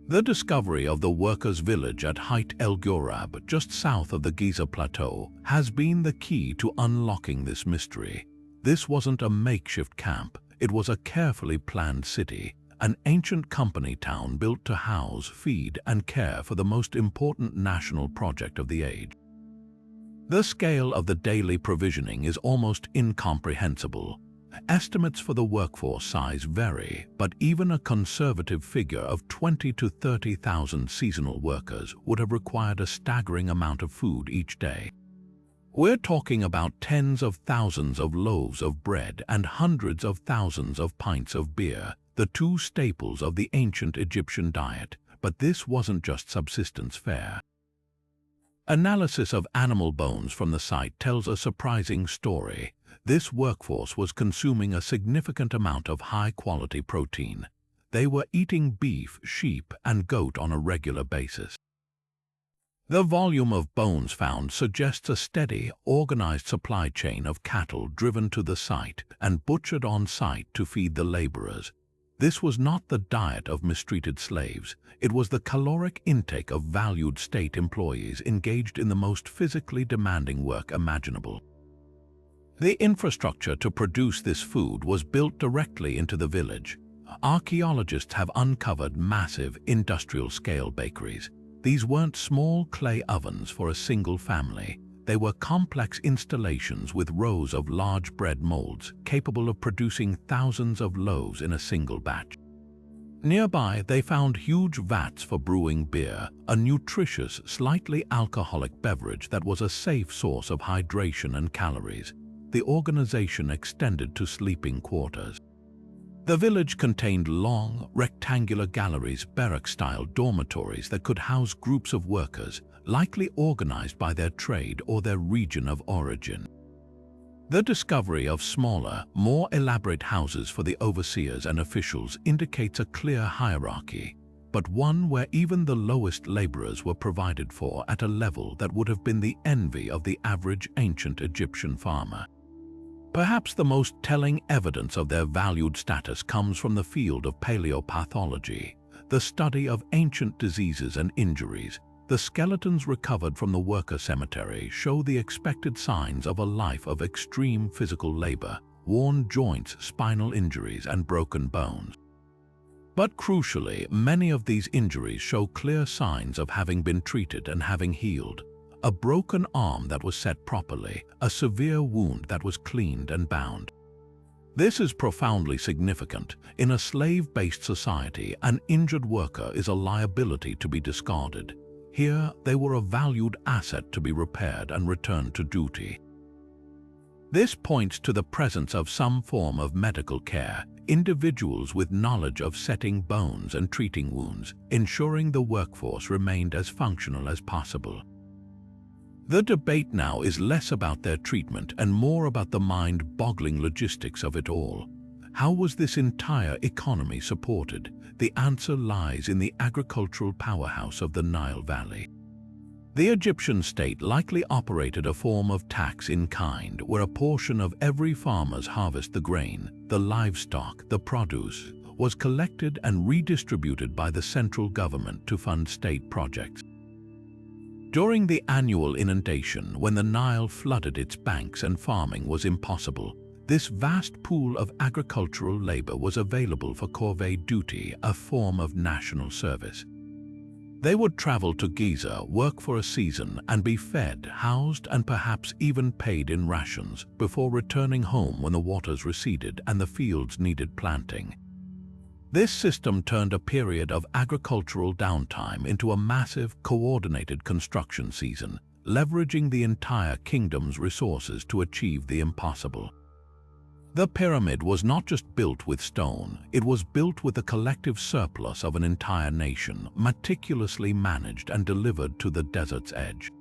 The discovery of the workers' village at Height El Ghurab, just south of the Giza Plateau, has been the key to unlocking this mystery. This wasn't a makeshift camp, it was a carefully planned city, an ancient company town built to house, feed, and care for the most important national project of the age. The scale of the daily provisioning is almost incomprehensible. Estimates for the workforce size vary, but even a conservative figure of 20 to 30,000 seasonal workers would have required a staggering amount of food each day. We're talking about tens of thousands of loaves of bread and hundreds of thousands of pints of beer, the two staples of the ancient Egyptian diet. But this wasn't just subsistence fare. Analysis of animal bones from the site tells a surprising story. This workforce was consuming a significant amount of high-quality protein. They were eating beef, sheep, and goat on a regular basis. The volume of bones found suggests a steady, organized supply chain of cattle driven to the site and butchered on site to feed the laborers. This was not the diet of mistreated slaves, it was the caloric intake of valued state employees engaged in the most physically demanding work imaginable. The infrastructure to produce this food was built directly into the village. Archaeologists have uncovered massive industrial-scale bakeries. These weren't small clay ovens for a single family. They were complex installations with rows of large bread molds capable of producing thousands of loaves in a single batch. Nearby, they found huge vats for brewing beer, a nutritious, slightly alcoholic beverage that was a safe source of hydration and calories. The organization extended to sleeping quarters. The village contained long, rectangular galleries, barrack-style dormitories that could house groups of workers, likely organized by their trade or their region of origin. The discovery of smaller, more elaborate houses for the overseers and officials indicates a clear hierarchy, but one where even the lowest laborers were provided for at a level that would have been the envy of the average ancient Egyptian farmer. Perhaps the most telling evidence of their valued status comes from the field of paleopathology, the study of ancient diseases and injuries. The skeletons recovered from the worker cemetery show the expected signs of a life of extreme physical labor, worn joints, spinal injuries, and broken bones. But crucially, many of these injuries show clear signs of having been treated and having healed. A broken arm that was set properly, a severe wound that was cleaned and bound. This is profoundly significant. In a slave-based society, an injured worker is a liability to be discarded. Here, they were a valued asset to be repaired and returned to duty. This points to the presence of some form of medical care, individuals with knowledge of setting bones and treating wounds, ensuring the workforce remained as functional as possible. The debate now is less about their treatment and more about the mind-boggling logistics of it all. How was this entire economy supported? The answer lies in the agricultural powerhouse of the Nile Valley. The Egyptian state likely operated a form of tax in kind, where a portion of every farmer's harvest, the grain, the livestock, the produce, was collected and redistributed by the central government to fund state projects. During the annual inundation, when the Nile flooded its banks and farming was impossible, this vast pool of agricultural labor was available for corvée duty, a form of national service. They would travel to Giza, work for a season, and be fed, housed, and perhaps even paid in rations before returning home when the waters receded and the fields needed planting. This system turned a period of agricultural downtime into a massive, coordinated construction season, leveraging the entire kingdom's resources to achieve the impossible. The pyramid was not just built with stone, it was built with the collective surplus of an entire nation, meticulously managed and delivered to the desert's edge.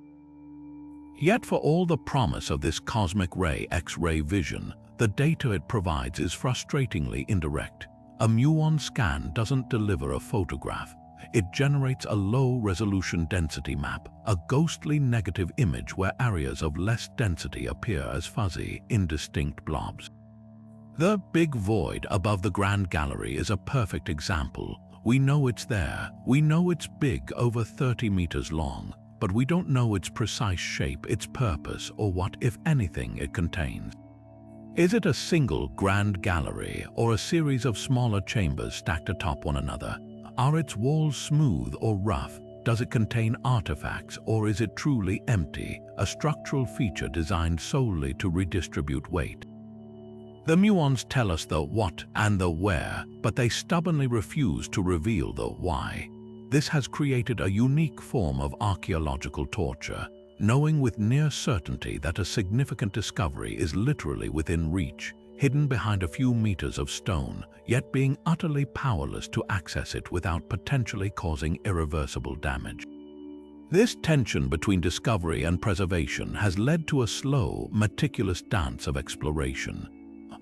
Yet for all the promise of this cosmic ray X-ray vision, the data it provides is frustratingly indirect. A muon scan doesn't deliver a photograph. It generates a low-resolution density map, a ghostly negative image where areas of less density appear as fuzzy, indistinct blobs. The big void above the Grand Gallery is a perfect example. We know it's there. We know it's big, over 30 meters long, but we don't know its precise shape, its purpose, or what, if anything, it contains. Is it a single grand gallery or a series of smaller chambers stacked atop one another? Are its walls smooth or rough? Does it contain artifacts, or is it truly empty, a structural feature designed solely to redistribute weight? The muons tell us the what and the where, but they stubbornly refuse to reveal the why. This has created a unique form of archaeological torture, knowing with near certainty that a significant discovery is literally within reach, hidden behind a few meters of stone, yet being utterly powerless to access it without potentially causing irreversible damage. This tension between discovery and preservation has led to a slow, meticulous dance of exploration.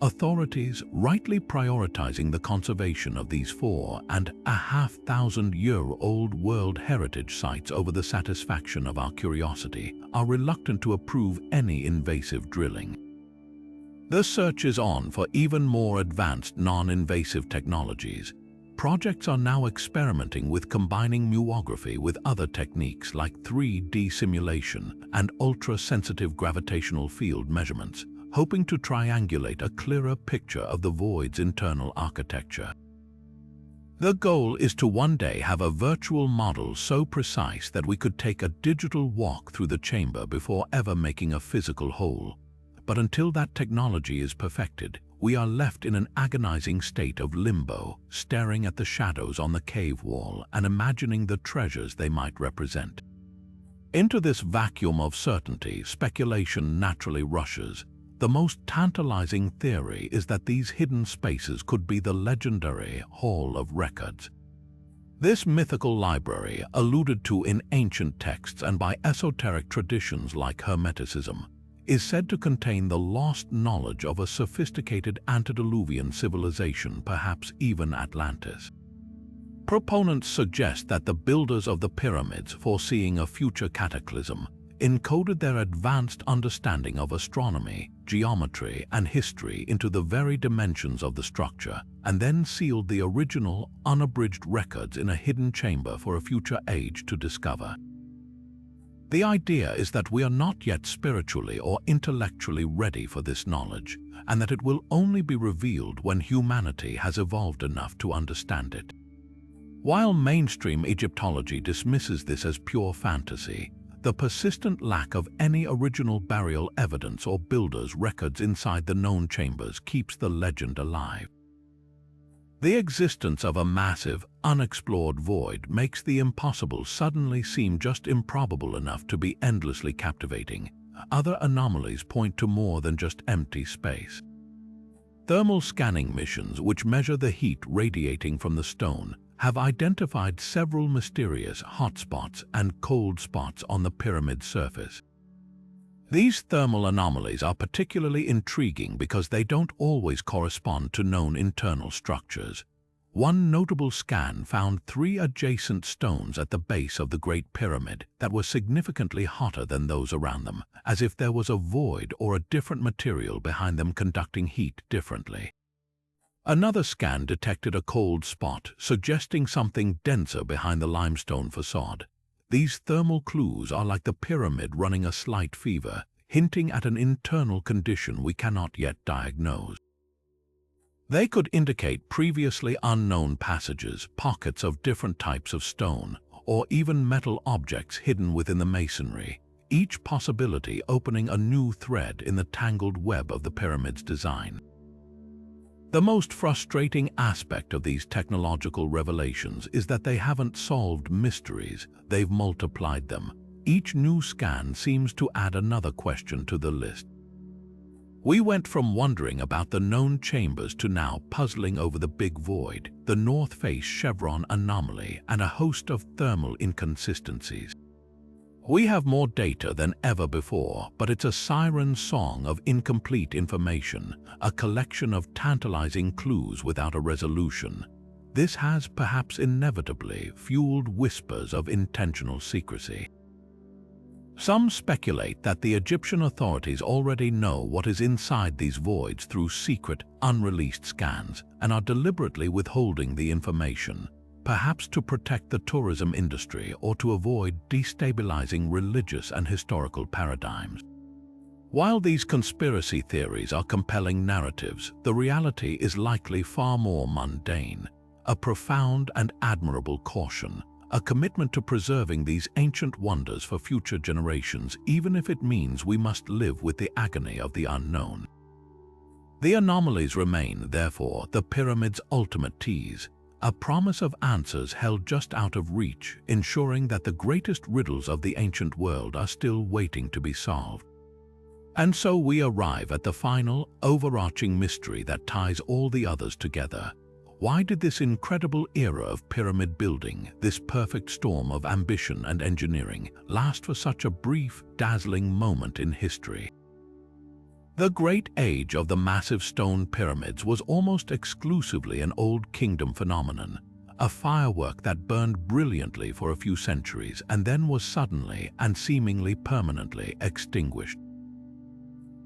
authorities rightly prioritizing the conservation of these 4,500-year-old World Heritage Sites over the satisfaction of our curiosity, are reluctant to approve any invasive drilling. The search is on for even more advanced non-invasive technologies. Projects are now experimenting with combining muography with other techniques like 3D simulation and ultra-sensitive gravitational field measurements, hoping to triangulate a clearer picture of the void's internal architecture. The goal is to one day have a virtual model so precise that we could take a digital walk through the chamber before ever making a physical hole. But until that technology is perfected, we are left in an agonizing state of limbo, staring at the shadows on the cave wall and imagining the treasures they might represent. Into this vacuum of certainty, speculation naturally rushes. The most tantalizing theory is that these hidden spaces could be the legendary Hall of Records. This mythical library, alluded to in ancient texts and by esoteric traditions like Hermeticism, is said to contain the lost knowledge of a sophisticated antediluvian civilization, perhaps even Atlantis. Proponents suggest that the builders of the pyramids, foreseeing a future cataclysm, encoded their advanced understanding of astronomy, geometry, and history into the very dimensions of the structure, and then sealed the original, unabridged records in a hidden chamber for a future age to discover. The idea is that we are not yet spiritually or intellectually ready for this knowledge, and that it will only be revealed when humanity has evolved enough to understand it. While mainstream Egyptology dismisses this as pure fantasy, the persistent lack of any original burial evidence or builders' records inside the known chambers keeps the legend alive. The existence of a massive, unexplored void makes the impossible suddenly seem just improbable enough to be endlessly captivating. Other anomalies point to more than just empty space. Thermal scanning missions, which measure the heat radiating from the stone, have identified several mysterious hotspots and cold spots on the pyramid's surface. These thermal anomalies are particularly intriguing because they don't always correspond to known internal structures. One notable scan found 3 adjacent stones at the base of the Great Pyramid that were significantly hotter than those around them, as if there was a void or a different material behind them conducting heat differently. Another scan detected a cold spot, suggesting something denser behind the limestone facade. These thermal clues are like the pyramid running a slight fever, hinting at an internal condition we cannot yet diagnose. They could indicate previously unknown passages, pockets of different types of stone, or even metal objects hidden within the masonry, each possibility opening a new thread in the tangled web of the pyramid's design. The most frustrating aspect of these technological revelations is that they haven't solved mysteries, they've multiplied them. Each new scan seems to add another question to the list. We went from wondering about the known chambers to now puzzling over the big void, the North Face chevron anomaly, and a host of thermal inconsistencies. We have more data than ever before, but it's a siren song of incomplete information, a collection of tantalizing clues without a resolution. This has perhaps inevitably fueled whispers of intentional secrecy. Some speculate that the Egyptian authorities already know what is inside these voids through secret, unreleased scans and are deliberately withholding the information, perhaps to protect the tourism industry or to avoid destabilizing religious and historical paradigms. While these conspiracy theories are compelling narratives, the reality is likely far more mundane, a profound and admirable caution, a commitment to preserving these ancient wonders for future generations, even if it means we must live with the agony of the unknown. The anomalies remain, therefore, the pyramid's ultimate tease, a promise of answers held just out of reach, ensuring that the greatest riddles of the ancient world are still waiting to be solved. And so we arrive at the final, overarching mystery that ties all the others together. Why did this incredible era of pyramid building, this perfect storm of ambition and engineering, last for such a brief, dazzling moment in history? The Great Age of the massive stone pyramids was almost exclusively an Old Kingdom phenomenon, a firework that burned brilliantly for a few centuries and then was suddenly and seemingly permanently extinguished.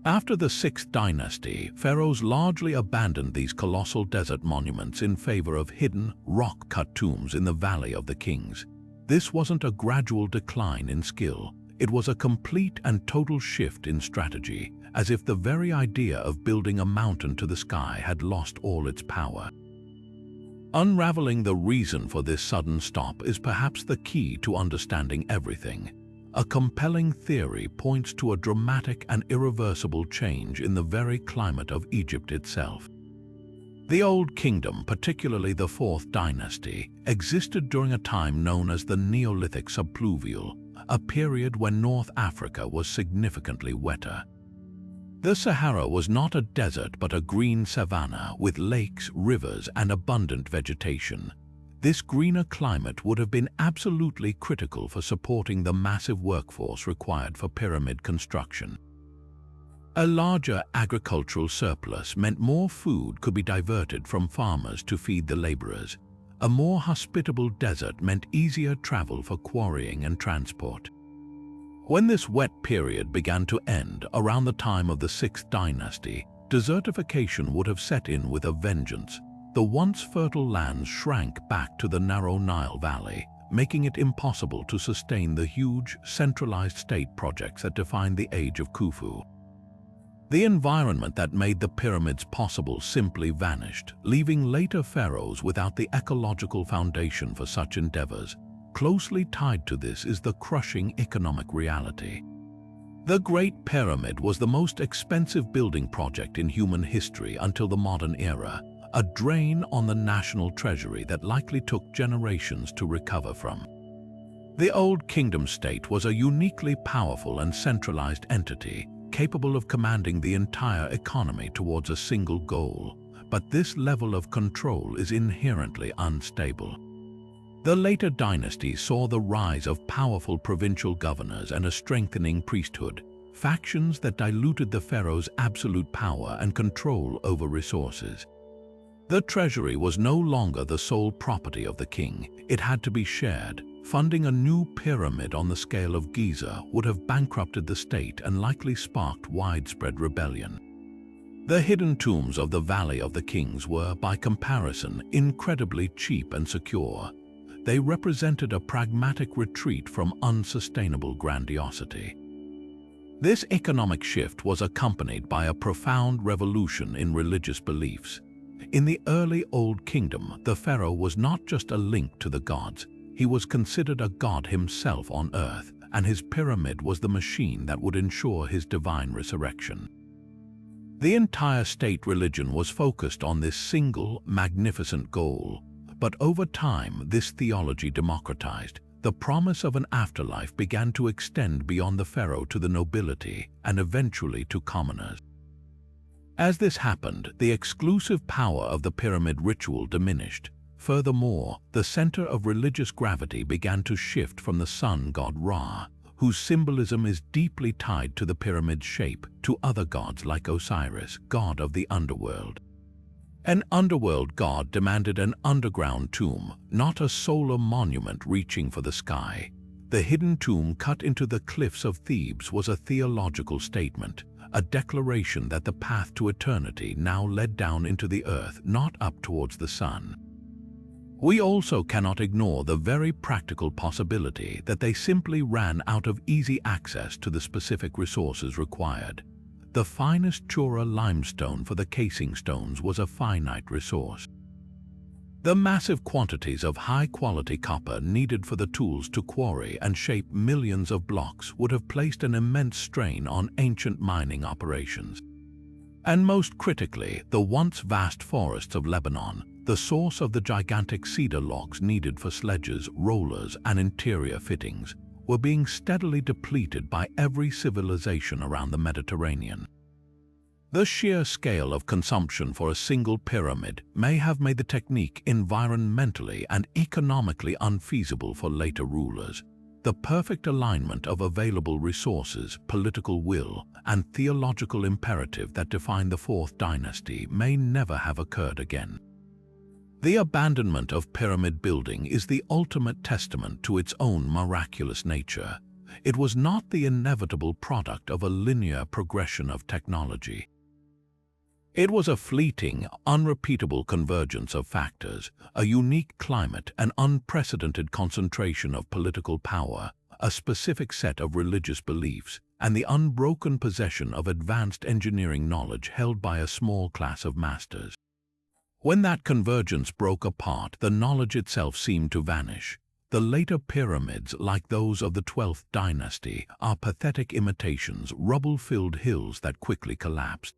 After the 6th dynasty, pharaohs largely abandoned these colossal desert monuments in favor of hidden, rock-cut tombs in the Valley of the Kings. This wasn't a gradual decline in skill, it was a complete and total shift in strategy, as if the very idea of building a mountain to the sky had lost all its power. Unraveling the reason for this sudden stop is perhaps the key to understanding everything. A compelling theory points to a dramatic and irreversible change in the very climate of Egypt itself. The Old Kingdom, particularly the 4th dynasty, existed during a time known as the Neolithic subpluvial, a period when North Africa was significantly wetter. The Sahara was not a desert but a green savanna with lakes, rivers, and abundant vegetation. This greener climate would have been absolutely critical for supporting the massive workforce required for pyramid construction. A larger agricultural surplus meant more food could be diverted from farmers to feed the laborers. A more hospitable desert meant easier travel for quarrying and transport. When this wet period began to end around the time of the 6th dynasty, desertification would have set in with a vengeance. The once fertile lands shrank back to the narrow Nile Valley, making it impossible to sustain the huge, centralized state projects that defined the age of Khufu. The environment that made the pyramids possible simply vanished, leaving later pharaohs without the ecological foundation for such endeavors. Closely tied to this is the crushing economic reality. The Great Pyramid was the most expensive building project in human history until the modern era, a drain on the national treasury that likely took generations to recover from. The Old Kingdom state was a uniquely powerful and centralized entity, capable of commanding the entire economy towards a single goal, but this level of control is inherently unstable. The later dynasties saw the rise of powerful provincial governors and a strengthening priesthood, factions that diluted the pharaoh's absolute power and control over resources. The treasury was no longer the sole property of the king, it had to be shared. Funding a new pyramid on the scale of Giza would have bankrupted the state and likely sparked widespread rebellion. The hidden tombs of the Valley of the Kings were, by comparison, incredibly cheap and secure. They represented a pragmatic retreat from unsustainable grandiosity. This economic shift was accompanied by a profound revolution in religious beliefs. In the early Old Kingdom, the pharaoh was not just a link to the gods, he was considered a god himself on earth, and his pyramid was the machine that would ensure his divine resurrection. The entire state religion was focused on this single, magnificent goal, but over time this theology democratized. The promise of an afterlife began to extend beyond the pharaoh to the nobility and eventually to commoners. As this happened, the exclusive power of the pyramid ritual diminished. Furthermore, the center of religious gravity began to shift from the sun god Ra, whose symbolism is deeply tied to the pyramid's shape, to other gods like Osiris, god of the underworld. An underworld god demanded an underground tomb, not a solar monument reaching for the sky. The hidden tomb cut into the cliffs of Thebes was a theological statement, a declaration that the path to eternity now led down into the earth, not up towards the sun. We also cannot ignore the very practical possibility that they simply ran out of easy access to the specific resources required. The finest Chura limestone for the casing stones was a finite resource. The massive quantities of high-quality copper needed for the tools to quarry and shape millions of blocks would have placed an immense strain on ancient mining operations. And most critically, the once vast forests of Lebanon, the source of the gigantic cedar logs needed for sledges, rollers, and interior fittings, were being steadily depleted by every civilization around the Mediterranean. The sheer scale of consumption for a single pyramid may have made the technique environmentally and economically unfeasible for later rulers. The perfect alignment of available resources, political will, and theological imperative that defined the Fourth Dynasty may never have occurred again. The abandonment of pyramid building is the ultimate testament to its own miraculous nature. It was not the inevitable product of a linear progression of technology. It was a fleeting, unrepeatable convergence of factors, a unique climate, an unprecedented concentration of political power, a specific set of religious beliefs, and the unbroken possession of advanced engineering knowledge held by a small class of masters. When that convergence broke apart, the knowledge itself seemed to vanish. The later pyramids, like those of the 12th dynasty, are pathetic imitations, rubble-filled hills that quickly collapsed.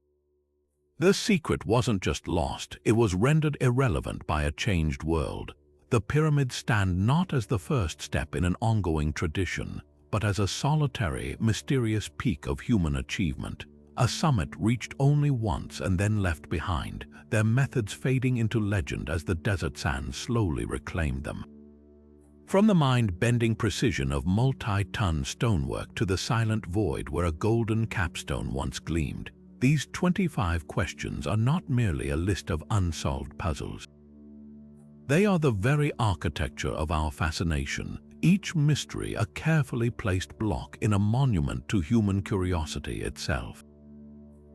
The secret wasn't just lost, it was rendered irrelevant by a changed world. The pyramids stand not as the first step in an ongoing tradition, but as a solitary, mysterious peak of human achievement, a summit reached only once and then left behind, their methods fading into legend as the desert sands slowly reclaimed them. From the mind-bending precision of multi-ton stonework to the silent void where a golden capstone once gleamed, these 25 questions are not merely a list of unsolved puzzles. They are the very architecture of our fascination, each mystery a carefully placed block in a monument to human curiosity itself.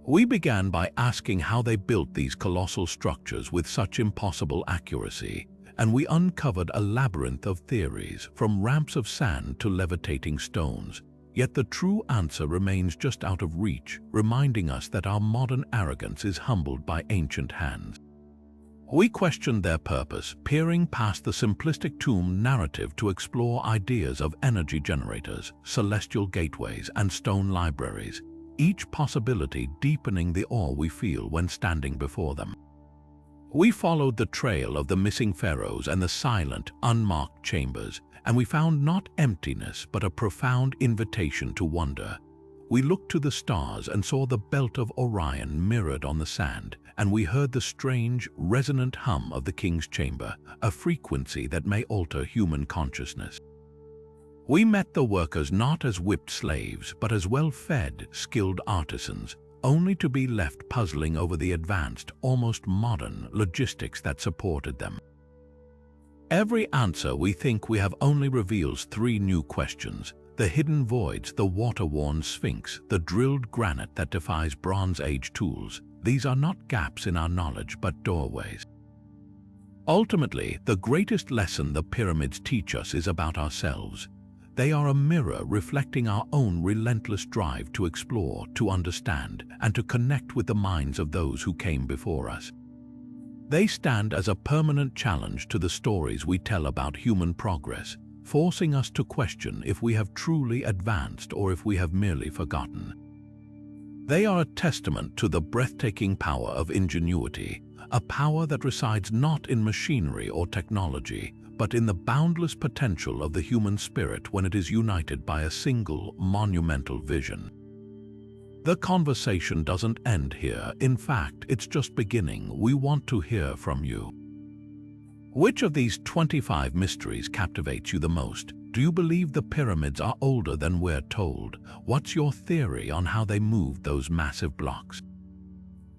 We began by asking how they built these colossal structures with such impossible accuracy, and we uncovered a labyrinth of theories, from ramps of sand to levitating stones. Yet the true answer remains just out of reach, reminding us that our modern arrogance is humbled by ancient hands. We questioned their purpose, peering past the simplistic tomb narrative to explore ideas of energy generators, celestial gateways, and stone libraries, each possibility deepening the awe we feel when standing before them. We followed the trail of the missing pharaohs and the silent, unmarked chambers, and we found not emptiness but a profound invitation to wonder. We looked to the stars and saw the belt of Orion mirrored on the sand, and we heard the strange, resonant hum of the king's chamber, a frequency that may alter human consciousness. We met the workers not as whipped slaves, but as well-fed, skilled artisans, only to be left puzzling over the advanced, almost modern, logistics that supported them. Every answer we think we have only reveals three new questions: the hidden voids, the water-worn sphinx, the drilled granite that defies Bronze Age tools. These are not gaps in our knowledge, but doorways. Ultimately, the greatest lesson the pyramids teach us is about ourselves. They are a mirror reflecting our own relentless drive to explore, to understand, and to connect with the minds of those who came before us. They stand as a permanent challenge to the stories we tell about human progress, forcing us to question if we have truly advanced or if we have merely forgotten. They are a testament to the breathtaking power of ingenuity, a power that resides not in machinery or technology, but in the boundless potential of the human spirit when it is united by a single, monumental vision. The conversation doesn't end here. In fact, it's just beginning. We want to hear from you. Which of these 25 mysteries captivates you the most? Do you believe the pyramids are older than we're told? What's your theory on how they moved those massive blocks?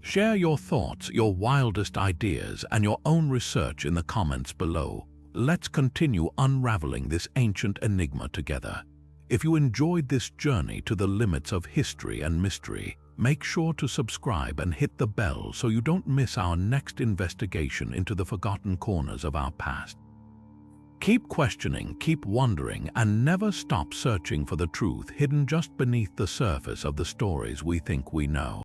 Share your thoughts, your wildest ideas, and your own research in the comments below. Let's continue unraveling this ancient enigma together. If you enjoyed this journey to the limits of history and mystery, make sure to subscribe and hit the bell so you don't miss our next investigation into the forgotten corners of our past. Keep questioning, keep wondering, and never stop searching for the truth hidden just beneath the surface of the stories we think we know.